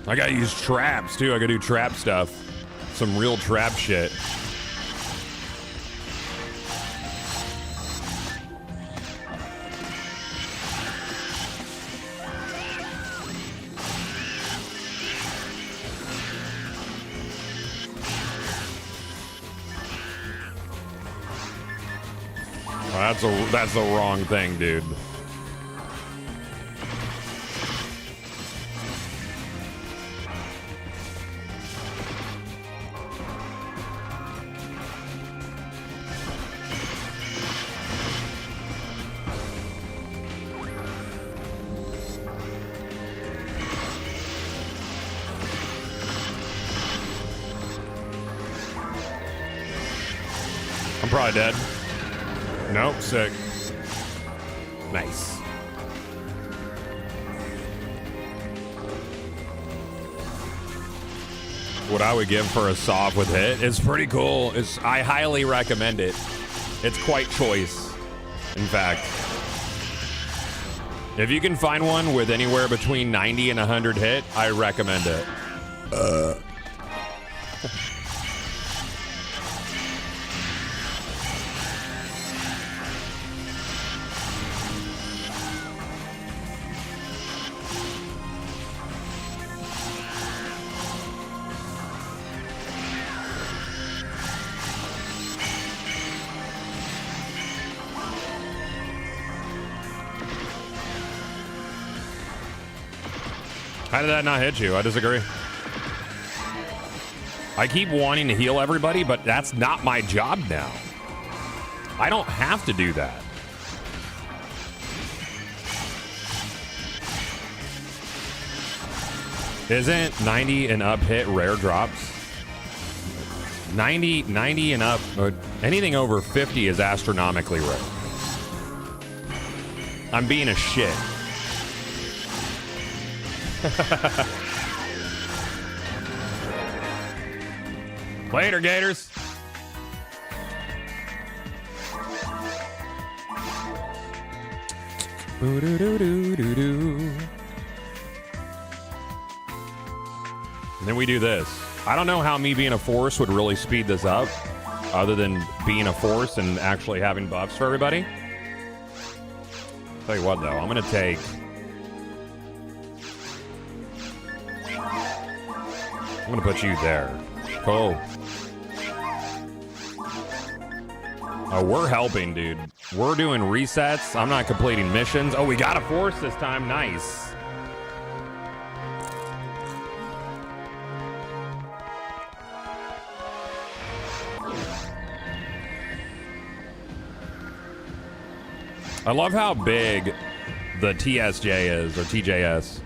I gotta use traps too. I gotta do trap stuff. Some real trap shit. That's the wrong thing, dude. I'm probably dead. Nope, sick. Nice. What I would give for a soft with hit is pretty cool. I highly recommend it. It's quite choice, in fact. If you can find one with anywhere between 90 and 100 hit, I recommend it. How did that not hit you? I disagree. I keep wanting to heal everybody, but that's not my job now. I don't have to do that. Isn't 90 and up hit rare drops? 90 and up, anything over 50 is astronomically rare. I'm being a shit. Later, Gators. And then we do this. I don't know how me being a force would really speed this up, other than being a force and actually having buffs for everybody. Tell you what, though, I'm gonna take. I'm gonna put you there. Cool. Oh, we're helping, dude. We're doing resets. I'm not completing missions. Oh, we got a force this time. Nice. I love how big the TSJ is, or TJS,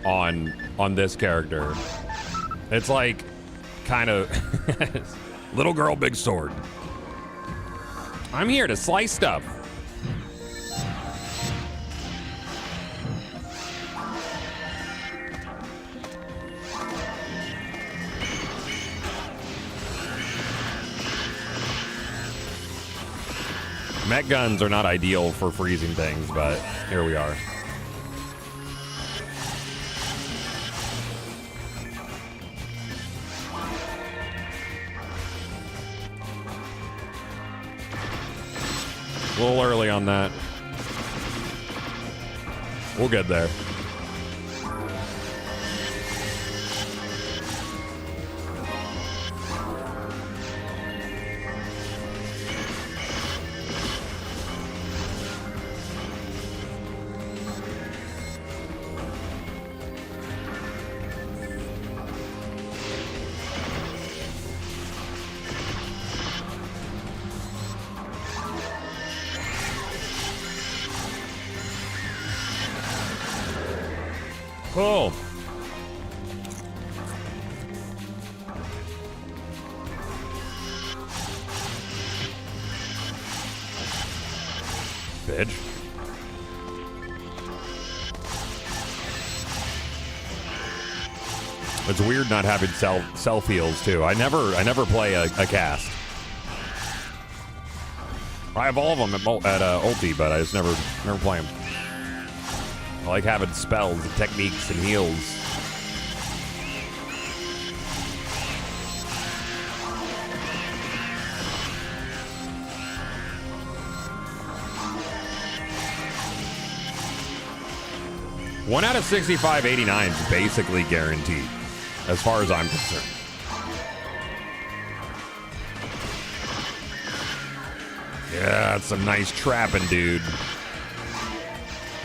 on this character. It's like kind of little girl, big sword. I'm here to slice stuff. Mech guns are not ideal for freezing things, but here we are. A little early on that. We'll get there. Cool. Bitch. It's weird not having self heals too. I never play a cast. I have all of them at ulti, but I just never play them. I like having spells and techniques and heals. One out of 6589 is basically guaranteed, as far as I'm concerned. Yeah, that's some nice trapping, dude.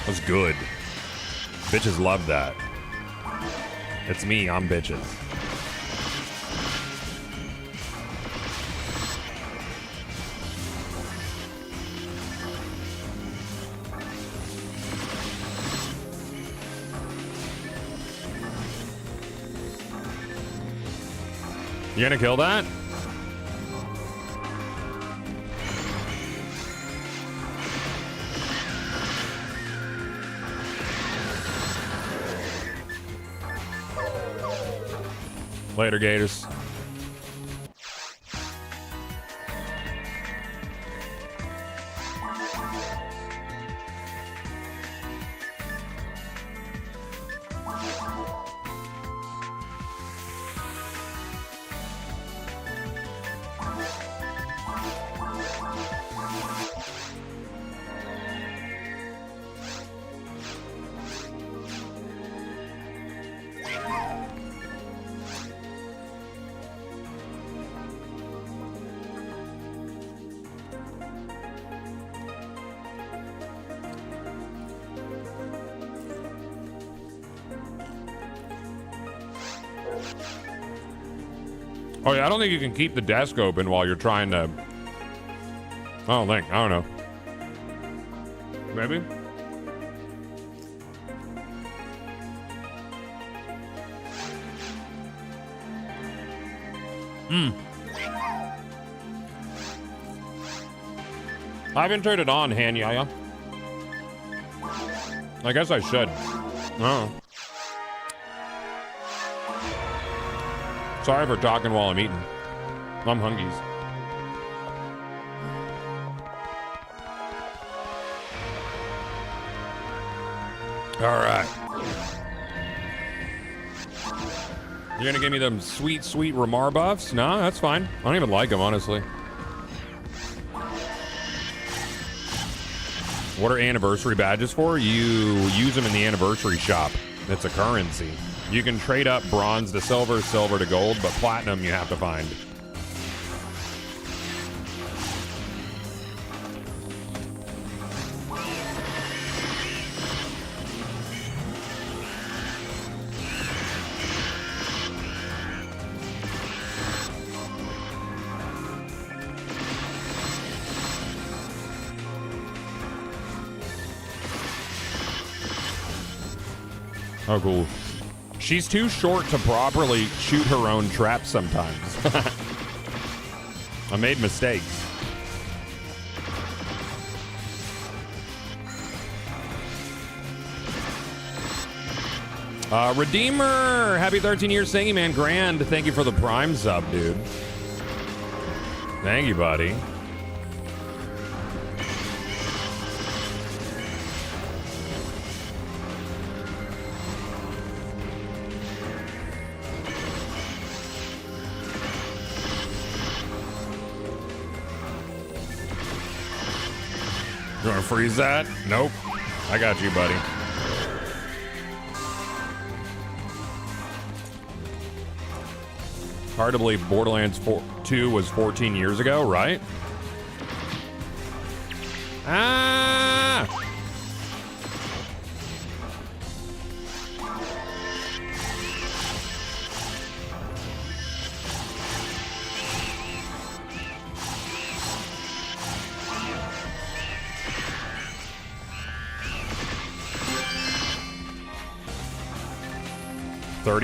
That's good. Bitches love that. It's me, I'm bitches. You gonna kill that? Later, Gators. Oh yeah, I don't think you can keep the desk open while you're trying to... I don't know. Maybe? I haven't turned it on, Han Yaya. I guess I should. Oh. Sorry for talking while I'm eating. I'm hungies. All right. You're gonna give me them sweet Ramar buffs? No, that's fine. I don't even like them, honestly. What are anniversary badges for? You use them in the anniversary shop. It's a currency. You can trade up bronze to silver, silver to gold, but platinum you have to find. Oh, cool. She's too short to properly shoot her own traps sometimes. I made mistakes. Redeemer, happy 13 years singing, man. Grand, thank you for the Prime sub, dude. Thank you, buddy. You want to freeze that? Nope. I got you, buddy. Hard to believe Borderlands 2 was 14 years ago, right? Ah!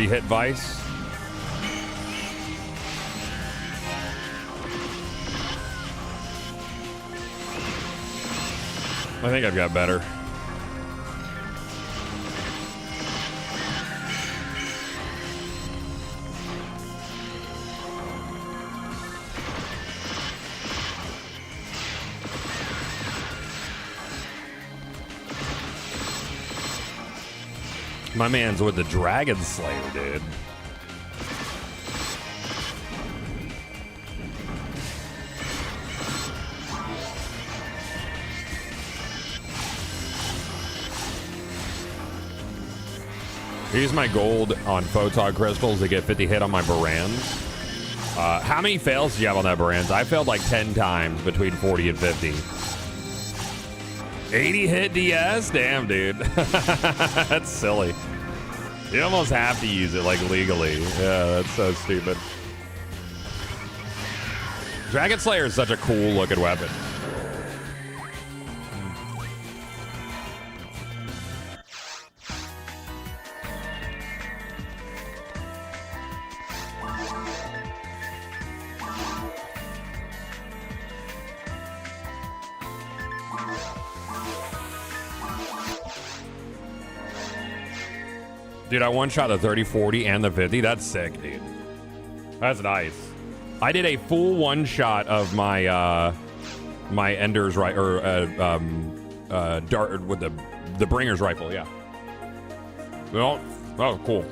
Hit Vice. I think I've got better. My man's with the Dragon Slayer, dude. I use my gold on Photog crystals to get 50 hit on my Barans. How many fails do you have on that Barans? I failed like 10 times between 40 and 50. 80 hit DS? Damn, dude. That's silly. You almost have to use it, like, legally. Yeah, that's so stupid. Dragon Slayer is such a cool-looking weapon. Dude, I one-shot the 30, 40, and the 50. That's sick, dude. That's nice. I did a full one-shot of my my Ender's dart with the Bringer's rifle. Yeah. Well, that was cool.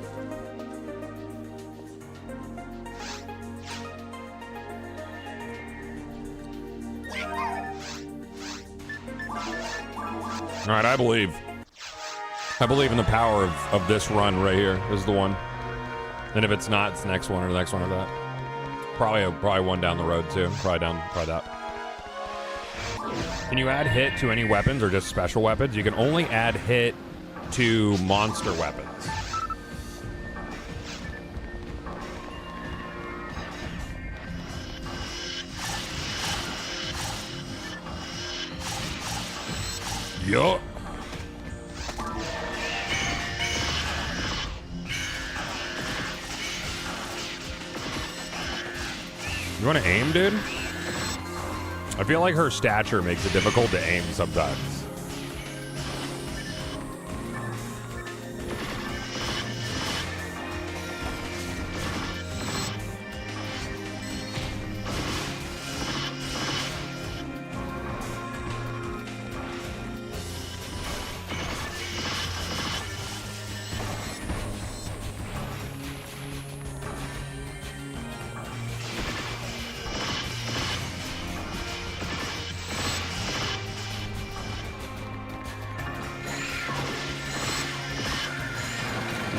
All right, I believe in the power of this run right here. This is the one. And if it's not, it's the next one or the next one or that. Probably one down the road too. Probably that. Can you add hit to any weapons or just special weapons? You can only add hit to monster weapons. Yup. You want to aim, dude? I feel like her stature makes it difficult to aim sometimes.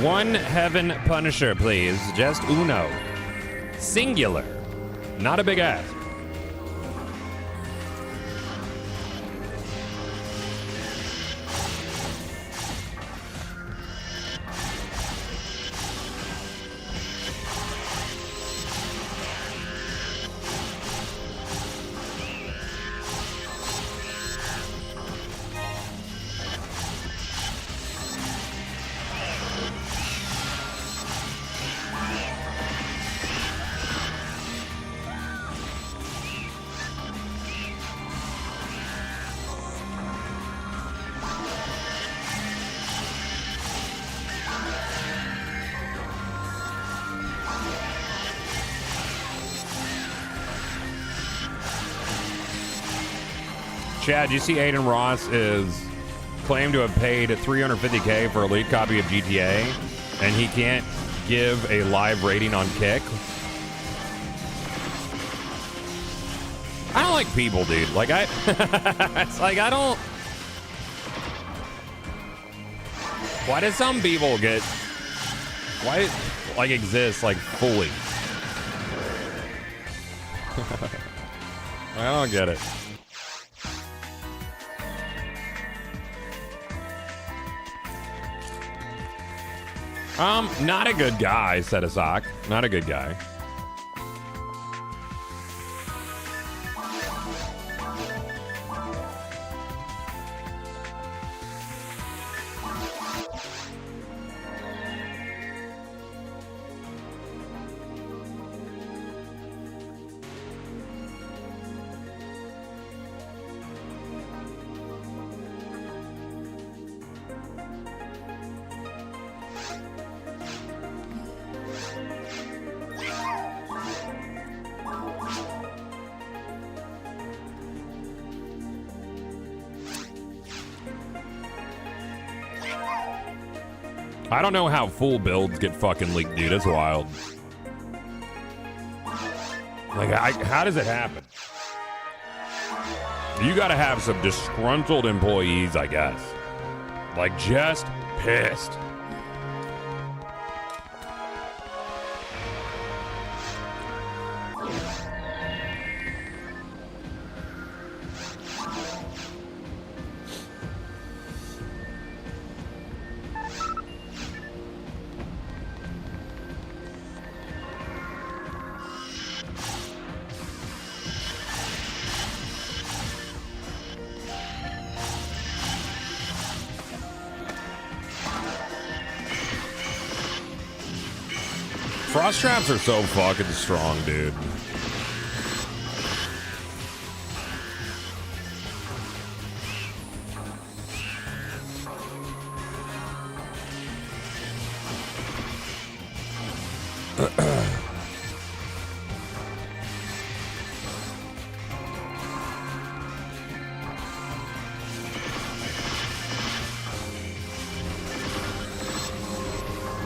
One Heaven Punisher, please. Just uno. Singular. Not a big ass. Chad, you see Aiden Ross is claimed to have paid $350K for a leaked copy of GTA, and he can't give a live rating on Kick. I don't like people, dude. Like, it's like, I don't. Why do some people get, why, like, exist, like, fully? I don't get it. Not a good guy, said a sock. Not a good guy. I don't know how full builds get fucking leaked, dude. It's wild. Like, how does it happen? You gotta have some disgruntled employees, I guess. Like, just pissed. Frost traps are so fucking strong, dude.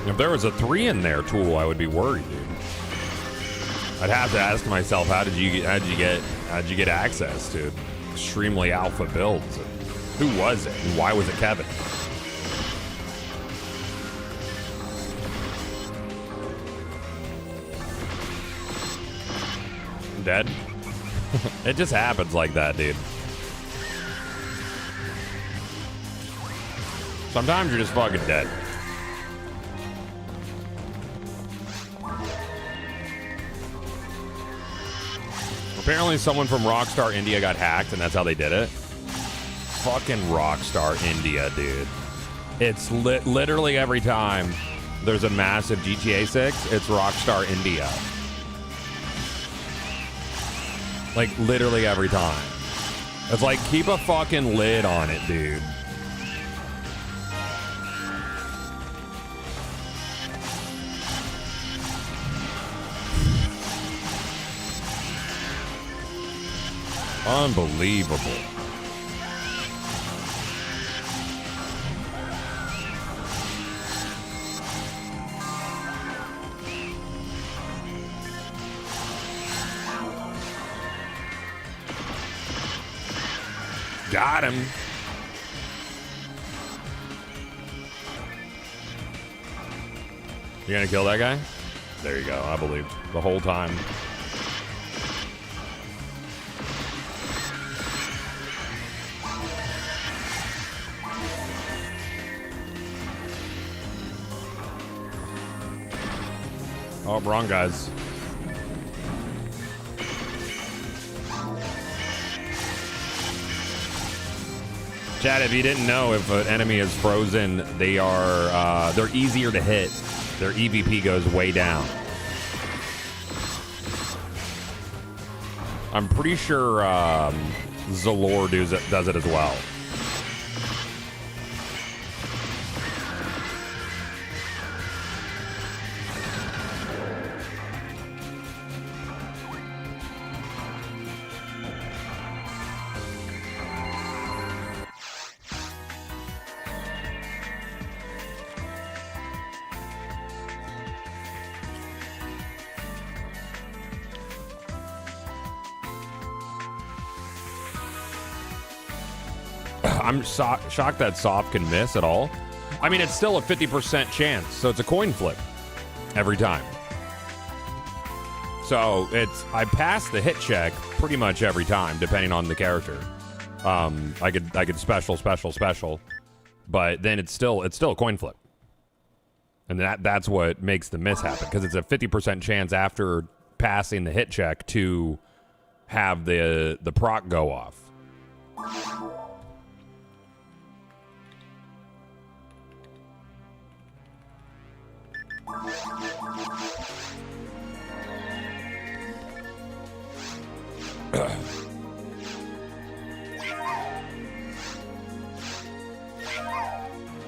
If there was a 3 in there, Tool, I would be worried, dude. I'd have to ask myself, how'd you get access to extremely alpha builds? Who was it? And why was it Kevin? Dead? It just happens like that, dude. Sometimes you're just fucking dead. Apparently someone from Rockstar India got hacked, and that's how they did it. Fucking Rockstar India, dude. It's literally every time there's a massive GTA 6, it's Rockstar India. Like, literally every time. It's like, keep a fucking lid on it, dude. Unbelievable. Got him. You gonna kill that guy? There you go. I believed the whole time. Oh, wrong guys. Chad, if you didn't know, if an enemy is frozen, they're easier to hit. Their EVP goes way down. I'm pretty sure Zalor does it as well. shocked that soft can miss at all. I mean, it's still a 50% chance, so it's a coin flip every time. So I pass the hit check pretty much every time, depending on the character. I could special, but then it's still a coin flip, and that's what makes the miss happen, because it's a 50% chance after passing the hit check to have the proc go off.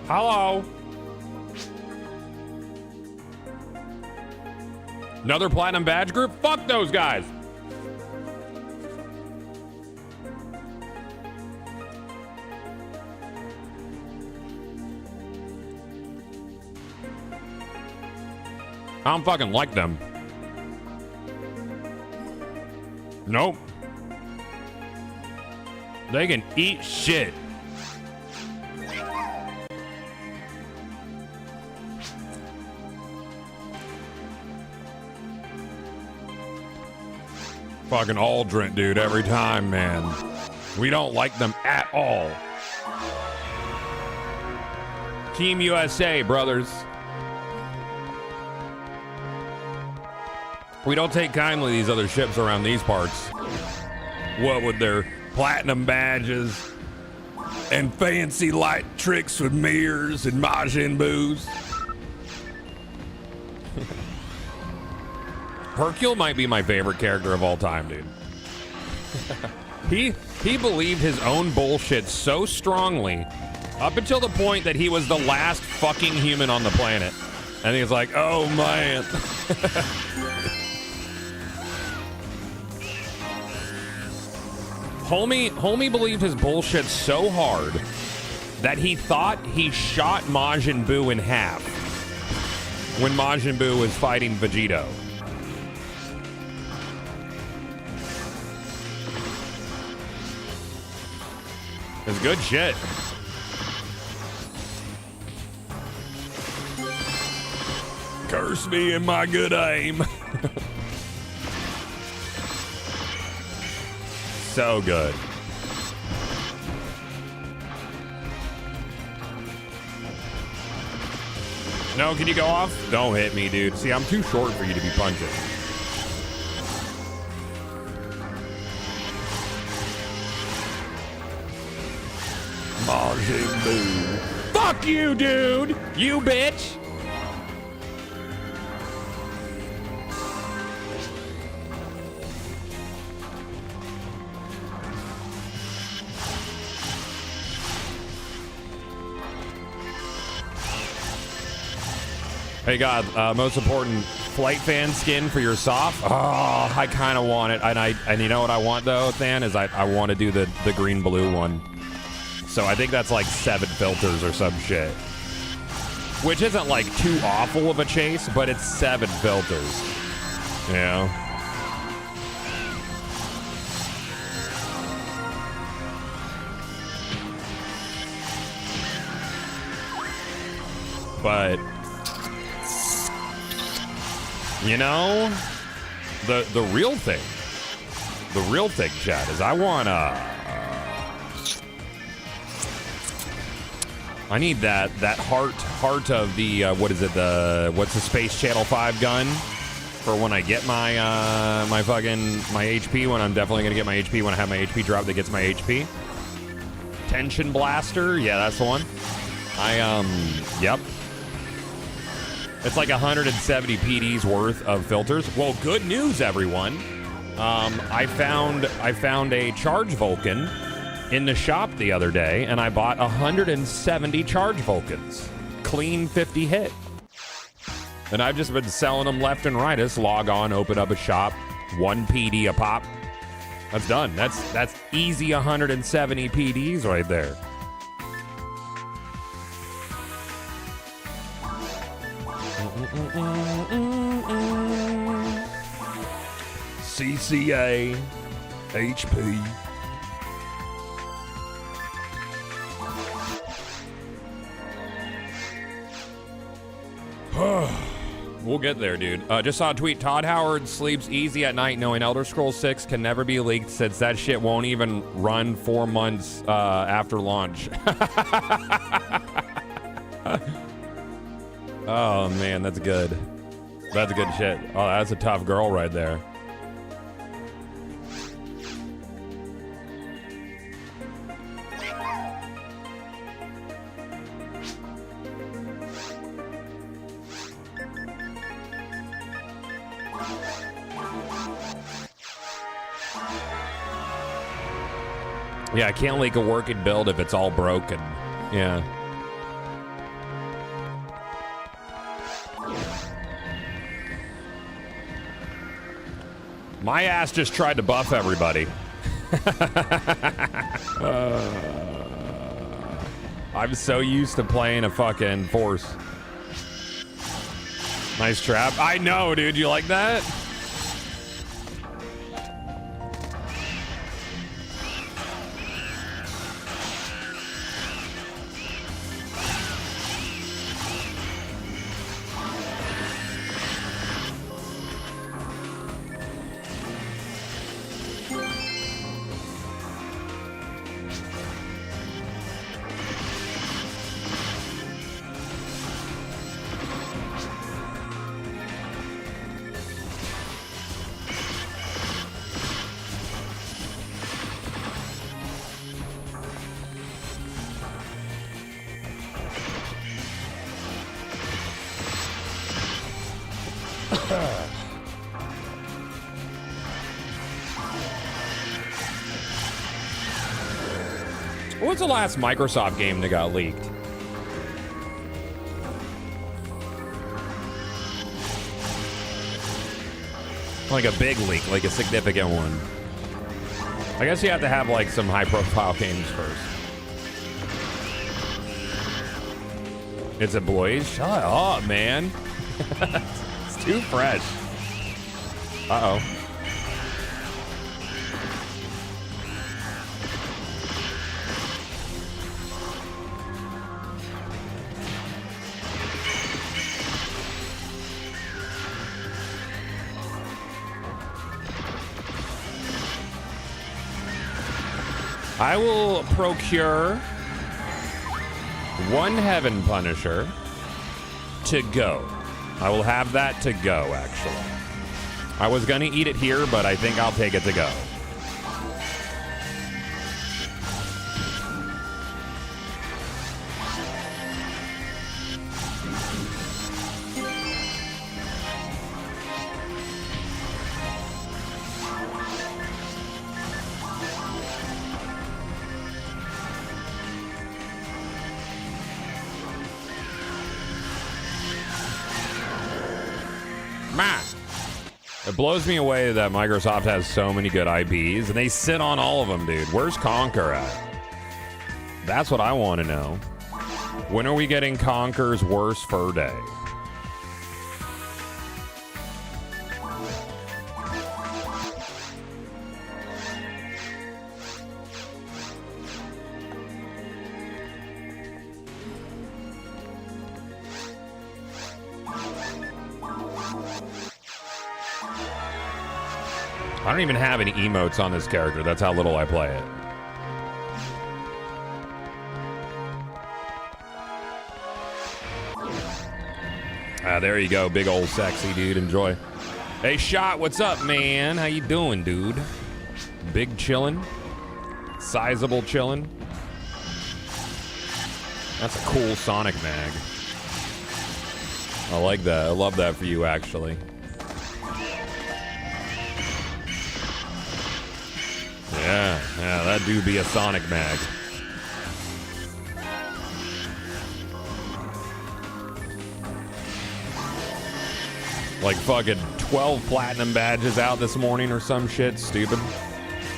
Hello. Another platinum badge group? Fuck those guys. I don't fucking like them. Nope. They can eat shit. Fucking Aldrin, dude, every time, man. We don't like them at all. Team USA, brothers. We don't take kindly these other ships around these parts. What with their platinum badges and fancy light tricks with mirrors and Majin Boos. Hercule might be my favorite character of all time, dude. He believed his own bullshit so strongly up until the point that he was the last fucking human on the planet. And he was like, oh man. Homie believed his bullshit so hard that he thought he shot Majin Buu in half when Majin Buu was fighting Vegito. It's good shit. Curse me in my good aim. So good. No, can you go off? Don't hit me, dude. See, I'm too short for you to be punching. Majin Buu. Fuck you, dude! You bitch! Hey God, most important flight fan skin for your soft. Oh, I kind of want it, and you know what I want though, Than, is I want to do the green blue one. So I think that's like 7 filters or some shit, which isn't like too awful of a chase, but it's 7 filters. You know. But you know, the real thing, Chad, is I need that heart of the what's the Space Channel 5 gun for when I get my my HP, when I'm definitely gonna get my HP when I have my HP drop that gets my HP. Tension Blaster, yeah, that's the one. Yep. It's like 170 PDs worth of filters. Well, good news, everyone. I found a Charge Vulcan in the shop the other day, and I bought 170 Charge Vulcans. Clean 50 hit. And I've just been selling them left and right. I just log on, open up a shop, 1 PD a pop. That's done. That's easy 170 PDs right there. CCA, HP. We'll get there, dude. Just saw a tweet. Todd Howard sleeps easy at night knowing Elder Scrolls 6 can never be leaked since that shit won't even run 4 months after launch. Oh, man, that's good. That's good shit. Oh, that's a tough girl right there. Yeah, I can't leak a working build if it's all broken. Yeah. My ass just tried to buff everybody. I'm so used to playing a fucking force. Nice trap. I know, dude. You like that? What's the last Microsoft game that got leaked? Like a big leak, like a significant one. I guess you have to have like some high-profile games first. It's a Blaze? Shut up, man. It's too fresh. Uh-oh. I will procure 1 Heaven Punisher to go. I will have that to go, actually. I was going to eat it here, but I think I'll take it to go. It blows me away that Microsoft has so many good IPs, and they sit on all of them, dude. Where's Conquer at? That's what I want to know. When are we getting Conquer's Worst Fur Day? I don't even have any emotes on this character. That's how little I play it. Ah, there you go. Big old sexy dude. Enjoy. Hey, Shot, what's up, man? How you doing, dude? Big chillin'? Sizable chillin'? That's a cool Sonic mag. I like that. I love that for you, actually. Yeah, that do be a Sonic mag. Like fucking 12 platinum badges out this morning or some shit. Stupid.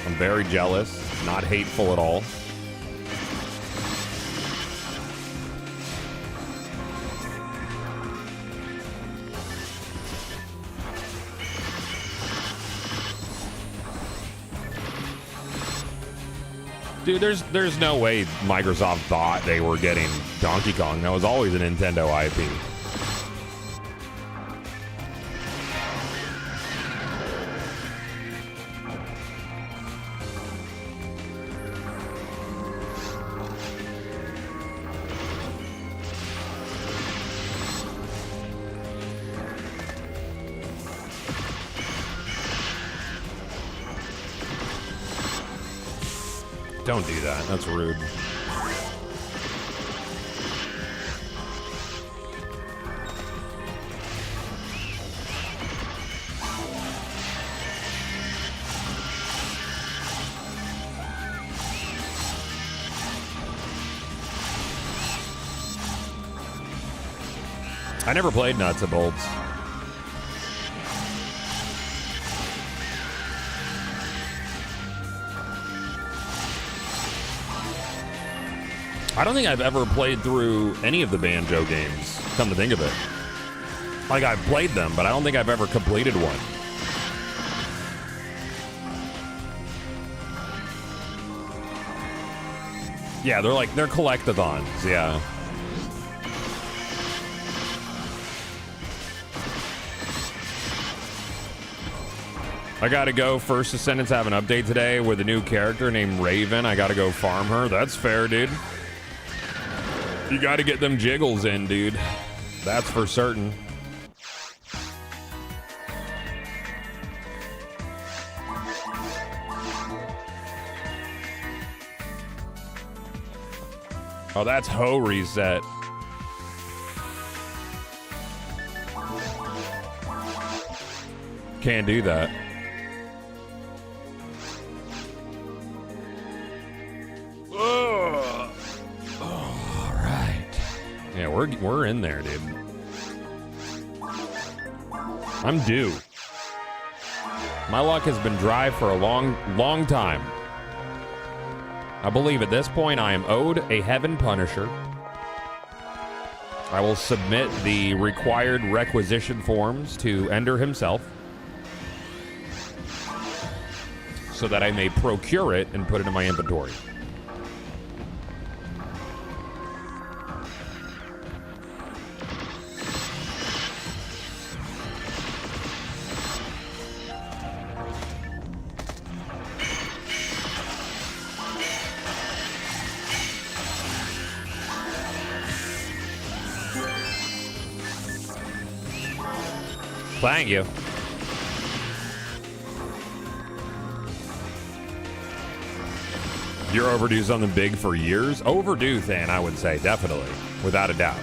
I'm very jealous. Not hateful at all. Dude, there's no way Microsoft thought they were getting Donkey Kong. That was always a Nintendo IP. Don't do that. That's rude. I never played Nuts and Bolts. I don't think I've ever played through any of the Banjo games, come to think of it. Like, I've played them, but I don't think I've ever completed one. Yeah, they're collectathons, yeah. I gotta go. First Descendants have an update today with a new character named Raven. I gotta go farm her. That's fair, dude. You gotta get them jiggles in, dude. That's for certain. Oh, that's Ho reset. Can't do that. Yeah, we're in there, dude. I'm due. My luck has been dry for a long time. I believe at this point I am owed a Heaven Punisher. I will submit the required requisition forms to Ender himself so that I may procure it and put it in my inventory. Thank you. You're overdue something big for years? Overdue, Than, I would say, definitely. Without a doubt.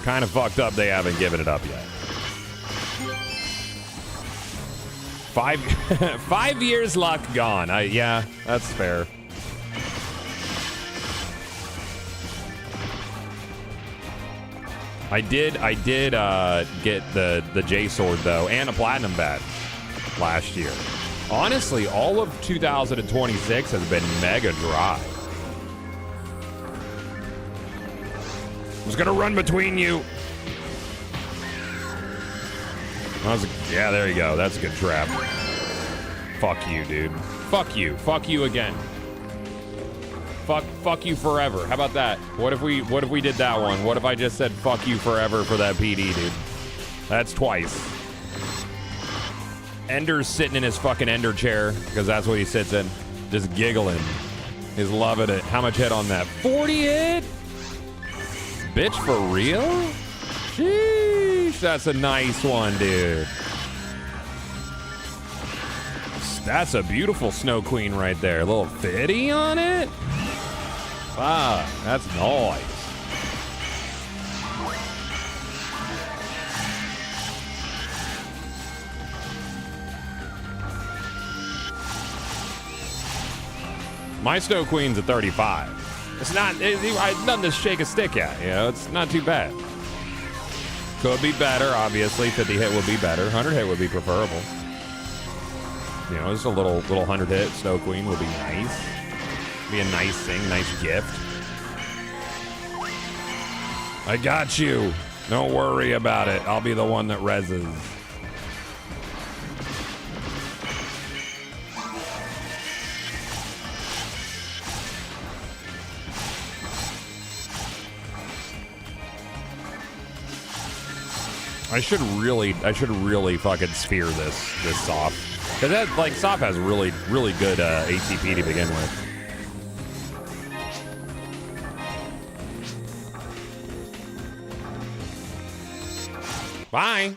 Kind of fucked up they haven't given it up yet. 5 years luck gone. Yeah, that's fair. I did get the J sword though, and a platinum badge last year. Honestly, all of 2026 has been mega dry. I was gonna run between you. Yeah, there you go. That's a good trap. Fuck you, dude. Fuck you. Fuck you again. Fuck you forever. How about that? What if we did that one? What if I just said fuck you forever for that PD, dude? That's twice. Ender's sitting in his fucking Ender chair, because that's what he sits in. Just giggling. He's loving it. How much hit on that? 40 hit? Bitch, for real? Sheesh, that's a nice one, dude. That's a beautiful Snow Queen right there. A little fitty on it. Ah, that's nice. My Snow Queen's a 35. It's nothing to shake a stick at, you know, it's not too bad. Could be better, obviously. 50 hit would be better. 100 hit would be preferable. You know, just a little 100 hit Snow Queen would be nice. Be a nice thing, nice gift. I got you. Don't worry about it. I'll be the one that reses. I should really fucking sphere this Sop. Cause that, like, Sop has really good ATP to begin with. Bye.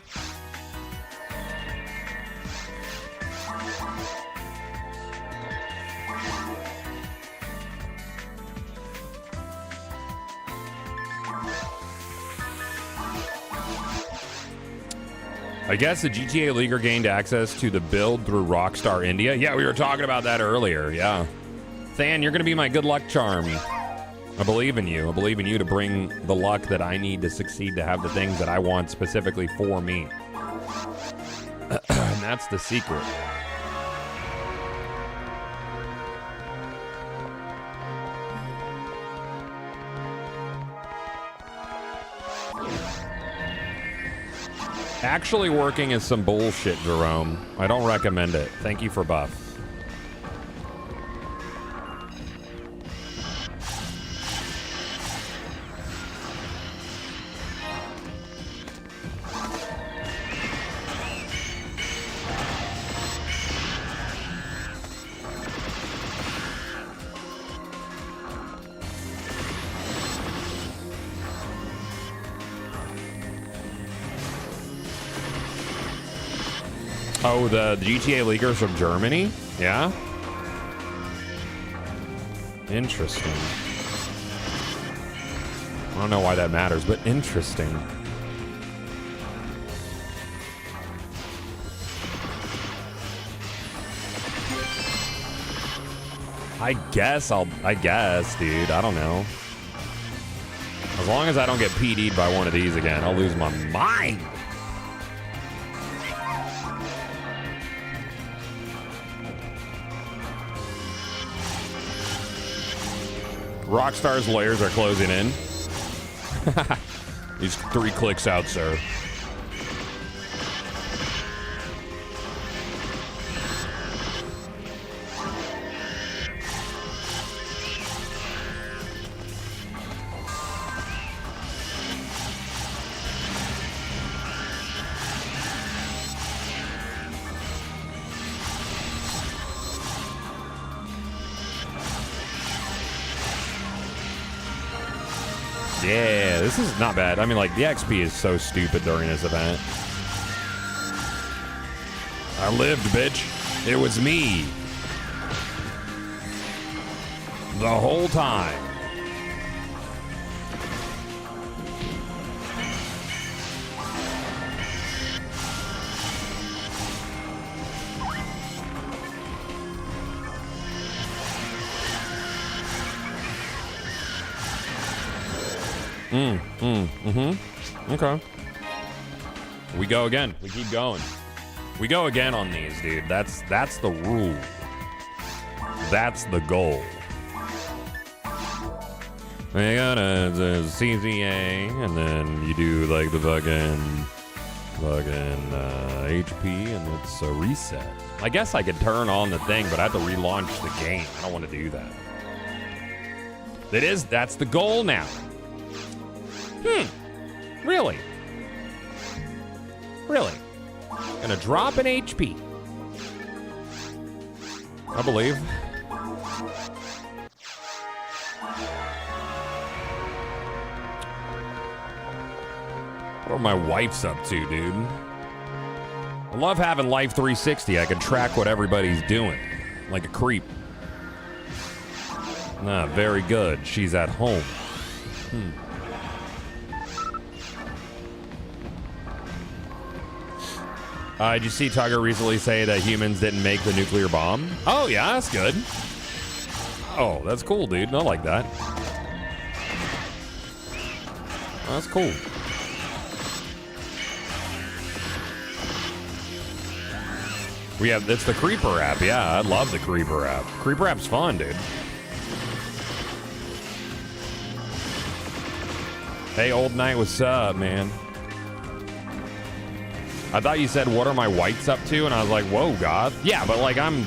I guess the GTA leaguer gained access to the build through Rockstar India. Yeah, we were talking about that earlier. Yeah. Than, you're going to be my good luck charm. I believe in you. I believe in you to bring the luck that I need to succeed to have the things that I want specifically for me. And that's the secret. Actually working is some bullshit, Jerome. I don't recommend it. Thank you for buff. Oh, the GTA leakers from Germany? Yeah? Interesting. I don't know why that matters, but interesting. I guess, dude. I don't know. As long as I don't get PD'd by one of these again, I'll lose my mind. Rockstar's lawyers are closing in. He's 3 clicks out, sir. Yeah, this is not bad. I mean, like, the XP is so stupid during this event. I lived, bitch. It was me. The whole time. Okay. We go again. We keep going. We go again on these, dude. That's the rule. That's the goal. You got a CZA, and then you do like the fucking HP, and it's a reset. I guess I could turn on the thing, but I have to relaunch the game. I don't want to do that. That's the goal now. Really? Really? Gonna drop an HP. I believe. What are my wife's up to, dude? I love having Life 360. I can track what everybody's doing. Like a creep. Nah, very good. She's at home. Did you see Tugger recently say that humans didn't make the nuclear bomb? Oh, yeah, that's good. Oh, that's cool, dude. I like that. That's cool. It's the Creeper app. Yeah, I love the Creeper app. Creeper app's fun, dude. Hey, old knight, what's up, man? I thought you said, what are my whites up to? And I was like, whoa, God. Yeah, but like I'm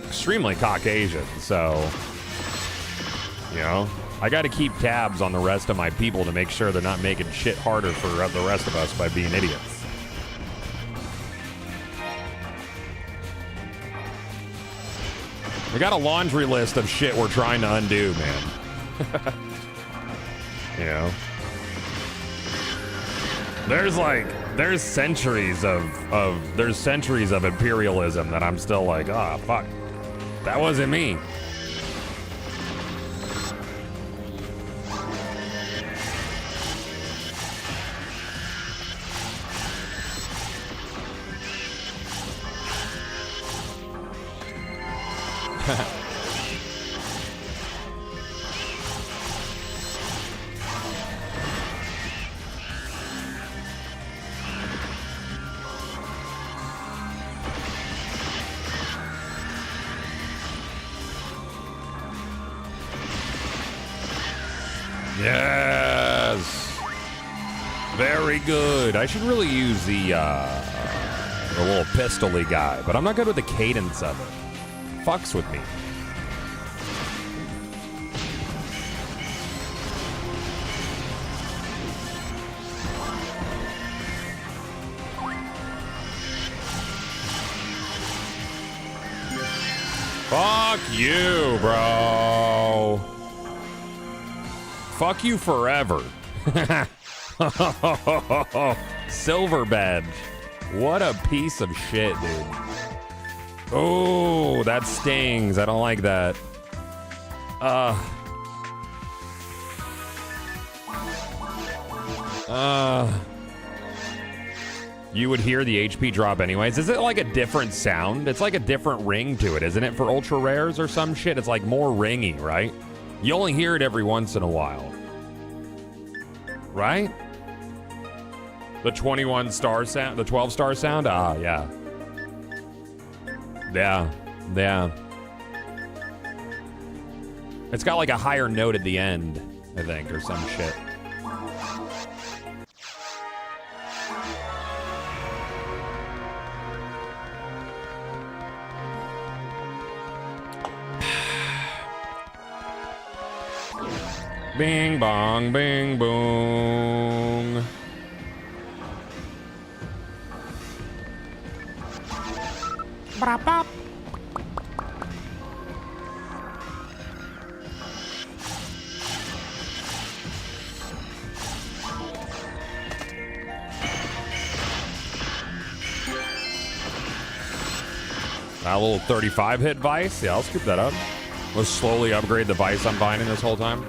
extremely Caucasian, so, you know, I got to keep tabs on the rest of my people to make sure they're not making shit harder for the rest of us by being idiots. We got a laundry list of shit we're trying to undo, man. You know? There's centuries of imperialism that I'm still like, ah, fuck. That wasn't me. Yes. Very good. I should really use the little pistol-y guy, but I'm not good with the cadence of it. Fucks with me. Fuck you, bro. Fuck you forever. Silver badge. What a piece of shit, dude. Oh, that stings. I don't like that. You would hear the HP drop anyways. Is it like a different sound? It's like a different ring to it, isn't it? For ultra rares or some shit, it's like more ringy, right? You only hear it every once in a while. Right? The 21 star sound, the 12 star sound? Ah, yeah. Yeah, yeah. It's got like a higher note at the end, I think, or some shit. Bing bong, bing boom. Brap, bop. A little 35 hit Vice. Yeah, I'll scoop that up. Let's slowly upgrade the Vice I'm finding this whole time.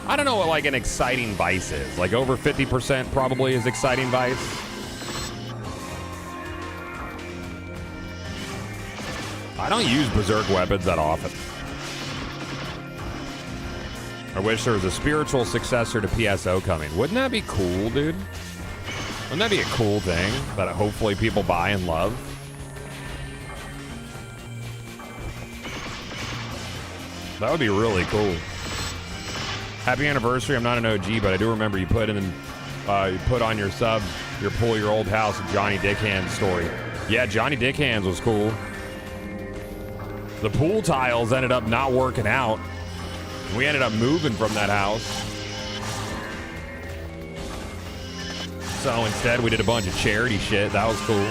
I don't know what like an exciting Vice is. Like over 50% probably is exciting Vice. I don't use Berserk weapons that often. I wish there was a spiritual successor to PSO coming. Wouldn't that be cool, dude? Wouldn't that be a cool thing that hopefully people buy and love? That would be really cool. Happy anniversary. I'm not an OG, but I do remember you put you put on your sub your Pull Your Old House Johnny Dickhands story. Yeah, Johnny Dickhands was cool. The pool tiles ended up not working out. We ended up moving from that house. So instead we did a bunch of charity shit. That was cool.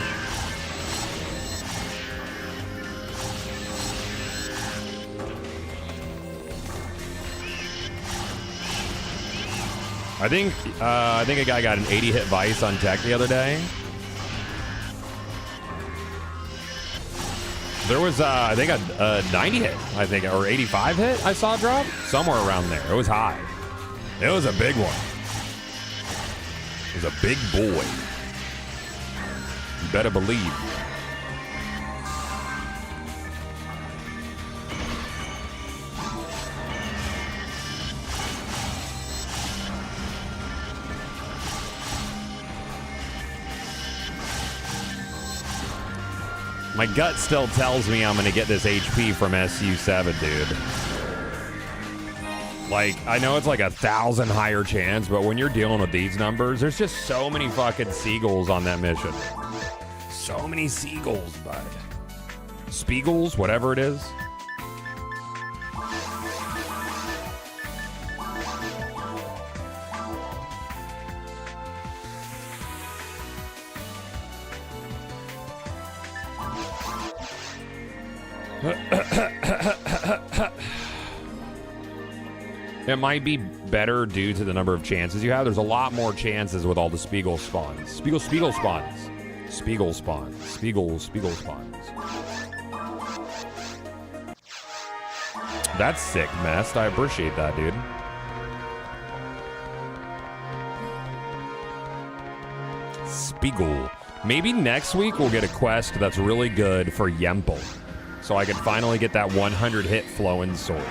I think a guy got an 80 hit Vice on tech the other day. There was I think a 90 hit, I think, or 85 hit I saw drop somewhere around there. It was high. It was a big one. It was a big boy. You better believe. My gut still tells me I'm going to get this HP from SU7, dude. Like, I know it's like 1,000 higher chance, but when you're dealing with these numbers, there's just so many fucking seagulls on that mission. So many seagulls, bud. Spiegels, whatever it is. It might be better due to the number of chances you have. There's a lot more chances with all the Spiegel spawns. Spiegel spawns. Spiegel spawns. Spiegel spawns. That's sick, Mest. I appreciate that, dude. Spiegel. Maybe next week we'll get a quest that's really good for Yemple. so I could finally get that 100 hit flowing sword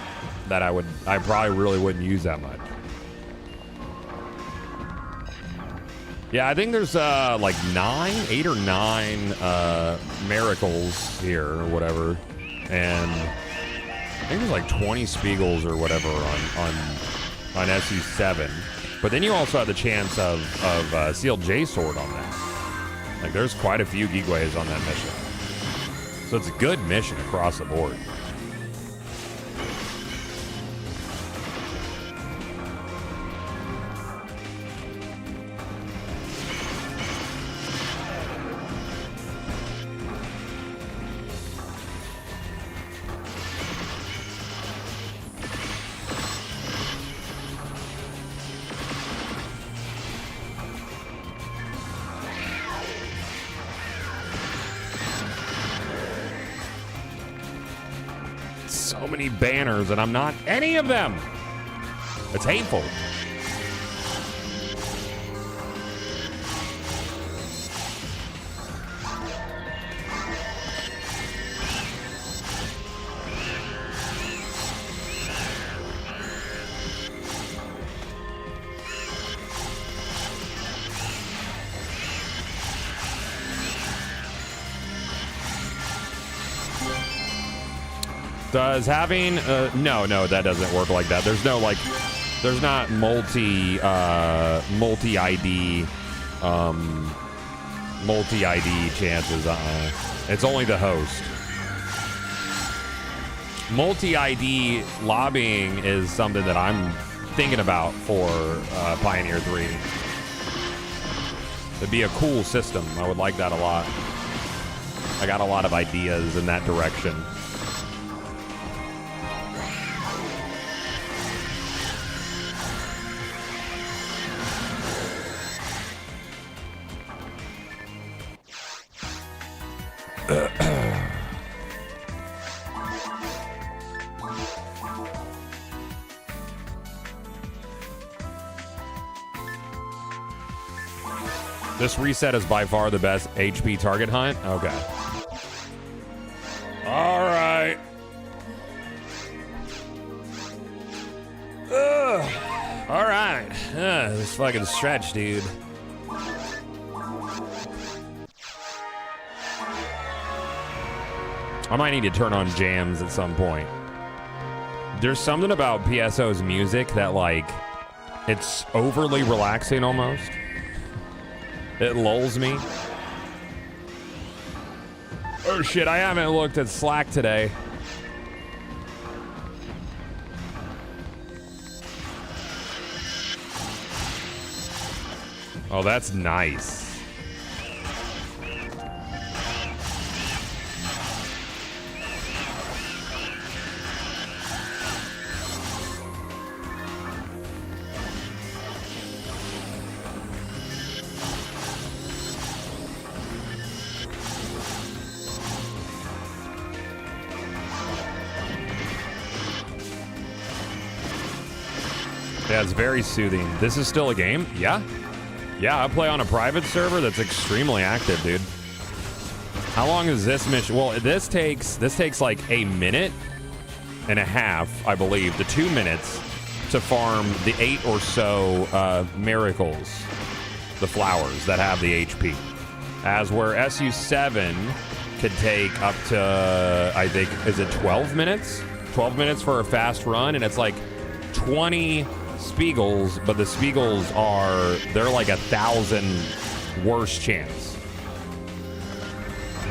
that I probably really wouldn't use that much. Yeah, I think there's like 8 or 9 miracles here or whatever, and I think there's like 20 Spiegels or whatever on SU7. But then you also have the chance of Sealed J Sword on that. Like there's quite a few Gigways on that mission, so it's a good mission across the board. So many banners, and I'm not any of them. It's hateful. Does having no, that doesn't work like that. There's no there's not multi ID chances. It's only the host. Multi ID lobbying is something that I'm thinking about for Pioneer 3. It'd be a cool system. I would like that a lot. I got a lot of ideas in that direction. This reset is by far the best HP target hunt? Okay. All right. Ugh. All right. This fucking stretch, dude. I might need to turn on jams at some point. There's something about PSO's music that, like, it's overly relaxing almost. It lulls me. Oh shit, I haven't looked at Slack today. Oh, that's nice. Yeah, it's very soothing. This is still a game? Yeah. Yeah, I play on a private server that's extremely active, dude. How long is this mission? Well, this takes like a minute and a half, I believe, to 2 minutes to farm the 8 or so miracles, the flowers that have the HP. As where SU7 could take up to, I think, is it 12 minutes? 12 minutes for a fast run, and it's like 20 Spiegels, but the Spiegels they're like 1,000 worse chance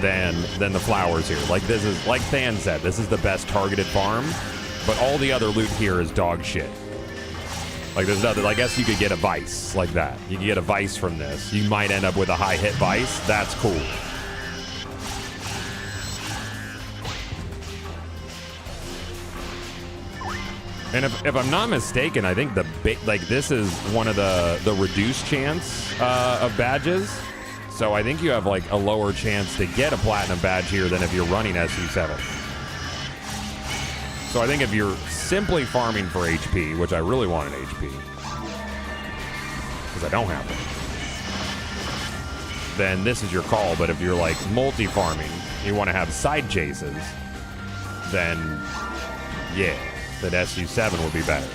than the flowers here. Like, this is, like Than said, this is the best targeted farm, but all the other loot here is dog shit. Like, there's nothing. I guess you could get a Vice like that. You can get a Vice from this. You might end up with a high hit Vice. That's cool. And if I'm not mistaken, I think this is one of the reduced chance of badges. So I think you have like a lower chance to get a platinum badge here than if you're running SU7. So I think if you're simply farming for HP, which I really want an HP, because I don't have it, then this is your call. But if you're like multi-farming, you want to have side chases, then yeah, that SC7 would be better.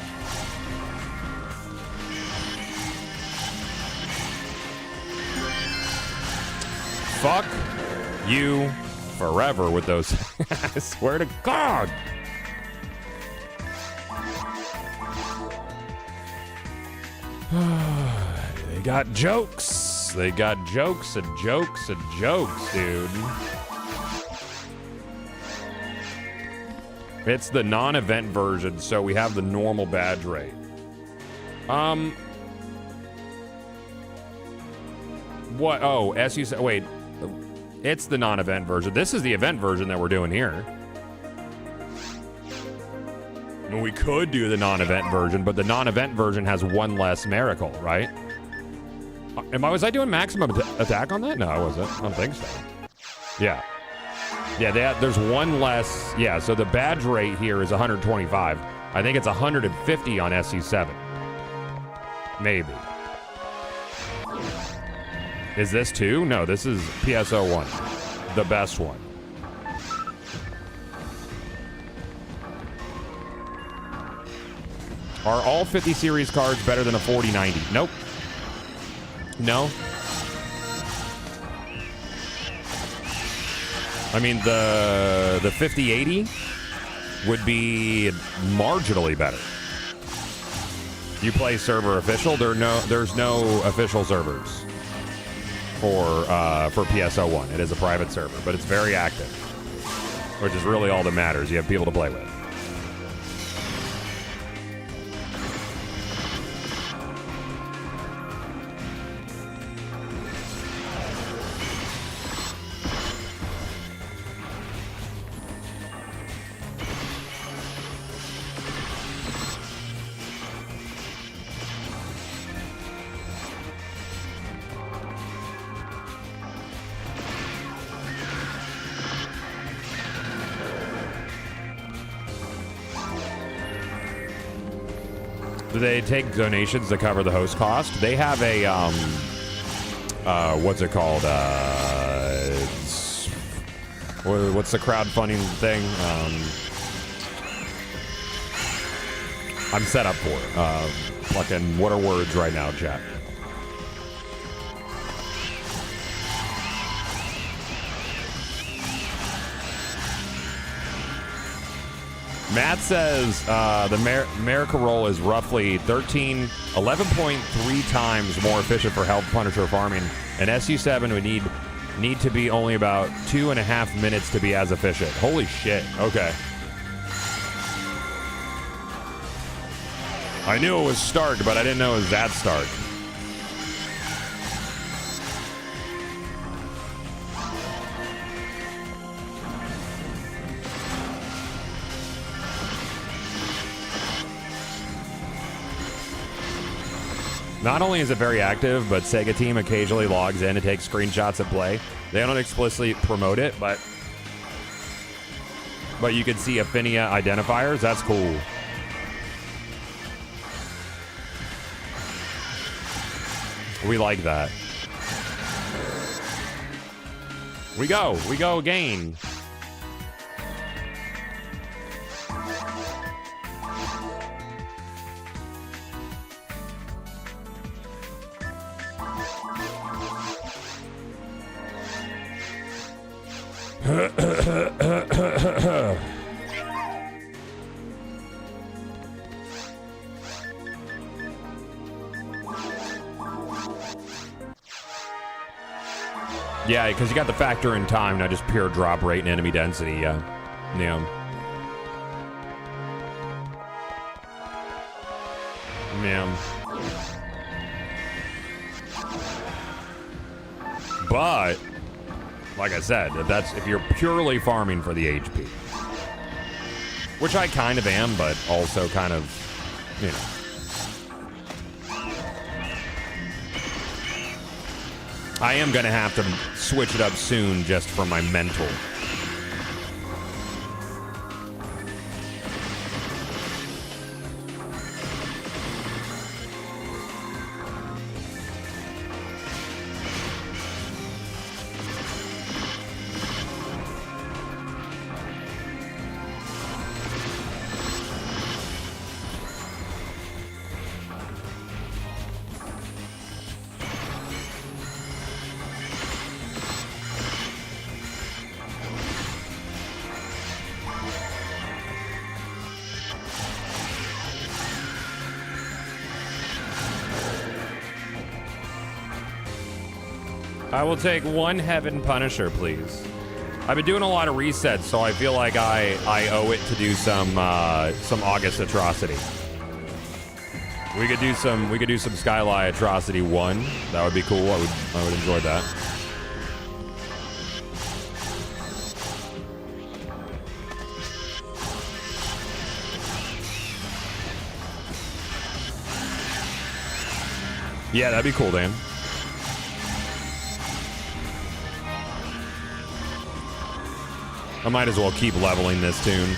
Fuck you forever with those. I swear to God. They got jokes. They got jokes and jokes and jokes, dude. It's the non-event version, so we have the normal badge rate. What? Oh, SU. Wait. It's the non-event version. This is the event version that we're doing here. I mean, we could do the non-event version, but the non-event version has one less miracle, right? Was I doing maximum attack on that? No, I wasn't. I don't think so. Yeah. Yeah, there's one less. Yeah, so the badge rate here is 125. I think it's 150 on SC7. Maybe. Is this 2? No, this is PSO1. The best one. Are all 50 series cards better than a 4090? Nope. No. I mean, the 5080 would be marginally better. You play server official. There's no official servers for PSO1. It is a private server, but it's very active, which is really all that matters. You have people to play with. Do they take donations to cover the host cost? They have a, what's it called? What's the crowdfunding thing? I'm set up for it. Fucking, what are words right now, chat? Matt says the America roll is roughly 11.3 times more efficient for Health Punisher farming, and SU7 would need to be only about 2.5 minutes to be as efficient. Holy shit. Okay. I knew it was Stark, but I didn't know it was that Stark. Not only is it very active, but Sega Team occasionally logs in and takes screenshots at play. They don't explicitly promote it, but you can see Affinia identifiers. That's cool. We like that. We go again. Yeah, because you got the factor in time, not just pure drop rate and enemy density. Yeah. But like I said, if you're purely farming for the HP, which I kind of am, but also kind of, I am going to have to switch it up soon just for my mental. I will take one Heaven Punisher, please. I've been doing a lot of resets, so I feel like I owe it to do some August Atrocity. We could do some Skyline Atrocity 1. That would be cool. I would enjoy that. Yeah, that'd be cool, Dan. I might as well keep leveling this tune.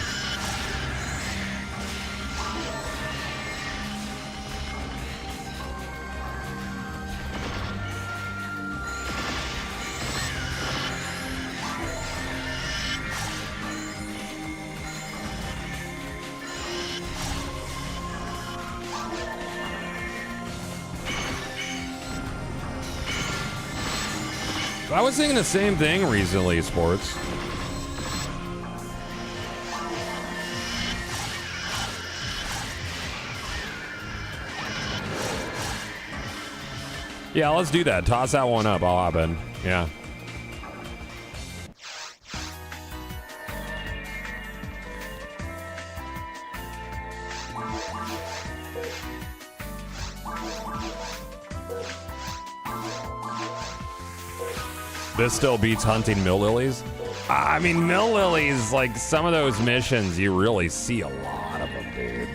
I was thinking the same thing recently, Sports. Yeah, let's do that. Toss that one up. I'll hop in. Yeah. This still beats hunting mill lilies. I mean, mill lilies, like some of those missions, you really see a lot of them, dude.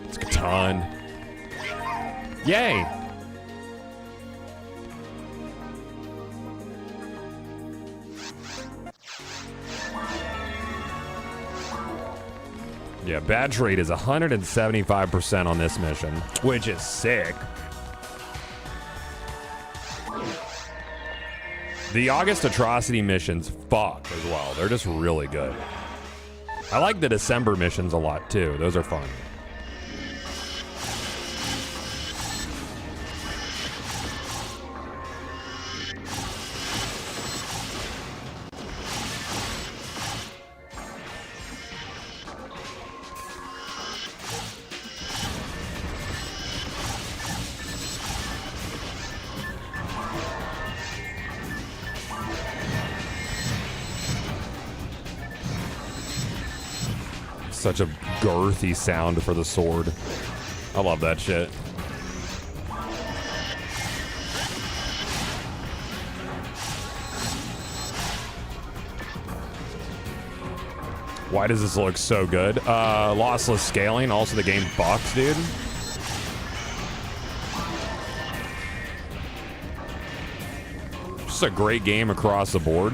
It's a ton. Yay! Yeah, badge rate is 175% on this mission, which is sick. The August Atrocity missions fuck as well. They're just really good. I like the December missions a lot too. Those are fun. Such a girthy sound for the sword. I love that shit. Why does this look so good? Lossless scaling. Also, the game bucks, dude. Just a great game across the board.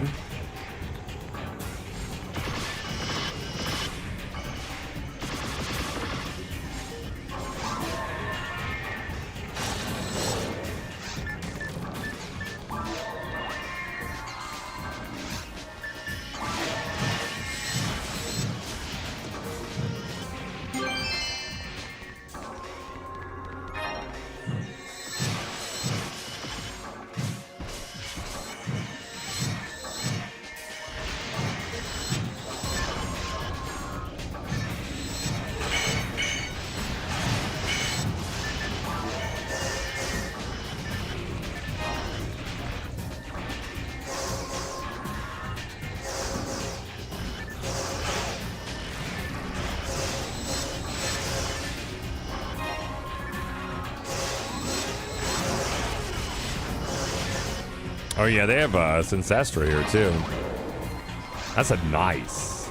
Oh yeah, they have Syncestra here too. That's a nice.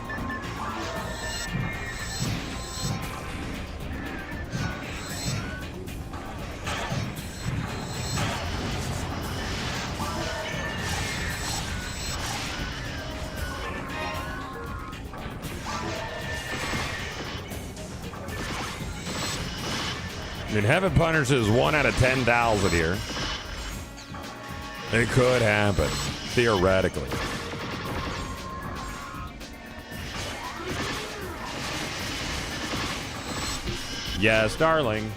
I mean, Heaven Punisher is 1 out of 10,000 here. It could happen, theoretically. Yes, darling.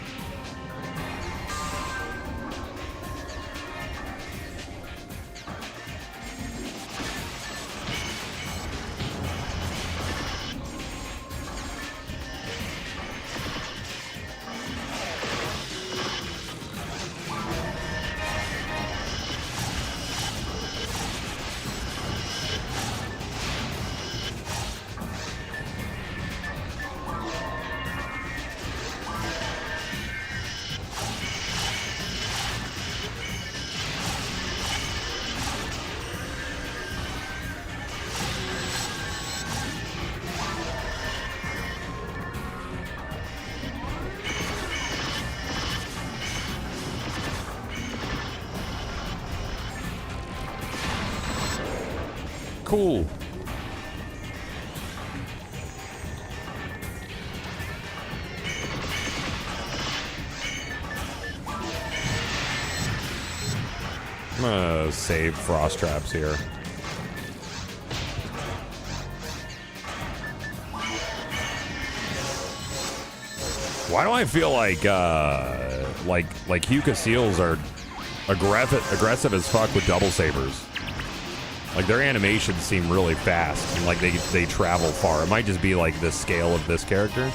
Cool. I'm gonna save frost traps here. Why do I feel like Huka Seals are aggressive as fuck with double sabers? Like their animations seem really fast and like they travel far. It might just be like the scale of this character.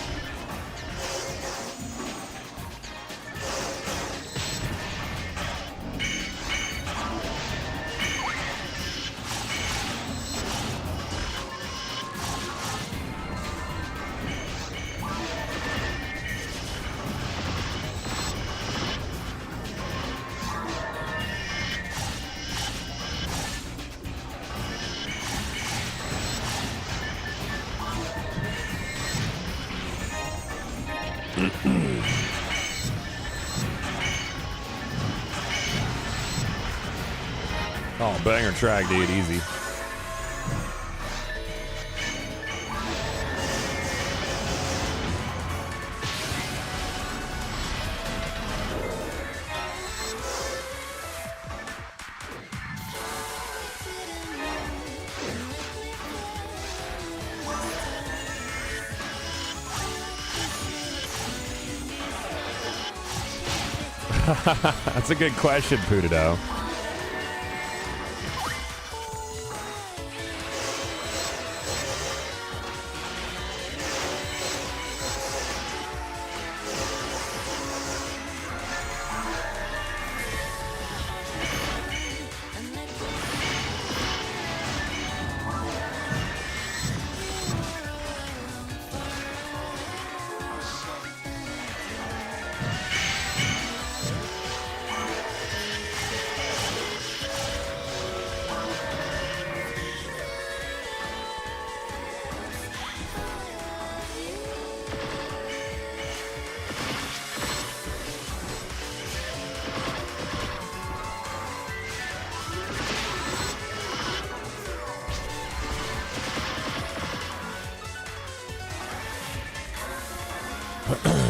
Oh, banger track, dude. Easy. That's a good question, Putado.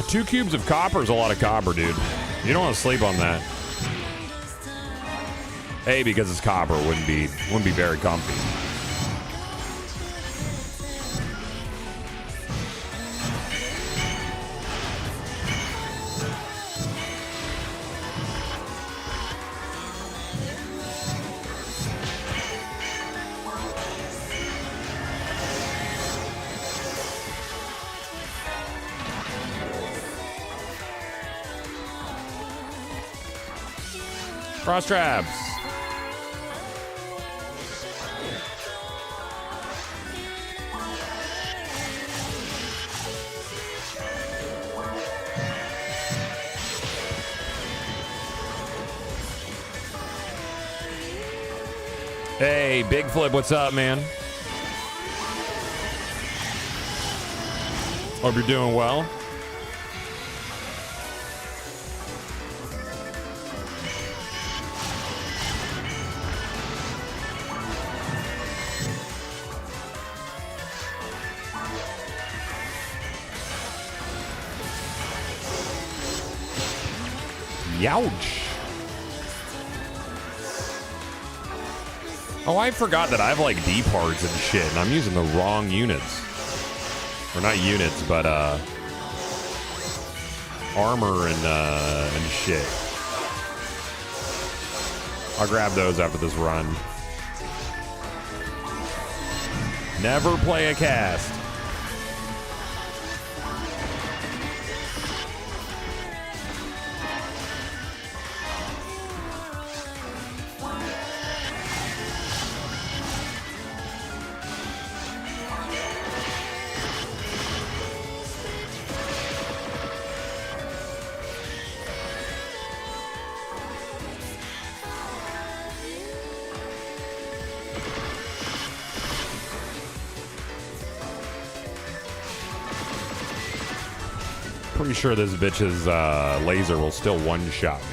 Two cubes of copper is a lot of copper, dude. You don't want to sleep on that. A, because it's copper, wouldn't be very comfy. Cross traps. Hey, Big Flip, what's up, man? Hope you're doing well. Youch. Oh, I forgot that I have like D parts and shit, and I'm using the wrong units. Or not units, but armor and shit. I'll grab those after this run. Never play a cast. Pretty sure this bitch's laser will still one-shot me.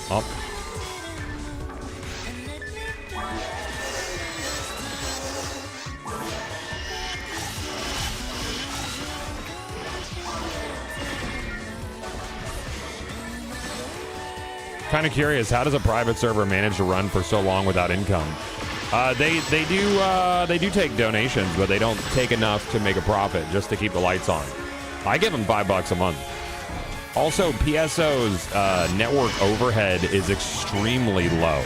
Up. Kind of curious, how does a private server manage to run for so long without income? They do take donations, but they don't take enough to make a profit just to keep the lights on. I give them $5 a month. Also, PSO's network overhead is extremely low.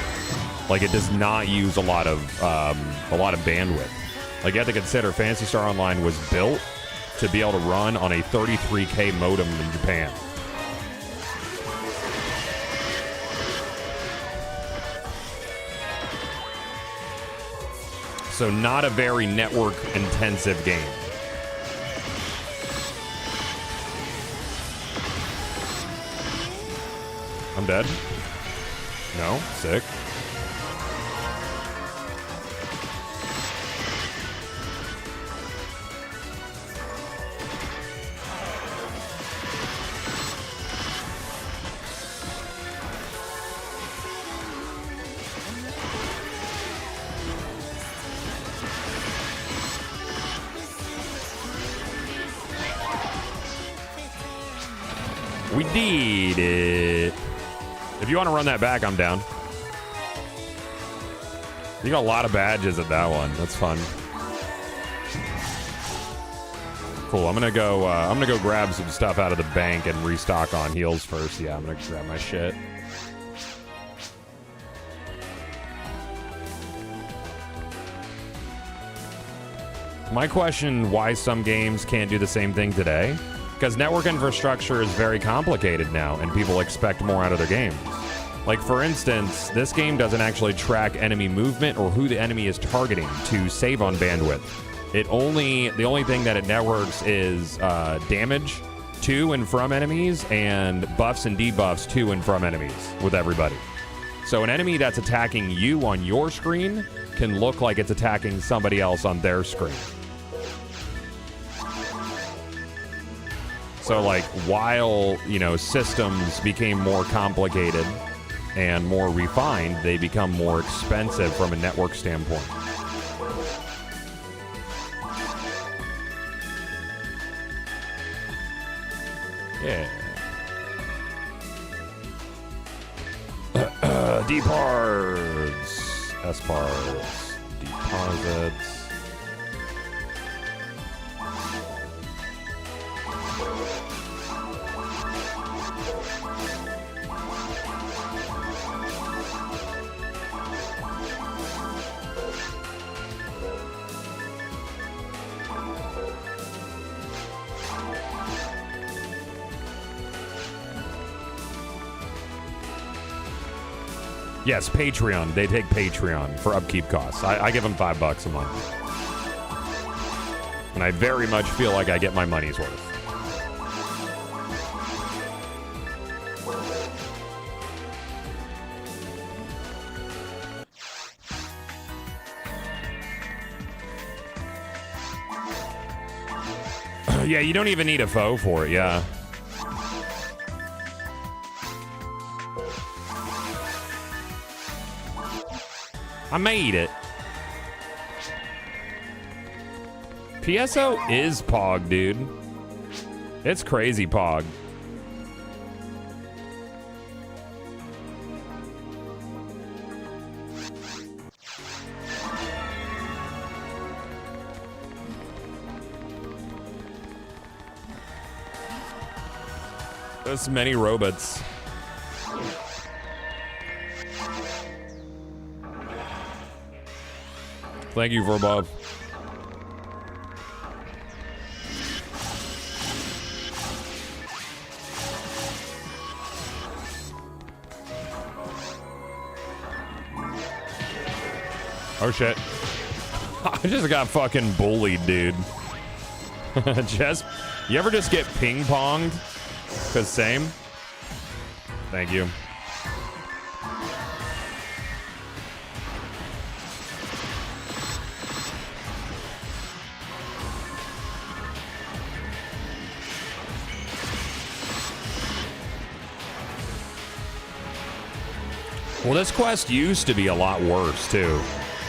Like, it does not use a lot of bandwidth. Like, you have to consider Phantasy Star Online was built to be able to run on a 33K modem in Japan. So not a very network intensive game. I'm dead. No, sick. We did it. If you want to run that back, I'm down. You got a lot of badges at that one. That's fun. Cool. I'm gonna go grab some stuff out of the bank and restock on heals first. Yeah, I'm gonna grab my shit. My question: why some games can't do the same thing today? Because network infrastructure is very complicated now, and people expect more out of their games. Like, for instance, this game doesn't actually track enemy movement or who the enemy is targeting to save on bandwidth. The only thing that it networks is damage to and from enemies and buffs and debuffs to and from enemies with everybody. So an enemy that's attacking you on your screen can look like it's attacking somebody else on their screen. So, like, while, systems became more complicated and more refined, they become more expensive from a network standpoint. Yeah. Departs. S-parts. Deposits. Yes, Patreon. They take Patreon for upkeep costs. I give them $5 a month. And I very much feel like I get my money's worth. Yeah, you don't even need a foe for it, yeah. I made it. PSO is Pog, dude. It's crazy Pog. There's many robots. Thank you for above. Oh shit. I just got fucking bullied, dude. You ever just get ping-ponged? Cause same. Thank you. Well, this quest used to be a lot worse too.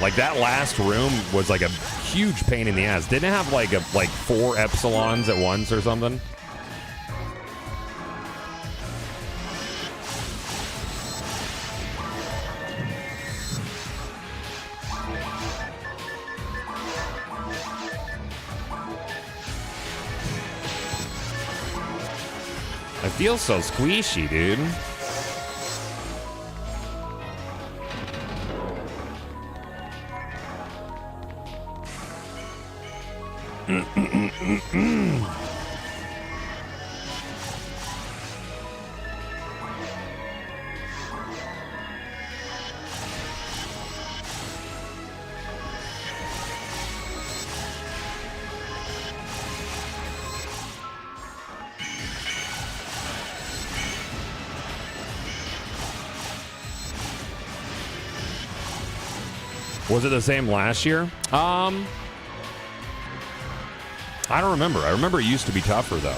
Like, that last room was like a huge pain in the ass. Didn't it have like 4 epsilons at once or something? feels so squishy, dude. Was it the same last year? I don't remember. I remember it used to be tougher, though.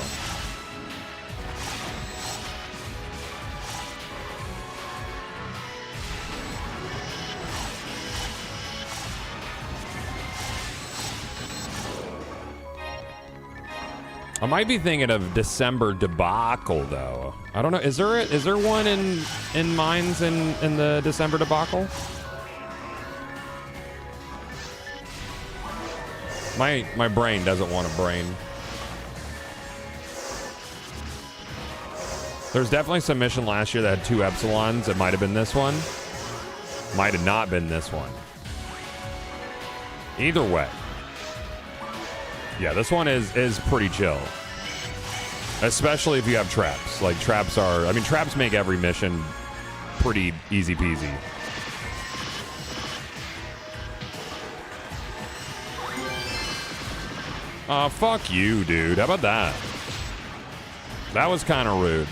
I might be thinking of December debacle, though. I don't know. Is there one in mines in the December debacle? My brain doesn't want a brain. There's definitely some mission last year that had 2 epsilons. It might have been this one. Might have not been this one. Either way. Yeah, this one is pretty chill. Especially if you have traps. Like, traps are... I mean, traps make every mission pretty easy peasy. Fuck you, dude. How about that? That was kind of rude.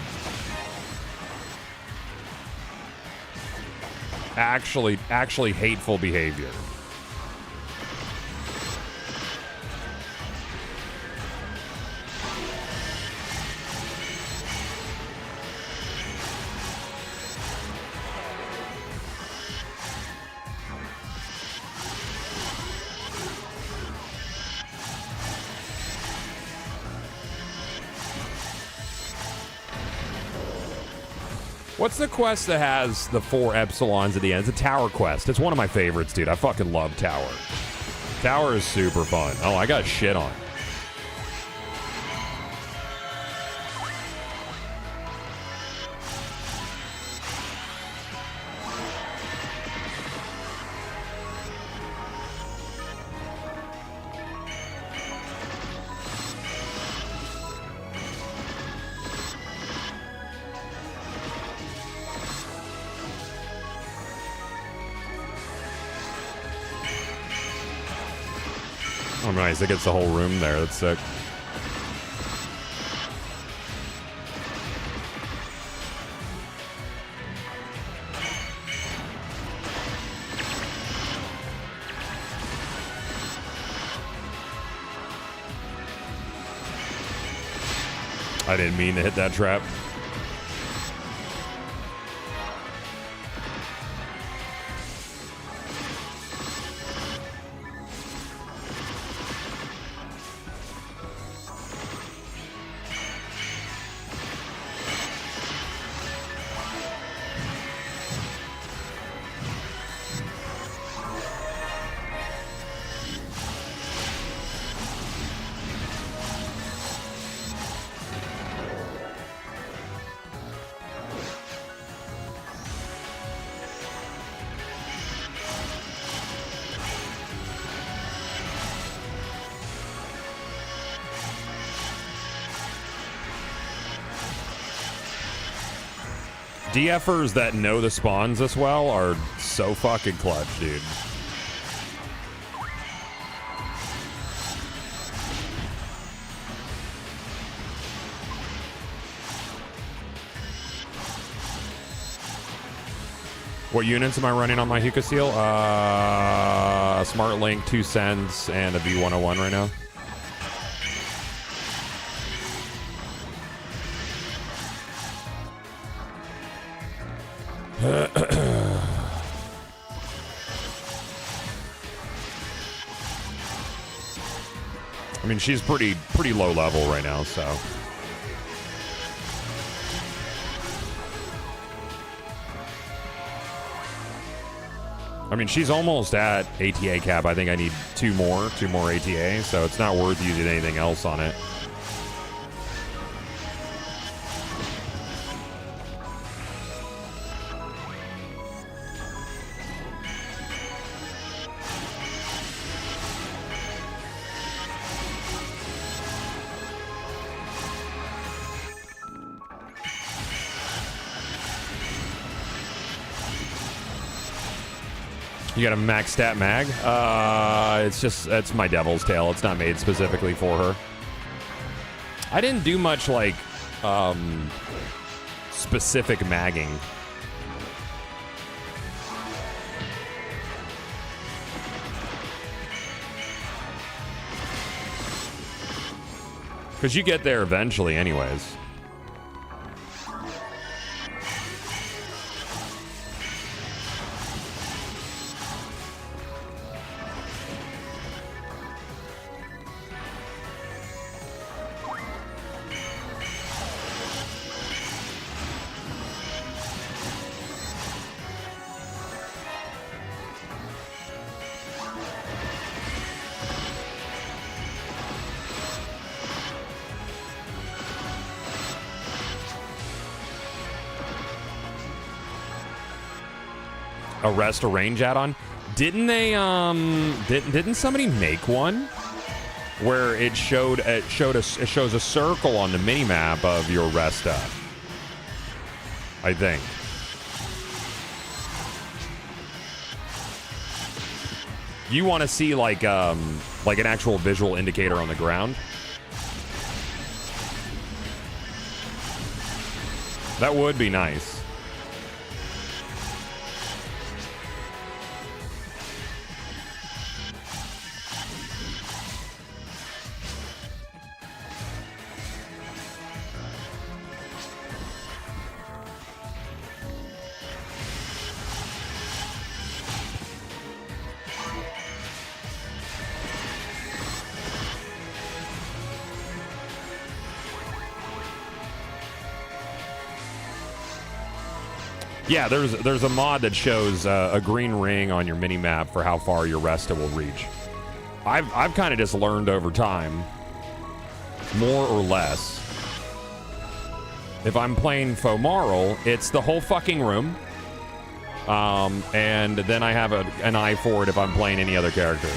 Actually hateful behavior. What's the quest that has the 4 epsilons at the end? It's a tower quest. It's one of my favorites, dude. I fucking love tower. Tower is super fun. Oh, I got shit on. Oh, nice. It gets the whole room there. That's sick. I didn't mean to hit that trap. DFers that know the spawns this well are so fucking clutch, dude. What units am I running on my Hookah Seal? A Smart Link, 2 cents, and a V101 right now. I mean, she's pretty low level right now, so. I mean, she's almost at ATA cap. I think I need 2 more ATA, so it's not worth using anything else on it. You got a max stat mag? It's my Devil's Tail. It's not made specifically for her. I didn't do much, like, specific magging. Because you get there eventually anyways. A rest a range add-on? Didn't they didn't somebody make one where it shows a circle on the minimap of your rest up? I think. You want to see like an actual visual indicator on the ground? That would be nice. Yeah, there's a mod that shows a green ring on your mini map for how far your Resta will reach. I've kind of just learned over time, more or less. If I'm playing Fomarl, it's the whole fucking room, and then I have an eye for it if I'm playing any other character.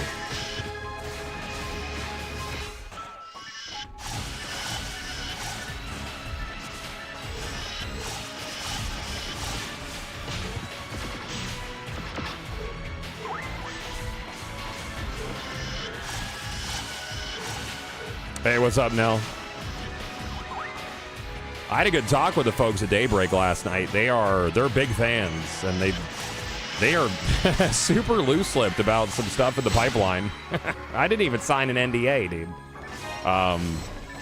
Hey, what's up, Nell? I had a good talk with the folks at Daybreak last night. They're big fans, and they are super loose-lipped about some stuff in the pipeline. I didn't even sign an NDA, dude.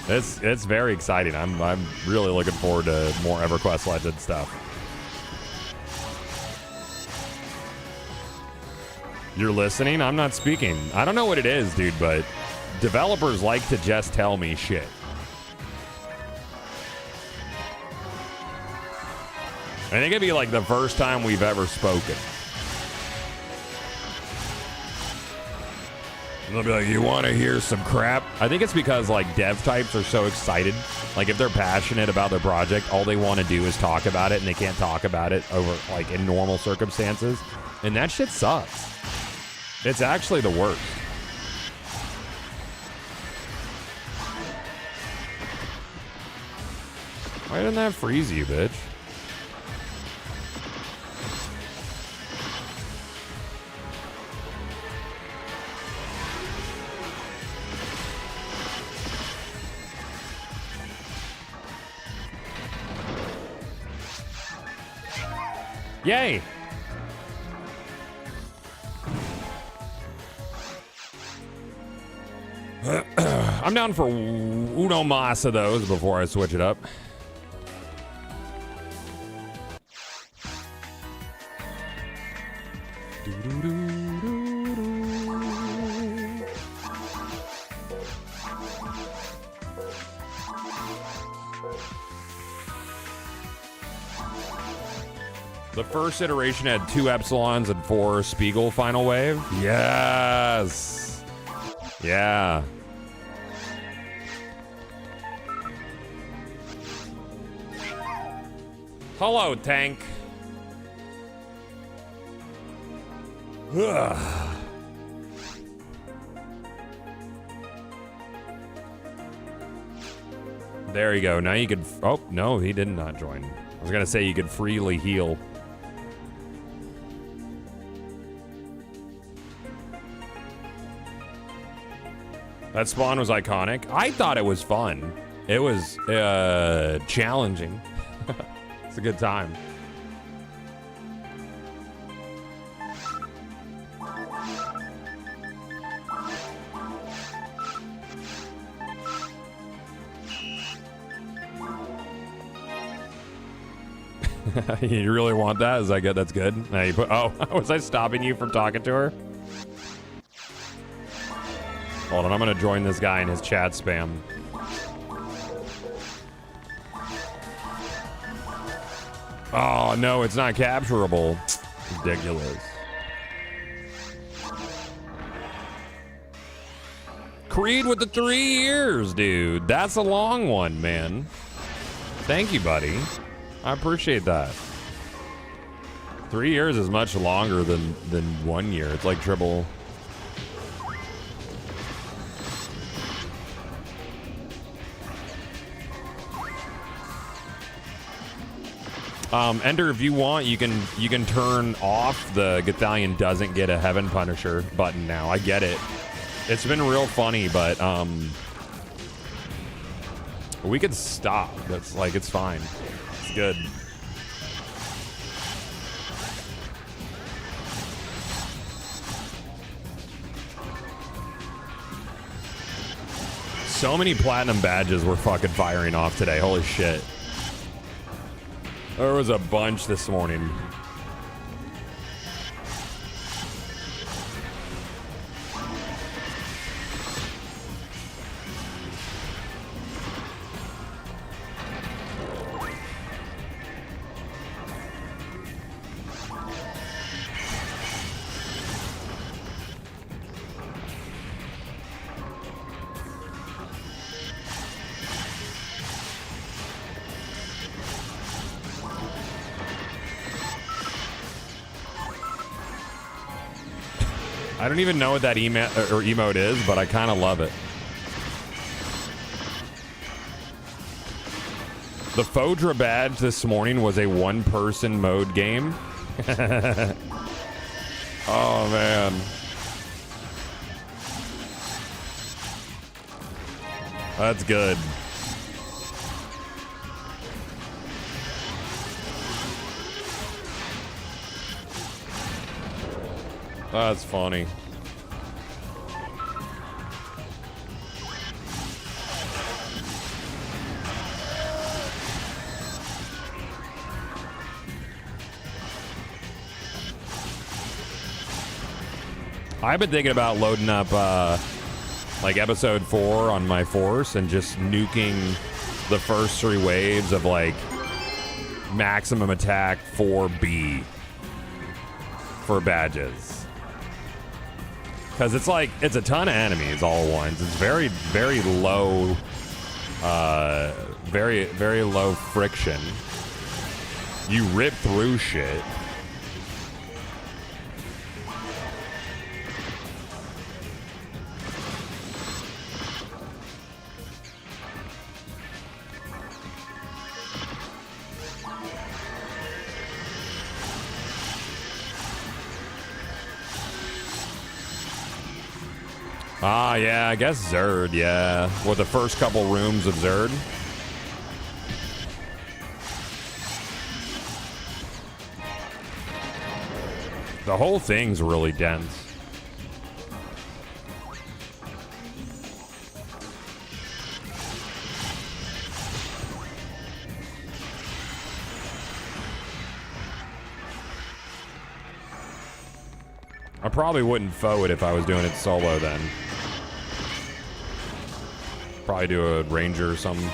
It's very exciting. I'm really looking forward to more EverQuest Legends stuff. You're listening? I'm not speaking. I don't know what it is, dude, but developers like to just tell me shit. I think it'd be like the first time we've ever spoken. And they'll be like, you want to hear some crap? I think it's because like dev types are so excited. Like if they're passionate about their project, all they want to do is talk about it, and they can't talk about it over like in normal circumstances. And that shit sucks. It's actually the worst. Why didn't that freeze you, bitch? Yay! I'm down for uno mas of those before I switch it up. The first iteration had 2 Epsilons and 4 Spiegel final wave. Yes. Yeah. Hello, tank. Ugh. There you go. Now you could... Oh, no, he did not join. I was going to say you could freely heal. That spawn was iconic. I thought it was fun. It was challenging. It's a good time. You really want that? Is that good? That's good. Now you put. Oh, was I stopping you from talking to her? Hold on, I'm gonna join this guy in his chat spam. Oh no, it's not capturable. Ridiculous. Creed with the 3 years, dude. That's a long one, man. Thank you, buddy. I appreciate that. 3 years is much longer than 1 year. It's like triple. Ender, if you want, you can turn off the Gathalion doesn't get a Heaven Punisher button now. I get it. It's been real funny, but we could stop. That's like, it's fine. It's good. So many platinum badges were fucking firing off today. Holy shit. There was a bunch this morning. I don't even know what that emote is, but I kind of love it. The Fodra badge this morning was a one-person mode game. Oh, man. That's good. That's funny. I've been thinking about loading up like episode 4 on my force and just nuking the first 3 waves of like maximum attack 4B for badges. Because it's like, it's a ton of enemies all at once. It's very, very low, very, very low friction. You rip through shit. Ah, yeah, I guess Zerd, yeah. With the first couple rooms of Zerd. The whole thing's really dense. I probably wouldn't foe it if I was doing it solo then. Probably do a ranger or something.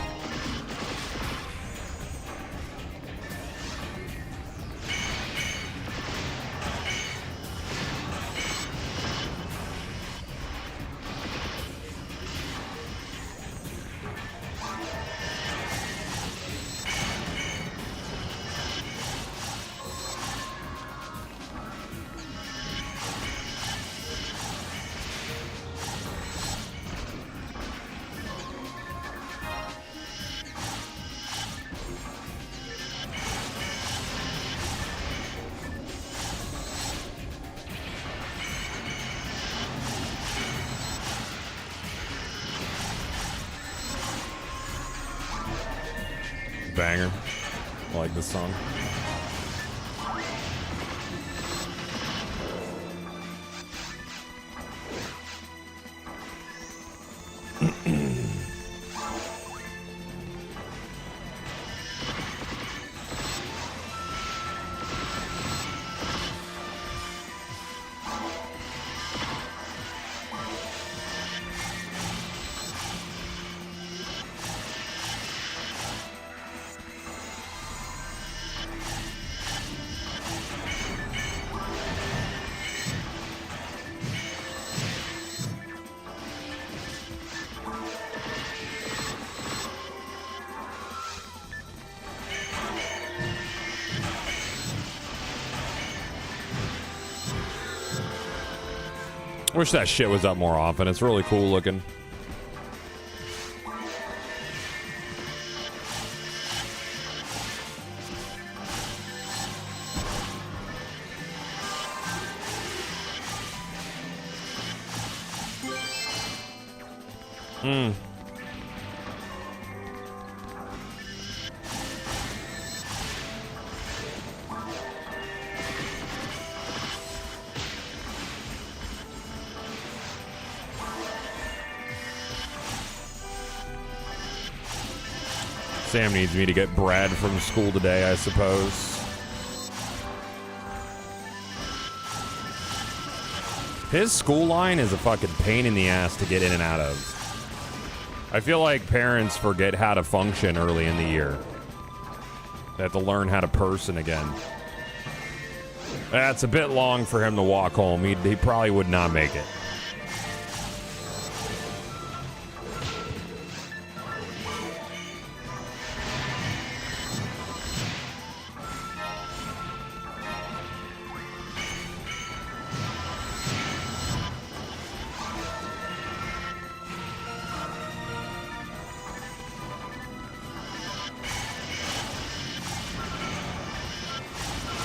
banger. I like this song. Wish that shit was up more often. It's really cool looking. Sam needs me to get Brad from school today, I suppose. His school line is a fucking pain in the ass to get in and out of. I feel like parents forget how to function early in the year. They have to learn how to person again. That's a bit long for him to walk home. He probably would not make it.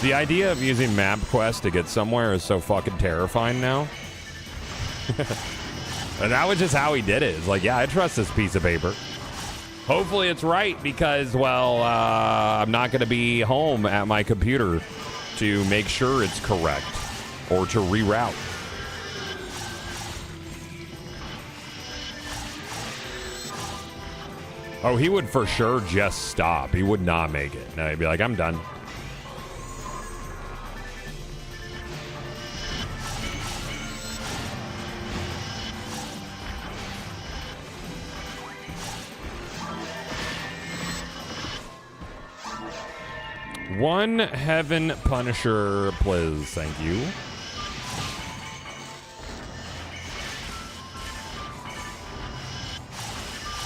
The idea of using MapQuest to get somewhere is so fucking terrifying now. And that was just how he did it. It's like, yeah, I trust this piece of paper. Hopefully it's right because, well, I'm not going to be home at my computer to make sure it's correct or to reroute. Oh, he would for sure just stop. He would not make it. No, he'd be like, I'm done. One Heaven Punisher, please. Thank you.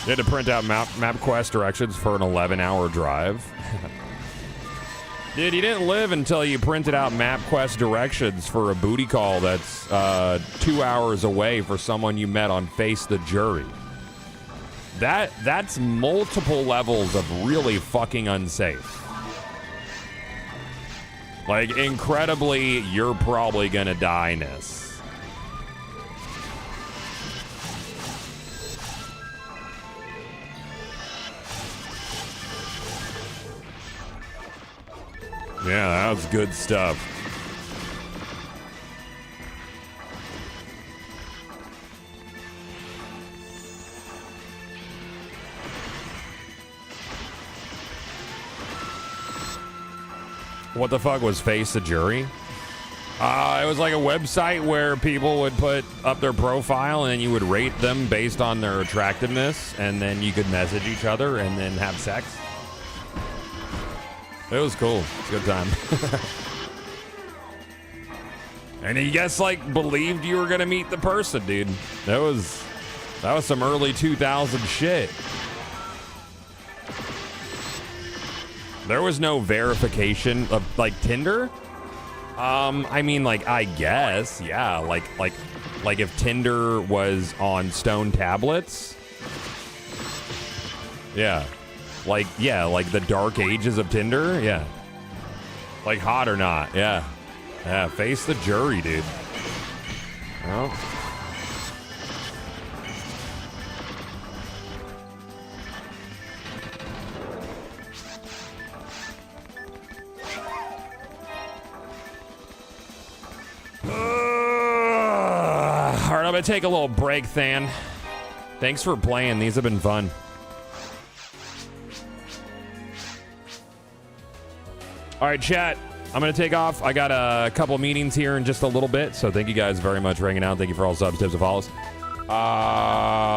You had to print out MapQuest directions for an 11-hour drive. Dude, you didn't live until you printed out MapQuest directions for a booty call that's 2 hours away for someone you met on Face the Jury. That's multiple levels of really fucking unsafe. Like, incredibly, you're probably gonna die-ness. Yeah, that was good stuff. What the fuck was Face the Jury? It was like a website where people would put up their profile and then you would rate them based on their attractiveness, and then you could message each other and then have sex. It was cool. It's a good time. And you guess, like, believed you were gonna meet the person, dude. That was some early 2000 shit. There was no verification of, like, Tinder. I mean, like, I guess, yeah, like if Tinder was on stone tablets. Yeah. Like the dark ages of Tinder, yeah. Like, hot or not, yeah. Yeah, Face the Jury, dude. Well. going to take a little break, Than. Thanks for playing. These have been fun. All right, chat. I'm going to take off. I got a couple meetings here in just a little bit, so thank you guys very much for hanging out. Thank you for all subs, tips, and follows.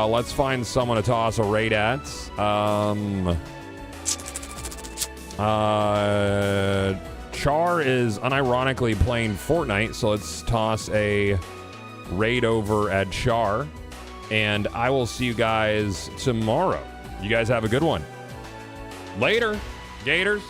Let's find someone to toss a raid at. Char is unironically playing Fortnite, so let's toss a raid over at Char. And I will see you guys tomorrow. You guys have a good one. Later, Gators.